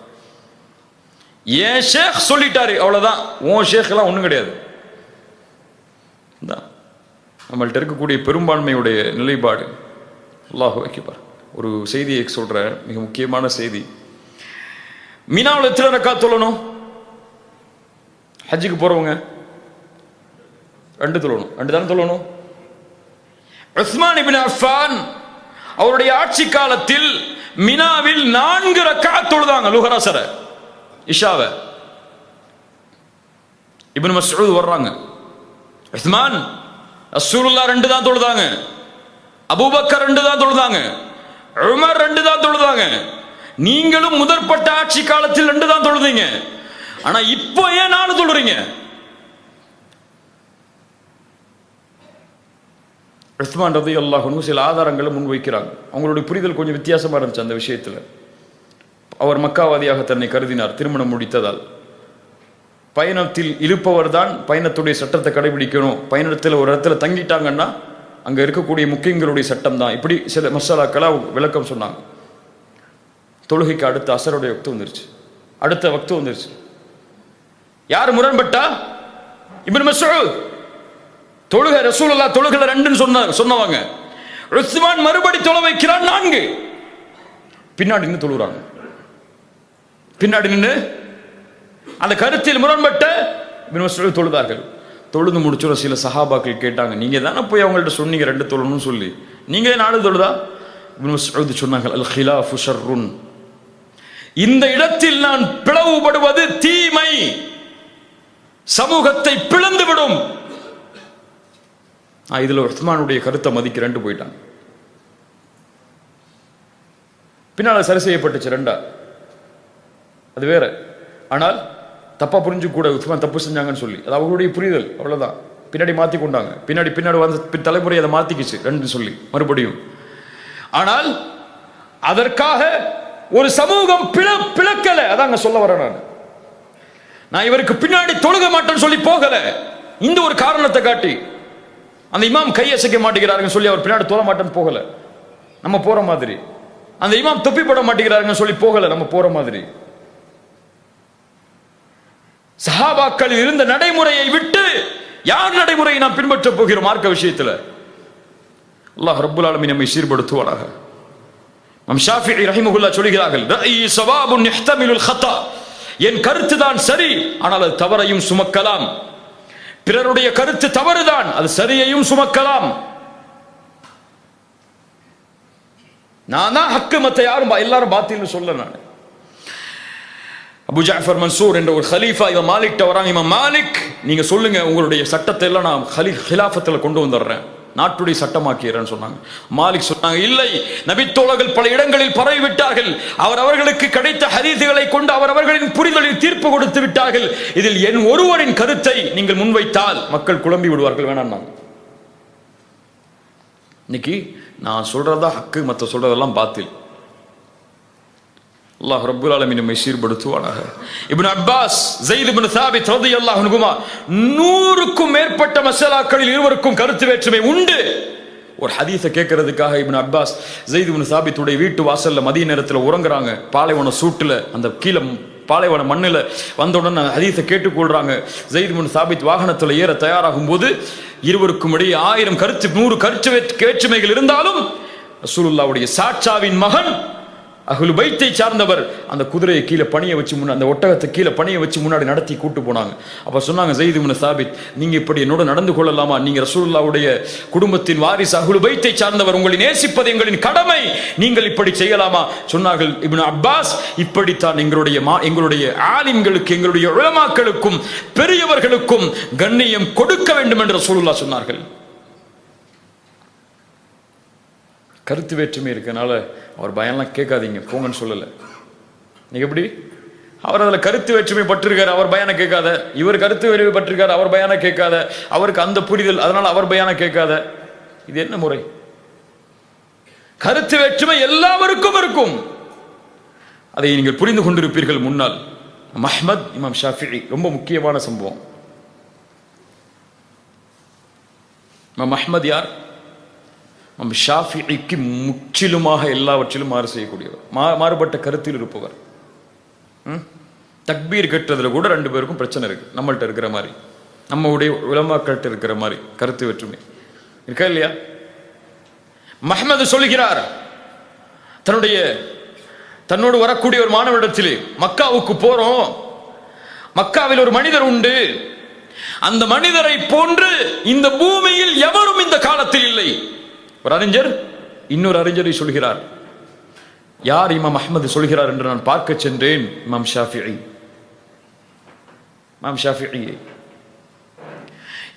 ஏன் ஷேக் சொல்லிட்டாரு அவ்வளவுதான், உன் ஷேக் எல்லாம் ஒண்ணும் கிடையாது. நம்மள்ட்ட இருக்கக்கூடிய பெரும்பான்மையுடைய நிலைப்பாடு. அல்லாஹு அக்பர். ஒரு செய்தியை சொல்ற, மிக முக்கியமான செய்தி. மினாவில் எத்தனை ரக்காத் தொழணும்? ஹஜ்ஜுக்கு போறவங்க 2 தொழணும். 2 தானே தொழணும். உஸ்மான் இப்னு அஃபான் அவருடைய ஆட்சி காலத்தில் மினாவில் 4 ரக்காத் தொழுதாங்க. லுஹர் இஷாவ. இப்னு மஸ்ஊத் வர்றாங்க, உஸ்மான் ரசூலுல்லாஹ் 2 தான் தொழுதாங்க, அபூபக்கர் 2 தான் தொழுதாங்க, உமர் 2 தான் தொழுதாங்க, நீங்களும் முதற்பட்ட ஆட்சி காலத்தில் 2 தான் தொழுதீங்க, ஆனா இப்போ ஏன் 4 தொழுறீங்க? உஸ்மான் ரலியல்லாஹு அன்ஹு சில ஆதாரங்களை முன்வைக்கிறாங்க. அவங்களுடைய புரிதல் கொஞ்சம் வித்தியாசமா இருந்துச்சு அந்த விஷயத்தில். அவர் மக்காவாதியாக தன்னை கருதினார் திருமணம் முடித்ததால். பயணத்தில் இருப்பவர் தான் பயணத்துடைய சட்டத்தை கடைபிடிக்கணும். பயணத்தில் ஒரு இடத்துல தங்கிட்டாங்கன்னா அங்க இருக்கக்கூடிய முக்கியங்களுடைய சட்டம் தான். இப்படி சில மசாலாக்களை விளக்கம் சொன்னாங்க. தொழுகைக்கு அடுத்த அசருடைய வக்து வந்துருச்சு, அடுத்த வக்து வந்துருச்சு. யார் முரண்பட்டா? இப்னு மஸ்ஊத். தொழுகை ரசூலுல்லாஹ் தொழுகை 2ன்னு சொன்னவங்க. உஸ்மான் மறுபடி தொழ வைக்கிறான் 4. பின்னாடி நின்று தொழுறாங்க. பின்னாடி நின்று அந்த கருத்தில் முரண்பட்ட இப்னு மஸ்ஊத் தொழுதார்கள். தொழுது முடிச்ச சில சஹாபாக்கள் கேட்டாங்க, நீங்க தானே போய் அவங்கள்ட்ட சொன்னீங்க 2 தொழணும்னு சொல்லி, நீங்க 4 தொழுதா? இப்னு மஸ்ஊத் சொன்னாங்க, அல் ஹிலாஃபு ஷர்ருன். இந்த இடத்தில் நான் பிளவுபடுவது தீமை, சமூகத்தை பிளந்துவிடும். இதுல உஸ்மானுடைய கருத்தை மதிக்கிறேன்ட்டு போயிட்டாங்க. பின்னால சரி செய்யப்பட்டுச்சு 2, அது வேற. ஆனால் தப்பா புரிஞ்சு கூட உஸ்மான் தப்பு செஞ்சாங்கன்னு சொல்லி, அது அவங்களுடைய புரிதல், அவ்வளவுதான். பின்னாடி மாத்தி கொண்டாங்க, பின்னாடி வந்த தலைமுறை அதை மாத்திக்கிச்சு ரெண்டு சொல்லி மறுபடியும். ஆனால் அதற்காக ஒரு சமூகம் பிளக்கல. அதாங்க சொல்ல வரேன். நான் இவருக்கு பின்னாடி தொழுக மாட்டேன்னு சொல்லி போகல, இந்த ஒரு காரணத்தை காட்டி. அந்த இமாம் கையசைக்க மாட்டேங்கிறாருன்னு சொல்லி அவர் பின்னாடி தொழ மாட்டேன்னு போகல, நம்ம போற மாதிரி. அந்த இமாம் தொப்பி போட மாட்டேங்கிறாருன்னு சொல்லி போகல, நம்ம போற மாதிரி. சஹாபாக்களில் இருந்த நடைமுறையை விட்டு யார் நடைமுறையை நாம் பின்பற்ற போகிறோம் மார்க்க விஷயத்தில்? அல்லாஹ் ரப்புல் ஆலமீன் நம்மை சீர்படுத்துவானாக. இமாம் ஷாஃபிஈ ரஹிமஹுல்லாஹ் சொல்கிறார்கள், ரஅயி ஸவாபுன் யஹ்தமிலுல் ஹதா, என் கருத்து தான் சரி, ஆனால் அது தவறையும் சுமக்கலாம். பிறருடைய கருத்து தவறுதான், அது சரியையும் சுமக்கலாம். நான் தான் ஹக்கு, மத்த யாரும் எல்லாரும் பாத்தில்னு சொல்ல. நான் அபு ஜாஃபர் மன்சூர் என்ற ஒரு ஹலீஃபா இமாம் மாலிக் வராங்க. இமாம் மாலிக், நீங்க சொல்லுங்க, உங்களுடைய சட்டத்தை எல்லாம் நான் ஹிலாஃபத்தில் கொண்டு வந்துடுறேன், நாட்டுடைய சட்டமாக்கிறேன்னு சொன்னாங்க. மாலிக் சொன்னாங்க, இல்லை, நபித்தோழர்கள் பல இடங்களில் பரவி விட்டார்கள், அவர்களுக்கு கிடைத்த ஹதீஸுகளை கொண்டு அவர்களின் புரிதலில் தீர்ப்பு கொடுத்து விட்டார்கள். இதில் என் ஒருவரின் கருத்தை நீங்கள் முன்வைத்தால் மக்கள் குழம்பி விடுவார்கள், வேணாம். இன்னைக்கு நான் சொல்றதா ஹக்கு, மற்ற சொல்றதெல்லாம் பாத்தில். அல்லாஹ் ரப்புல் ஆலமீன் நம்மை சீர்படுத்துவானாக. இப்னு அப்பாஸ், ஸைத் இப்னு சாபித் ரலியல்லாஹு அன்ஹுமா 100க்கும் மேற்பட்ட மஸலாக்களில் இருவருக்கும் கருத்து வேற்றுமை உண்டு. ஒரு ஹதீஸை கேட்கறதுக்காக இப்னு அப்பாஸ் ஸைத் இப்னு சாபித்துடைய வீட்டு வாசல்ல மதிய நேரத்தில் உறங்குறாங்க. பாலைவன சூட்டுல, அந்த கீழே பாலைவன மண்ணில் வந்தவுடன் ஹதீஸை கேட்டுக்கொள்றாங்க. ஸைத் இப்னு சாபித் வாகனத்தில் ஏற தயாராகும் போது இருவருக்கும் இடையே 1000 100 கருத்து வேற்றுமைகள் இருந்தாலும் ரசூலுல்லாஹ்வுடைய சாட்சாவின் மகன் அஹ்லு பைத்தை சார்ந்தவர் அந்த குதிரையை கீழே பணிய வச்சு அந்த ஒட்டகத்தை கீழே பணிய வச்சு முன்னாடி நடத்தி கூட்டு போனாங்க. அப்ப சொன்னாங்க, ஸைத் இப்னு சாபித், நீங்க இப்படி என்னோட நடந்து கொள்ளலாமா? நீங்க ரசூலுல்லாஹ்வுடைய குடும்பத்தின் வாரிசு, அஹ்லு பைத்தை சார்ந்தவர், உங்களை நேசிப்பது எங்களின் கடமை, நீங்கள் இப்படி செய்யலாமா? சொன்னார்கள் இப்னு அப்பாஸ், இப்படித்தான் எங்களுடைய ஆலிம்களுக்கு, எங்களுடைய உலமாக்களுக்கும் பெரியவர்களுக்கும் கண்ணியம் கொடுக்க வேண்டும் என்று ரசூலுல்லாஹ் சொன்னார்கள். கருத்து வேற்றுமை இருக்கனால அவர் பயம்லாம் கேட்காதீங்க, போங்கன்னு சொல்லலை. நீங்க எப்படி அவர் அதில் கருத்து வேற்றுமை பட்டிருக்காரு, அவர் பயான கேட்காத. இவர் கருத்து வேற்றுமை பட்டிருக்காரு, அவர் பயான கேட்காத. அவருக்கு அந்த புரிதல், அதனால அவர் பயான கேட்காத. இது என்ன முறை? கருத்து வேற்றுமை எல்லாருக்கும் இருக்கும், அதை நீங்கள் புரிந்து கொண்டிருப்பீர்கள். முன்னால் அஹ்மத், இமாம் ஷாஃபிஈ, ரொம்ப முக்கியமான சம்பவம். இமாம் அஹ்மத் யார்? ஷாஃபிஈக்கு முற்றிலுமாக எல்லாவற்றிலும் மாறு செய்யக்கூடியவர், மாறுபட்ட கருத்தில் இருப்பவர். தக்பீர் கட்டுறதுல கூட 2 பேருக்கும் பிரச்சனை இருக்கு, நம்மள்ட்ட இருக்கிற மாதிரி, நம்முடைய உலமாக்கள்கிட்ட இருக்கிற மாதிரி கருத்து வேற்றுமை இருக்கா இல்லையா? அஹ்மத் சொல்லுகிறார், தன்னோடு வரக்கூடிய ஒரு மாணவரிடத்திலே, மக்காவுக்கு போறோம், மக்காவில் ஒரு மனிதர் உண்டு, அந்த மனிதரை போன்று இந்த பூமியில் எவரும் இந்த காலத்தில் இல்லை. ஒரு அறிஞர் இன்னொரு அறிஞரை சொல்கிறார். யார் இமாம் அஹ்மத் சொல்கிறார் என்று நான் பார்க்க சென்றேன். இமாம் ஷாஃபிஈ.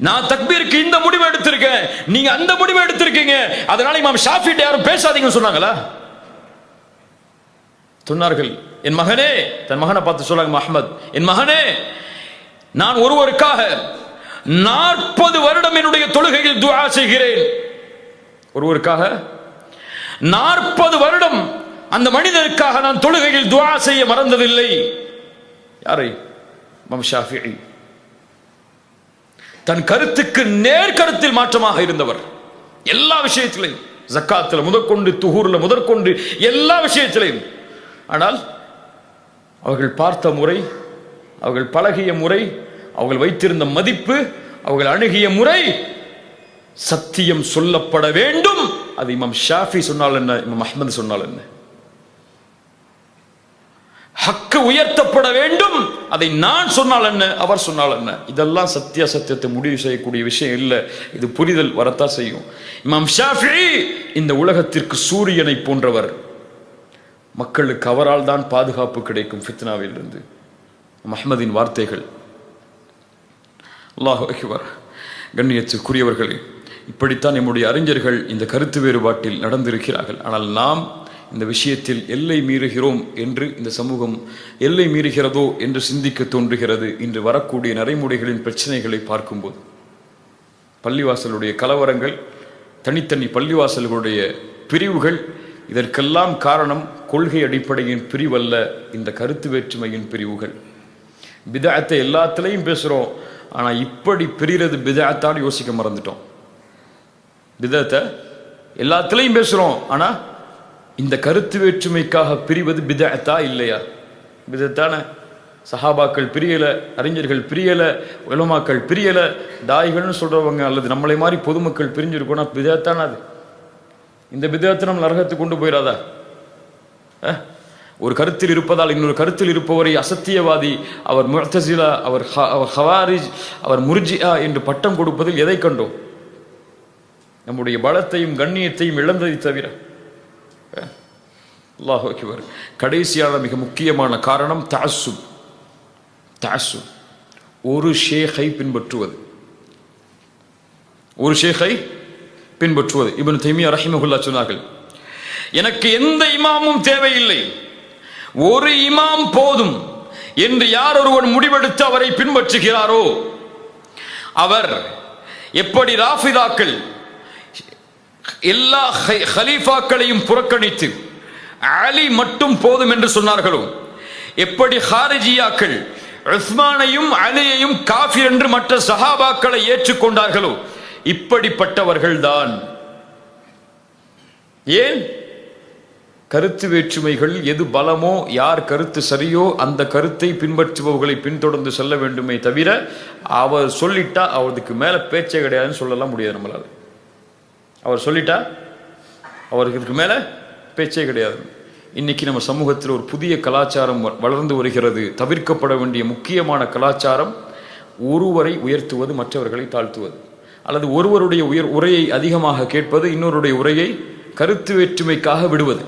நான் தக்பீருக்கு இந்த முடிவு எடுத்திருக்கேன், நீங்க அந்த முடிவு எடுத்திருக்கீங்க, அதனால இமாம் ஷாஃபிஈ யாரும் பேசாதீங்கன்னு சொன்னாங்களா? சொன்னார்கள். என் மகனே, தன் மகனை பார்த்து சொல்றாங்க அஹ்மத், என் மகனே, நான் ஒருவருக்காக 40 வருடம் என்னுடைய தொழுகையில் துஆ செய்கிறேன். ஒருவருக்காக 40 வருடம் அந்த மனிதருக்காக நான் தொழுகையில் துஆ செய்ய மறந்ததில்லை. யாரை? இமாம் ஷாஃபிஈ. தன் கருத்துக்கு நேர்கருத்தில் மாற்றமாக இருந்தவர். எல்லா விஷயத்திலையும், ஜக்காத்துல முதற்கொண்டு, துஹூர்ல முதற்கொண்டு, எல்லா விஷயத்திலையும். ஆனால் அவர்கள் பார்த்த முறை, அவர்கள் பழகிய முறை, அவர்கள் வைத்திருந்த மதிப்பு, அவர்கள் அணுகிய முறை, சத்தியம் சொல்லப்பட வேண்டும். அது இமாம் ஷாஃபி சொன்னால் என்ன, இமாம் அஹ்மத் சொன்னால் என்ன? ஹக்கு உயர்த்தப்பட வேண்டும், அதை நான் சொன்னால் என்ன, அவர் சொன்னால் என்ன? இதெல்லாம் சத்தியத்தை முடிவு செய்யக்கூடிய விஷயம் இல்லை. இது புரிதல் வரத்தான் செய்யும். இமாம் ஷாஃபி இந்த உலகத்திற்கு சூரியனை போன்றவர். மக்களுக்கு அவரால் தான் பாதுகாப்பு கிடைக்கும் ஃபித்னாவில் இருந்து. அஹ்மதின் வார்த்தைகள். அல்லாஹு அக்பர். கண்ணியத்துக்குரியவர்களே, இப்படித்தான் நம்முடைய அறிஞர்கள் இந்த கருத்து வேறுபாட்டில் நடந்திருக்கிறார்கள். ஆனால் நாம் இந்த விஷயத்தில் எல்லை மீறுகிறோம் என்று இந்த சமூகம் எல்லை மீறுகிறதோ என்று சிந்திக்க தோன்றுகிறது இன்று வரக்கூடிய நடைமுறைகளின் பிரச்சனைகளை பார்க்கும்போது. பள்ளிவாசலுடைய கலவரங்கள், தனித்தனி பள்ளிவாசல்களுடைய பிரிவுகள், இதற்கெல்லாம் காரணம் கொள்கை அடிப்படையின் பிரிவல்ல, இந்த கருத்து வேற்றுமையின் பிரிவுகள். பிதஅத்தை எல்லாத்துலேயும் பேசுகிறோம், ஆனால் இப்படி பிரிகிறது பிதஅத்தான்னு யோசிக்க மறந்துட்டோம். பிதஅத்தை எல்லாத்துலேயும் பேசுகிறோம், ஆனால் இந்த கருத்து வேற்றுமைக்காக பிரிவது பிதஅத்தா இல்லையா? பிதஅத்தான சஹாபாக்கள் பிரியலை, அறிஞர்கள் பிரியலை, உலமாக்கள் பிரியலை, தாய்கள்னு சொல்கிறவங்க அல்லது நம்மளை மாதிரி பொதுமக்கள் பிரிஞ்சிருக்கோன்னா பிதஅத்தான அது? இந்த பிதஅத்தை நம்ம நரகத்துக்கு கொண்டு போயிடாதா? ஒரு கருத்தில் இருப்பதால் இன்னொரு கருத்தில் இருப்பவரை அசத்தியவாதி, அவர் முஅ்தஸிலா, அவர் ஹவாரிஜ், அவர் முர்ஜிஆ என்று பட்டம் கொடுப்பதில் எதை கண்டோம்? நம்முடைய பலத்தையும் கண்ணியத்தையும் இழந்ததை தவிர. அல்லாஹு அக்பர். கடைசியான மிக முக்கியமான காரணம் தஅஸ்ஸுப். தஅஸ்ஸுப், ஒரு ஷேഖை பின்பற்றுவது, ஒரு ஷேഖை பின்பற்றுவது. இப்னு தைமியா ரஹிமஹுல்லாஹ் சொன்னார்கள், எனக்கு எந்த இமாமும் தேவையில்லை, ஒரு இமாம் போதும் என்று யார் ஒருவன் முடிவெடுத்து அவரை பின்பற்றுகிறாரோ, அவர் எப்படி ராஃபிதாக்கள் எல்லா ஹலீஃபாக்களையும் புறக்கணித்து அலி மட்டும் போதும் என்று சொன்னார்களோ, எப்படி ஹாரிஜியாக்கள் உஸ்மானையும் அலியையும் காஃபிர் என்று மற்ற சஹாபாக்களை ஏற்றுக்கொண்டார்களோ, இப்படிப்பட்டவர்கள்தான். ஏன்? கருத்து வேற்றுமைகள் எது பலமோ, யார் கருத்து சரியோ அந்த கருத்தை பின்பற்றுபவர்களை பின்தொடர்ந்து செல்ல வேண்டுமே தவிர அவர் சொல்லிட்டா அவருக்கு மேல பேச்சே கிடையாதுன்னு சொல்லலாம் முடியாது நம்மளால. அவர் சொல்லிட்டா அவருக்கு இதுக்கு மேல பேச்சே கிடையாது. இன்னைக்கு நம்ம சமூகத்தில் ஒரு புதிய கலாச்சாரம் வளர்ந்து வருகிறது. தவிர்க்கப்பட வேண்டிய முக்கியமான கலாச்சாரம் ஒருவரை உயர்த்துவது, மற்றவர்களை தாழ்த்துவது, அல்லது ஒருவருடைய உரையை அதிகமாக கேட்பது, இன்னொருடைய உரையை கருத்து வேற்றுமைக்காக விடுவது.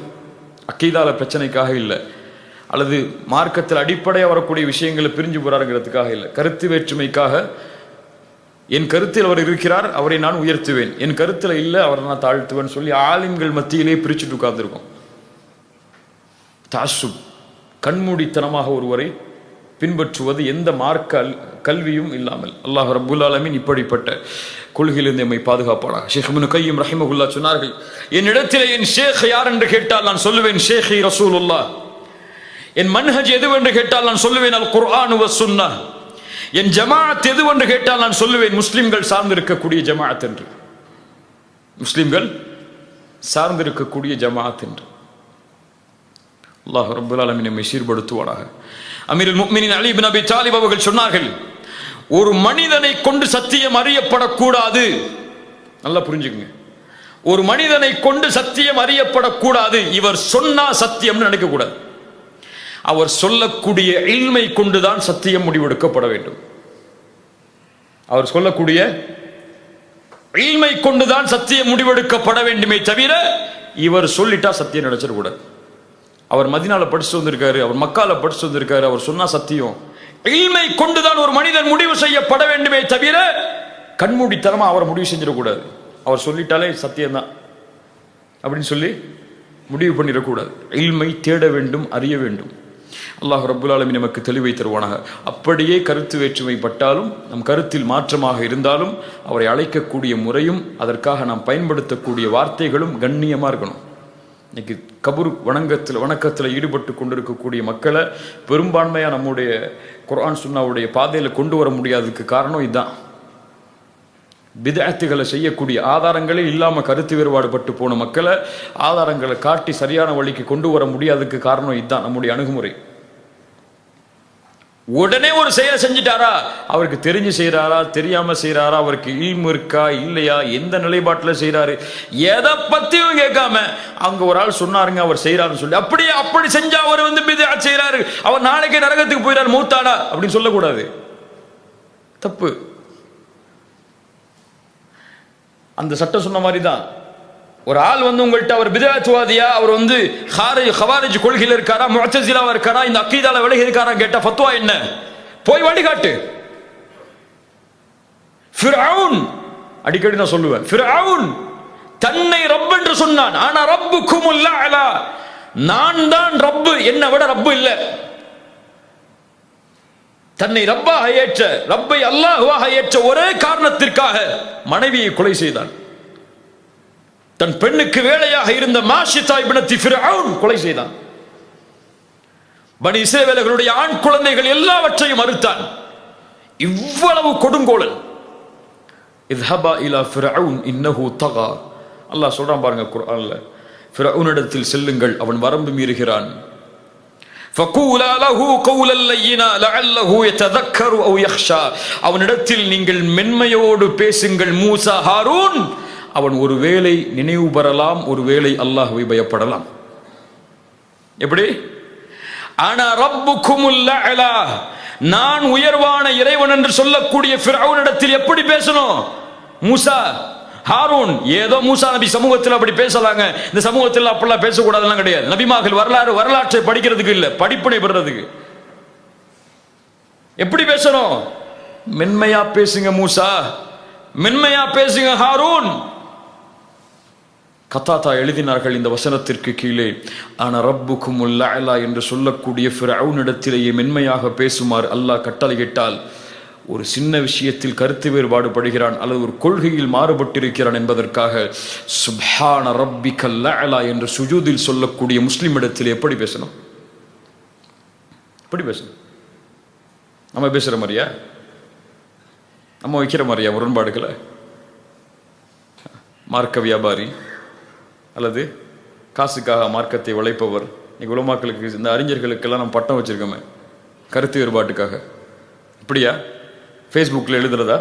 அக்கீதால பிரச்சனைக்காக இல்லை, அல்லது மார்க்கத்தில் அடிப்படையாக வரக்கூடிய விஷயங்களை பிரிஞ்சு போறாருங்கிறதுக்காக இல்லை, கருத்து வேற்றுமைக்காக. என் கருத்தில் அவர் இருக்கிறார், அவரை நான் உயர்த்துவேன், என் கருத்தில் இல்லை அவரை நான் தாழ்த்துவேன் சொல்லி ஆலிம்கள் மத்தியிலே பிரிச்சுட்டு உட்கார்ந்துருக்கோம். தஅஸ்ஸுப், கண்மூடித்தனமாக ஒருவரை பின்பற்றுவது, எந்த மார்க்க கல்வியும் இல்லாமல். அல்லாஹ் ரப்புல் ஆலமீன் இப்படிப்பட்ட கொள்கையிலிருந்து நம்மை பாதுகாப்பானாக. ஷேக் இப்னு கய்யிம் ரஹிமஹுல்லாஹ் சொன்னார்கள், என்னிடத்திலே என் ஷேக் யார் என்று கேட்டால் நான் சொல்லுவேன் ஷேഖி ரசூலுல்லாஹ். என் மன்ஹஜ் எதுவென்று கேட்டால் நான் சொல்லுவேன் அல் குர்ஆன் வ சுன்னஹ். என் ஜமாஅத் எதுவென்று கேட்டால் நான் சொல்லுவேன் முஸ்லிம்கள் சார்ந்திருக்கக்கூடிய ஜமாஅத் என்று. முஸ்லிம்கள் சார்ந்திருக்கக்கூடிய ஜமாஅத் என்று. அல்லாஹ் ரப்புல் ஆலமீன் நம்மை சீர்படுத்துவானாக. அமீருல் முஃமினீன் அலி இப்னு அபி தாலிப் அவர்கள் சொன்னார்கள், ஒரு மனிதனை கொண்டு சத்தியம் அறியப்படக்கூடாது. நல்லா புரிஞ்சுக்குங்க, ஒரு மனிதனை கொண்டு சத்தியம் அறியப்படக்கூடாது. இவர் சொன்னா சத்தியம்னு நினைக்கக்கூடாது. அவர் சொல்லக்கூடிய இல்மை கொண்டுதான் சத்தியம் முடிவெடுக்கப்பட வேண்டும். அவர் சொல்லக்கூடிய இல்மை கொண்டுதான் சத்தியம் முடிவெடுக்கப்பட வேண்டுமே தவிர இவர் சொல்லிட்டா சத்தியம் நினைச்சிடக்கூடாது. அவர் மதீனால படிச்சு வந்திருக்காரு, அவர் மக்கால படிச்சு வந்திருக்காரு, அவர் சொன்னா சத்தியம். இல்மை கொண்டுதான் ஒரு மனிதன் முடிவு செய்யப்பட வேண்டுமே தவிர கண்மூடித்தனமா அவர் முடிவு செஞ்சிடக்கூடாது. அவர் சொல்லிட்டாலே சத்தியம்தான் அப்படின்னு சொல்லி முடிவு பண்ணிடக்கூடாது. இல்மை தேட வேண்டும், அறிய வேண்டும். அல்லாஹ் ரப்புல் ஆலமீன் நமக்கு தெளிவை தருவானாக. அப்படியே கருத்து வேற்றுமை பட்டாலும், நம் கருத்தில் மாற்றமாக இருந்தாலும், அவரை அழைக்கக்கூடிய முறையும் அதற்காக நாம் பயன்படுத்தக்கூடிய வார்த்தைகளும் கண்ணியமா இருக்கணும். இன்னைக்கு கபூர் வணக்கத்தில் ஈடுபட்டு கொண்டிருக்கக்கூடிய மக்களை பெரும்பான்மையா நம்முடைய குர்ஆன் சுன்னாவுடைய பாதையில கொண்டு வர முடியாததுக்கு காரணம் இதுதான். பிதஅத்துகளை செய்யக்கூடிய ஆதாரங்களே இல்லாம கருத்து வேறுபாடு பட்டு போன மக்களை ஆதாரங்களை காட்டி சரியான வழிக்கு கொண்டு வர முடியாததுக்கு காரணம் இதுதான் நம்முடைய அணுகுமுறை. உடனே ஒரு செயலை செஞ்சிட்டாரா, அவருக்கு தெரிஞ்சு செய்யறாரா தெரியாம செய்யறாரா, அவருக்கு இல்மு இருக்கா இல்லையா, எந்த நிலைப்பாட்டில் செய்யறாரு, எதை பத்தியும் கேட்காம அங்க ஒரு ஆள் சொன்னாருங்க அவர் செய்யறாருன்னு சொல்லி அப்படியே அப்படி செஞ்சா அவர் பிதஅத் செய்யறாரு, அவர் நாளைக்கே நரகத்துக்கு போயிறாரு மூத்தாடா அப்படின்னு சொல்லக்கூடாது. தப்பு. அந்த சட்டம் சொன்ன மாதிரி தான் ஒரு ஆள் உங்கள்கிட்ட அவர் பிதஅத்வாதியா, அவர் ஹவாரிஜ் கொள்கையில் இருக்காரா, முஅ்தஸிலாவா இருக்காரா, இந்த அக்கீதால விலகி இருக்காரா கேட்டா ஃபத்வா என்ன? போய் வழிகாட்டு. ஃபிர்அவுன், அடிக்கடி நான் சொல்லுவேன், ஃபிர்அவுன் தன்னை ரப் என்று சொன்னான். ஆனா ரப்புக்குமுல் அலா, நான் தான் ரப்பு, என்னை விட ரப்பு இல்ல. தன்னை ரப்பாக ஏற்ற, ரப்பை அல்லாஹ்வாக ஏற்ற ஒரே காரணத்திற்காக மனைவியை கொலை செய்தான். தன் பெண்ணுக்கு வேலையாக இருந்த மாஷிதா இப்னத்தி ஃபிர்அவுன் கொலை செய்தான். பனி இஸ்ரவேலர்களுடைய ஆண் குழந்தைகள் எல்லாவற்றையும் மறுத்தான். இவ்வளவு கொடுங்கோலன். இத்ஹபா இலா ஃபிர்அவுன் இன்னஹு தகா. அல்லாஹ் சொல்றான் பாருங்க குர்ஆன்ல, ஃபிர்அவுனிடத்தில் செல்லுங்கள், அவன் வரம்பு மீறுகிறான். ஃபகூலா லஹு கௌலல் லய்யினா லஅல்லஹு யததக்கரு அவ் யக்ஷா. அவனிடத்தில் நீங்கள் மென்மையோடு பேசுங்கள் மூசா ஹாரூன், அவன் ஒருவேளை நினைவு பெறலாம், ஒருவேளை அல்லாஹ்வை பயப்படலாம். எப்படி? அனா ரப்புக்குமுல் அலா, நான் உயர்வான இறைவன் என்று சொல்லக்கூடிய ஃபிர்அவுனிடத்தில் எப்படி பேசணும்? மூசா ஹாரூன், ஏதோ மூசா நபி சமூகத்தில் அப்படி பேசலாங்க, இந்த சமூகத்தில் அப்படிலாம் பேசக்கூடாதுலாம் கிடையாது. நபிமார்கள் வரலாற்றை படிக்கிறதுக்கு இல்ல, படிப்பினை பெறதுக்கு. எப்படி பேசணும்? மென்மையா பேசுங்க மூசா, மென்மையா பேசுங்க ஹாரூன். கத்தாதா எழுதினார்கள் இந்த வசனத்திற்கு கீழே, ஆனா ரப்புக்குமுல் அலா என்று சொல்லக்கூடிய ஃபிர்அவுனிடத்திலேயே மென்மையாக பேசுமாறு அல்லாஹ் கட்டளையிட்டால், ஒரு சின்ன விஷயத்தில் கருத்து வேறுபாடு படுகிறான் அல்லது ஒரு கொள்கையில் மாறுபட்டிருக்கிறான் என்பதற்காக சுப்ஹான ரப்பிக்கல் அலா என்று சுஜூதில் சொல்லக்கூடிய முஸ்லிம் இடத்தில் எப்படி பேசணும்? எப்படி பேசணும்? நம்ம பேசுற மாதிரியா? நம்ம வைக்கிற மாதிரியா முரண்பாடுகளை? மார்க்க வியாபாரி அல்லது காசுக்காக மார்க்கத்தை உழைப்பவர், இன்னைக்கு உலமாக்களுக்கு, இந்த அறிஞர்களுக்கெல்லாம் நம்ம பட்டம் வச்சிருக்கோமே கருத்து வேறுபாட்டுக்காக. இப்படியா? ஃபேஸ்புக்கில் எழுதுறதா?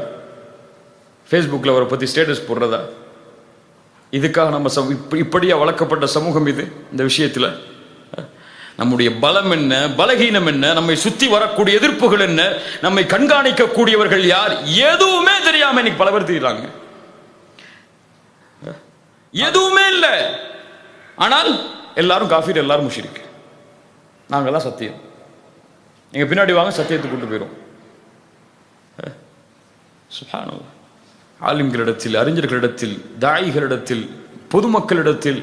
ஃபேஸ்புக்கில் அவரை பற்றி ஸ்டேட்டஸ் போடுறதா? இதுக்காக நம்ம இப்படியா வளர்க்கப்பட்ட சமூகம் இது? இந்த விஷயத்தில் நம்முடைய பலம் என்ன, பலகீனம் என்ன, நம்மை சுற்றி வரக்கூடிய எதிர்ப்புகள் என்ன, நம்மை கண்காணிக்கக்கூடியவர்கள் யார், எதுவுமே தெரியாம இன்னைக்கு பல பேர் தெரியுறாங்க. எதுவுமே இல்லை. ஆனால் எல்லாரும் காஃபீர், எல்லாரும் முஷ்ரிக், நாங்கெல்லாம் சத்தியம். நீங்க பின்னாடி வாங்க, சத்தியத்தை கொண்டு போயிடும். சுப்ஹானல்லாஹ். ஆலிம்களிடத்தில், அறிஞர்களிடத்தில், தாயிகளிடத்தில், பொதுமக்களிடத்தில்,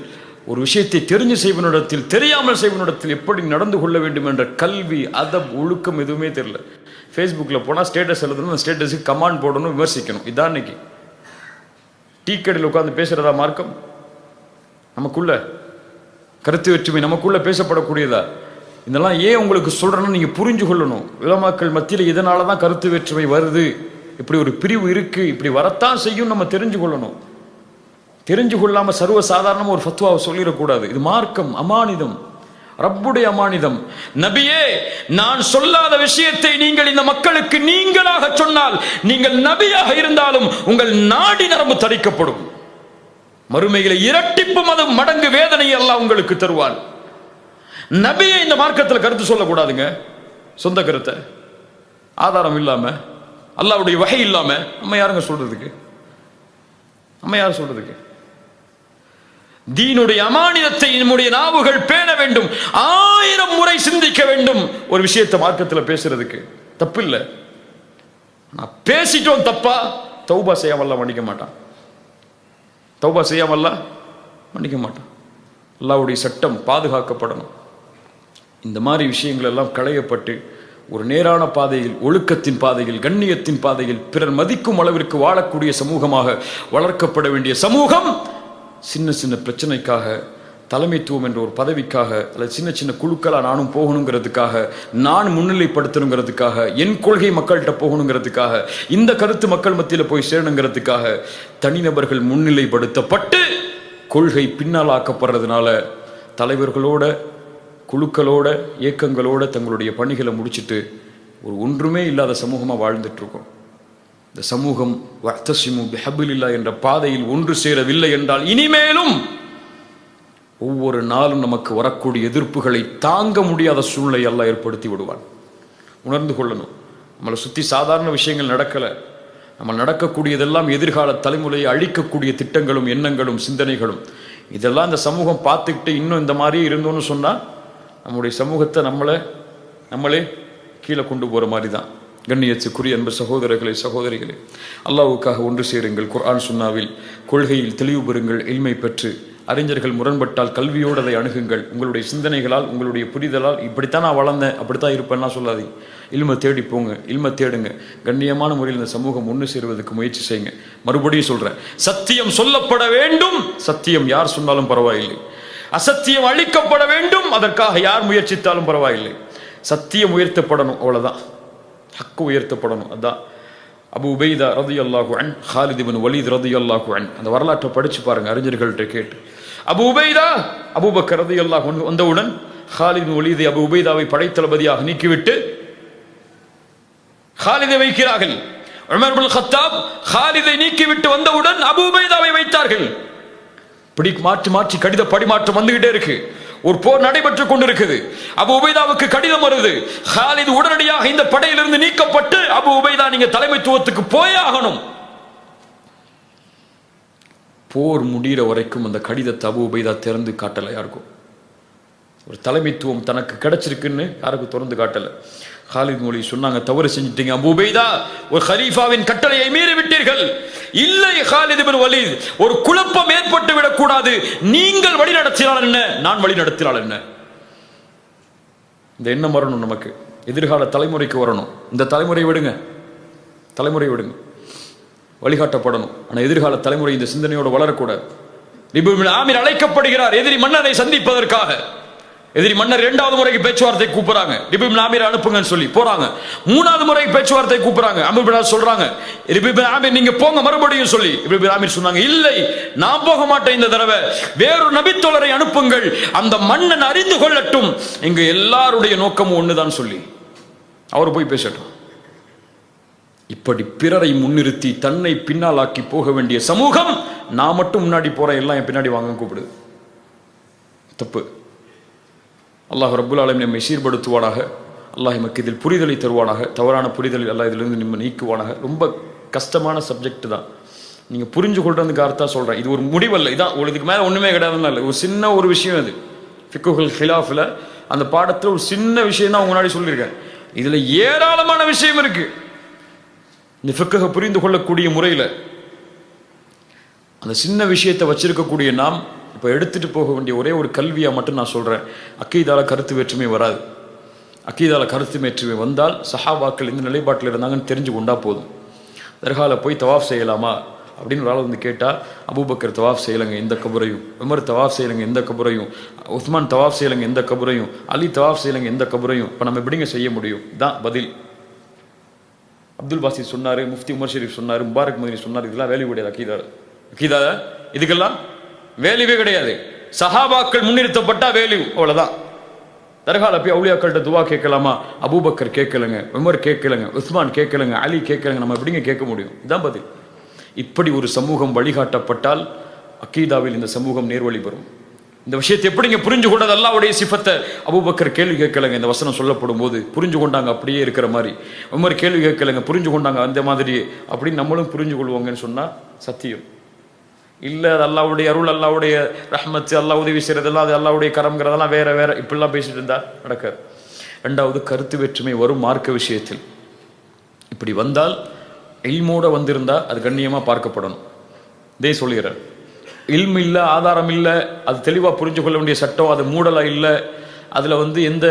ஒரு விஷயத்தை தெரிஞ்சு செய்வனிடத்தில், தெரியாமல் செய்வனிடத்தில் எப்படி நடந்து கொள்ள வேண்டும் என்ற கல்வி, அதப், ஒழுக்கம் எதுவுமே தெரியல. ஃபேஸ்புக்கில் போனால் ஸ்டேட்டஸ் எழுதணும், அந்த ஸ்டேட்டஸுக்கு கமாண்ட் போடணும், விமர்சிக்கணும். இதான் இன்னைக்கு டீ கடையில் உட்கார்ந்து பேசுறதா மார்க்கம்? நமக்குள்ள கருத்து வேற்றுமை நமக்குள்ள பேசப்படக்கூடியதா? இதெல்லாம் ஏன் உங்களுக்கு சொல்றேன்னு நீங்க புரிஞ்சு கொள்ளணும். உலமாக்கள் மத்தியில் இதனால தான் கருத்து வேற்றுமை வருது, இப்படி ஒரு பிரிவு இருக்கு, இப்படி வரத்தான் செய்யும், நம்ம தெரிஞ்சு கொள்ளணும். தெரிஞ்சு கொள்ளாம சர்வ சாதாரணமா ஒரு ஃபத்வாவை சொல்லிடக்கூடாது. இது மார்க்கம், அமானிதம், ரப்புடைய அமானிதம். நபியே, நான் சொல்லாத விஷயத்தை நீங்கள் இந்த மக்களுக்கு நீங்களாக சொன்னால், நீங்கள் நபியாக இருந்தாலும் உங்கள் நாடி நரம்பு தரிக்கப்படும். மறுமையில இரட்டிப்பு மடங்கு வேதனையை அல்லாஹ் உங்களுக்கு தருவான். நபியே இந்த மார்க்கத்தில் கருத்து சொல்லக்கூடாதுங்க. சொந்த கருத்தை ஆதாரம் இல்லாம, அல்லாஹ்வுடைய வஹி இல்லாம நம்ம யாருங்க சொல்றதுக்கு? நம்ம யார் சொல்றதுக்கு? தீனுடைய அமானிதத்தை நம்முடைய நாவுகள் பேண வேண்டும், 1000 முறை சிந்திக்க வேண்டும். ஒரு விஷயத்தை மார்க்கத்தில் பேசுறதுக்கு தப்பு இல்லை. நான் பேசிட்டோம் தப்பா, தௌபா செய்யாமல்ல மன்னிக்க மாட்டான். தௌபா செய்யாமல்ல மன்னிக்க மாட்டான். அல்லாஹ்வுடைய சட்டம் பாதுகாக்கப்படணும். இந்த மாதிரி விஷயங்கள் எல்லாம் களையப்பட்டு ஒரு நேரான பாதையில், ஒழுக்கத்தின் பாதையில், கண்ணியத்தின் பாதையில், பிறர் மதிக்கும் அளவிற்கு வாழக்கூடிய சமூகமாக வளர்க்கப்பட வேண்டிய சமூகம் சின்ன சின்ன பிரச்சனைக்காக, தலைமைத்துவம் என்ற ஒரு பதவிக்காக, அல்லது சின்ன சின்ன குழுக்களாக நானும் போகணுங்கிறதுக்காக, நான் முன்னிலைப்படுத்தணுங்கிறதுக்காக, என் கொள்கை மக்கள்கிட்ட போகணுங்கிறதுக்காக, இந்த கருத்து மக்கள் மத்தியில் போய் சேரணுங்கிறதுக்காக தனிநபர்கள் முன்னிலைப்படுத்தப்பட்டு கொள்கை பின்னால் ஆக்கப்படுறதுனால தலைவர்களோட, குழுக்களோட, இயக்கங்களோட தங்களுடைய பணிகளை முடிச்சுட்டு ஒரு ஒன்றுமே இல்லாத சமூகமாக வாழ்ந்துட்டு இருக்கோம். இந்த சமூகம் வஅ்தஸிமு பிஹப்லில்லாஹ் என்ற பாதையில் ஒன்று சேரவில்லை என்றால் இனிமேலும் ஒவ்வொரு நாளும் நமக்கு வரக்கூடிய எதிர்ப்புகளை தாங்க முடியாத சூழ்நிலை அல்லாஹ் ஏற்படுத்தி விடுவான். உணர்ந்து கொள்ளணும். நம்மளை சுற்றி சாதாரண விஷயங்கள் நடக்கலை. நம்ம நடக்கக்கூடியதெல்லாம் எதிர்கால தலைமுறையை அழிக்கக்கூடிய திட்டங்களும், எண்ணங்களும், சிந்தனைகளும். இதெல்லாம் இந்த சமூகம் பார்த்துக்கிட்டு இன்னும் இந்த மாதிரி இருந்தோன்னு சொன்னால் நம்முடைய சமூகத்தை நம்மளே கீழே கொண்டு போகிற மாதிரி தான். கண்ணியத்துக்குரிய அன்பு சகோதரர்களே, சகோதரிகளே, அல்லாஹ்வுக்காக ஒன்று சேருங்கள். குர்ஆன் சுன்னாவில் கொள்கையில் தெளிவு பெறுங்கள், இல்மை பெற்று அறிஞர்கள் முரண்பட்டால் கல்வியோடு அதை அணுகுங்கள். உங்களுடைய சிந்தனைகளால், உங்களுடைய புரிதலால் இப்படித்தான் நான் வளர்ந்தேன், அப்படித்தான் இருப்பேன்னா சொல்லாதீங்க. இல்மை தேடி போங்க, இல்மை தேடுங்க. கண்ணியமான முறையில் இந்த சமூகம் ஒன்று சேருவதற்கு முயற்சி செய்யுங்க. மறுபடியும் சொல்றேன், சத்தியம் சொல்லப்பட வேண்டும். சத்தியம் யார் சொன்னாலும் பரவாயில்லை. அசத்தியம் அழிக்கப்பட வேண்டும். அதற்காக யார் முயற்சித்தாலும் பரவாயில்லை. சத்தியம் உயர்த்தப்படணும், அவ்வளவுதான். ஹக்கு உயர்த்தப்படணும். அதான் அபு உபைதா ரலியல்லாஹு அன்ஹு, ஹாலித் இப்னு வலீத் ரலியல்லாஹு அன்ஹு, அந்த வரலாற்றை படிச்சு பாருங்க அறிஞர்கள்ட்ட கேட்டு. அபு உபைதா அபூபக்கர் ரலியல்லாஹு அன்ஹு வந்தவுடன் ஹாலித் இப்னு வலீத் அபு உபைதாவை படைத்தளபதியாக நீக்கிவிட்டு ஹாலிதை வைக்கிறார்கள். உமர் இப்னு கத்தாப் ஹாலிதை நீக்கிவிட்டு வந்தவுடன் அபு உபைதாவை வைத்தார்கள். இப்படி மாற்றி மாற்றி கடித பரிமாற்றம் வந்துகிட்டே இருக்கு. ஒரு போர் நடைபெற்றுக் கொண்டிருக்குது. அபு உபைதாவுக்கு கடிதம் வருது. ஹாலித் உடனடியாக இந்த படையிலிருந்து நீக்கப்பட்டு, அபு உபைதா நீங்க தலைமைத்துவத்துக்கு போயே ஆகணும். போர் முடிகிற வரைக்கும் அந்த கடிதத்தை அபு உபைதா திறந்து காட்டல யாருக்கும். ஒரு தலைமைத்துவம் தனக்கு கிடைச்சிருக்குன்னு யாருக்கும் திறந்து காட்டல. ஹாலித் மொழி சொன்னாங்க, தவறு செஞ்சிட்டீங்க அபு உபைதா, ஒரு ஹலீஃபாவின் கட்டளையை மீறி விட்டீர்கள். இல்லை ஹாலித் இப்னு வலீத், ஒரு குழப்பம் ஏற்பட்டு விடக்கூடாது. நீங்கள் வழி நடத்தினால் என்ன, நான் வழி நடத்தினால் என்ன? இந்த எண்ணம் வரணும் நமக்கு. எதிர்கால தலைமுறைக்கு வரணும். இந்த தலைமுறை விடுங்க, தலைமுறை விடுங்க, வழிகாட்டப்படணும். ஆனால் எதிர்கால தலைமுறை இந்த சிந்தனையோடு வளரக்கூடாது. ரிபு இப்னு ஆமிர் அழைக்கப்படுகிறார் எதிரி மன்னரை சந்திப்பதற்காக. எதிரி மன்னர் 2வது முறைக்கு பேச்சுவார்த்தை கூப்பிடுறாங்க. ரிபு இப்னு ஆமிர் அனுப்புங்கன்னு சொல்லி போறாங்க. 3வது முறைக்கு பேச்சுவார்த்தை கூப்பிடுறாங்க. அம்ர் இப்னு ஆஸ் சொல்றாங்க, ரிபு இப்னு ஆமிர் நீங்க போங்க மறுபடியும் சொல்லி. ரிபு இப்னு ஆமிர் சொன்னாங்க, இல்லை நான் போக மாட்டேன், இந்த தடவை வேறொரு நபித்தோழரை அனுப்புங்கள், அந்த மன்னன் அறிந்து கொள்ளட்டும் எங்க எல்லாருடைய நோக்கமும் ஒண்ணுதான் சொல்லி அவர் போய் பேசட்டும். இப்படி பிறரை முன்னிறுத்தி தன்னை பின்னால் ஆக்கி போக வேண்டிய சமூகம், நான் மட்டும் முன்னாடி போறேன், எல்லாம் என் பின்னாடி வாங்க கூப்பிடுது. தப்பு. அல்லாஹ் ரப்புல் ஆலமீன் நம்மை சீர்படுத்துவானாக. அல்லாஹ் நமக்கு இதில் புரிதலை தருவானாக. தவறான புரிதலில் அல்லாஹ் இதிலிருந்து நம்ம நீக்குவானாக. ரொம்ப கஷ்டமான சப்ஜெக்ட் தான். நீங்க புரிஞ்சு கொள்றதுக்கு அர்த்தம் சொல்றேன். இது ஒரு முடிவல்ல, இதான் இதுக்கு மேல ஒண்ணுமே கிடையாதுன்னு இல்லை. ஒரு சின்ன ஒரு விஷயம் இது. ஃபிக்ஹுல் ஹிலாஃப்ல அந்த பாடத்தில் ஒரு சின்ன விஷயம் தான் முன்னாடி சொல்லியிருக்கேன். இதுல ஏராளமான விஷயம் இருக்கு. இந்த ஃபிக்ஹை புரிந்து கொள்ளக்கூடிய முறையில் அந்த சின்ன விஷயத்தை வச்சிருக்கக்கூடிய நாம் இப்போ எடுத்துட்டு போக வேண்டிய ஒரே ஒரு கல்வியாக மட்டும் நான் சொல்றேன். அக்கீதால கருத்து வேற்றுமை வராது. அக்கீதால கருத்து வேற்றுமை வந்தால் சஹாபாக்கள் இந்த நிலைப்பாட்டில் இருந்தாங்கன்னு தெரிஞ்சு கொண்டா போதும். தர்கால போய் தவாஃப் செய்யலாமா அப்படின்னு ஒரு ஆள் வந்து கேட்டால், அபூபக்கர் தவாஃப் செய்யலைங்க எந்த கபரையும், உமர் தவாஃப் செய்யலைங்க எந்த கபரையும், உஸ்மான் தவாஃப் செய்யலைங்க எந்த கபரையும், அலி தவாஃப் செய்யலைங்க எந்த கபரையும், இப்போ நம்ம எப்படிங்க செய்ய முடியும்? தான் பதில். அப்துல் பாசித் சொன்னார், முஃப்தி உமர் ஷெரீப் சொன்னார், முபாரக் மதனி சொன்னார். இதெல்லாம் வேல்யூ கிடையாது. அக்கீதால இதுக்கெல்லாம் வேல்யூவே கிடையாது. சஹாபாக்கள் முன்னிறுத்தப்பட்டா வேல்யூ, அவ்வளவுதான். தர்கால போய் அவுலியாக்கள்கிட்ட துவா கேட்கலாமா? அபூபக்கர் கேட்கலங்க, உமர் கேட்கலங்க, உஸ்மான் கேட்கலங்க, அலி கேட்கலங்க, நம்ம எப்படிங்க கேட்க முடியும்? இதான் பதில். இப்படி ஒரு சமூகம் வழிகாட்டப்பட்டால் அக்கீதாவில் இந்த சமூகம் நேர்வழி பெறும். இந்த விஷயத்தை எப்படிங்க புரிஞ்சு கொண்டது? அல்லாஹ்வுடைய சிஃபத்தை அபூபக்கர் கேள்வி கேட்கலங்க, இந்த வசனம் சொல்லப்படும் போது புரிஞ்சு கொண்டாங்க அப்படியே இருக்கிற மாதிரி. உமர் கேள்வி கேட்கலங்க, புரிஞ்சு கொண்டாங்க அந்த மாதிரி. அப்படின்னு நம்மளும் புரிஞ்சு கொள்வாங்கன்னு சொன்னா சத்தியம் இல்லை. அது அல்லாஹ்வுடைய அருள், அல்லாஹ்வுடைய ரஹ்மத், அல்லாஹ் உதவி செய்யறதெல்லாம் அது அல்லாஹ்வுடைய கரம்ங்கிறதெல்லாம் வேற வேற. இப்படிலாம் பேசிட்டு இருந்தா நடக்காது. 2வது கருத்து வேற்றுமை வரும் மார்க்க விஷயத்தில். இப்படி வந்தால் இல்மோட வந்திருந்தா அது கண்ணியமா பார்க்கப்படணும். இதே சொல்லுகிறார். இல்மு இல்லை, ஆதாரம் இல்லை, அது தெளிவாக புரிஞ்சு கொள்ள வேண்டிய சட்டம், அது மூடலா இல்லை, அதில் எந்த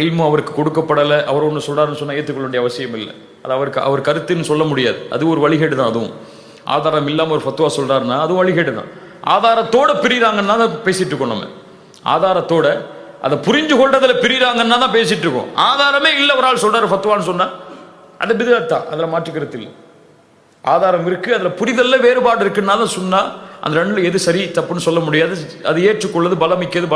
இல்மும் அவருக்கு கொடுக்கப்படலை, அவர் ஒன்று சொல்றாருன்னு சொன்னால் ஏற்றுக்கொள்ள வேண்டிய அவசியம் இல்லை. அது அவர் கருத்துன்னு சொல்ல முடியாது. அது ஒரு வழிகேடு தான். அதுவும் ஆதாரம் இல்லாமல் ஒரு ஃபத்வா சொல்றாருன்னா அது வழிகேடு தான். ஆதாரத்தோட பிரிகிறாங்கன்னா தான் பேசிட்டு இருக்கோம். நம்ம ஆதாரத்தோட அதை புரிஞ்சு கொள்றதுல பிரிகிறாங்கன்னா தான் பேசிட்டு இருக்கோம். ஆதாரமே இல்லை, ஒரு ஆள் சொல்றாரு ஃபத்வான்னு சொன்னா அது பிதஅத் தான், அதில் மாற்றுக்கிறது இல்லை. ஆதாரம் இருக்கு, அதில் புரிதல்ல வேறுபாடு இருக்குன்னா தான் சொன்னா அந்த ரெண்டுல எது சரி தப்புன்னு சொல்ல முடியாது. அது ஏற்றுக்கொள்ளது பலம் மிக்கது,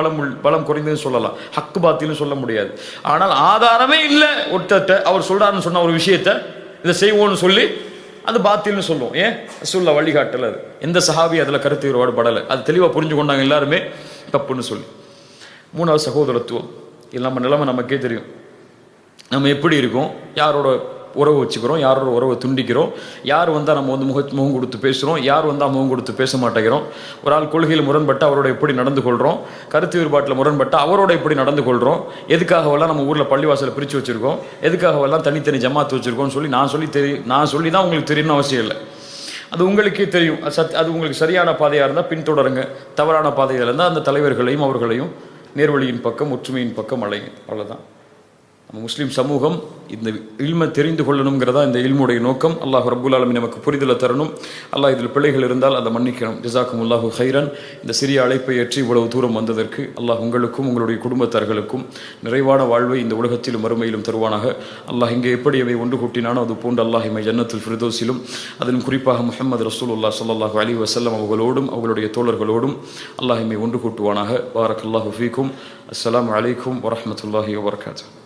பலம் குறைந்தது சொல்லலாம், ஹக்கு பாத்தின்னு சொல்ல முடியாது. ஆனால் ஆதாரமே இல்லை, ஒருத்தட்ட அவர் சொல்றாருன்னு சொன்ன ஒரு விஷயத்த இதை செய்வோம்னு சொல்லி அது பாத்தில்னு சொல்லுவோம். ஏன் ரசூலுல்லாஹ் வழிகாட்டல, அது எந்த சஹாபி அதில் கருத்து வேறுபாடு படலை, அது தெளிவாக புரிஞ்சு கொண்டாங்க எல்லாருமே தப்புன்னு சொல்லி. 3வது சகோதரத்துவம். இது நம்ம நிலைமை நமக்கே தெரியும். நம்ம எப்படி இருக்கோம், யாரோட உறவு வச்சுக்கிறோம், யாரோட உறவை துண்டிக்கிறோம், யார் வந்தால் நம்ம முகம் கொடுத்து பேசுகிறோம், யார் வந்தால் முகம் கொடுத்து பேச மாட்டேங்கிறோம். ஒரு ஆள் கொள்கையில் முரண்பட்டு அவரோட எப்படி நடந்து கொள்கிறோம், கருத்து வேறுபாட்டில் முரண்பட்டு அவரோட எப்படி நடந்து கொள்கிறோம், எதுக்காகவெல்லாம் நம்ம ஊரில் பள்ளிவாசலை பிரித்து வச்சுருக்கோம், எதுக்காகவெல்லாம் தனித்தனி ஜமாத்து வச்சுருக்கோம்னு சொல்லி நான் சொல்லி தான் உங்களுக்கு தெரியும்னு அவசியம் இல்லை. அது உங்களுக்கே தெரியும். அது உங்களுக்கு சரியான பாதையாக இருந்தால் பின்தொடருங்க, தவறான பாதையாக இருந்தால் அந்த தலைவர்களையும் அவர்களையும் நேர்வழியின் பக்கம் ஒற்றுமையின் பக்கம் அழைங்க. அவ்வளோதான். நம்ம முஸ்லீம் சமூகம் இந்த இல்மை தெரிந்து கொள்ளணுங்கிறதா இந்த இல்முடைய நோக்கம். அல்லாஹ் ரப்புல் ஆலமீன் நமக்கு புரிதலை தரணும். அல்லாஹ் இதில் பிழைகள் இருந்தால் அதை மன்னிக்கணும். ஜஸாக்குமுல்லாஹு ஹைரன். இந்த சிறிய அழைப்பை ஏற்றி இவ்வளவு தூரம் வந்ததற்கு அல்லாஹ் உங்களுக்கும் உங்களுடைய குடும்பத்தார்களுக்கும் நிறைவான வாழ்வை இந்த உலகத்திலும் மறுமையிலும் தருவானாக. அல்லாஹ் இங்கே எப்படி அவை ஒன்று கூட்டினானோ அது போன்று அல்லாஹ் இமை ஜன்னத்துல் ஃபிர்தௌஸிலும், அதிலும் குறிப்பாக முஹம்மது ரசூலுல்லாஹ் ஸல்லல்லாஹு அலைஹி வஸல்லம் அவர்களோடும் அவர்களுடைய தோழர்களோடும் அல்லாஹ் இமை ஒன்று கூட்டுவானாக. பாரக்கல்லாஹு ஃபீக்கும். அஸ்ஸலாமு அலைக்கும் வரஹ்மத்துல்லாஹி வபரகாத்துஹு.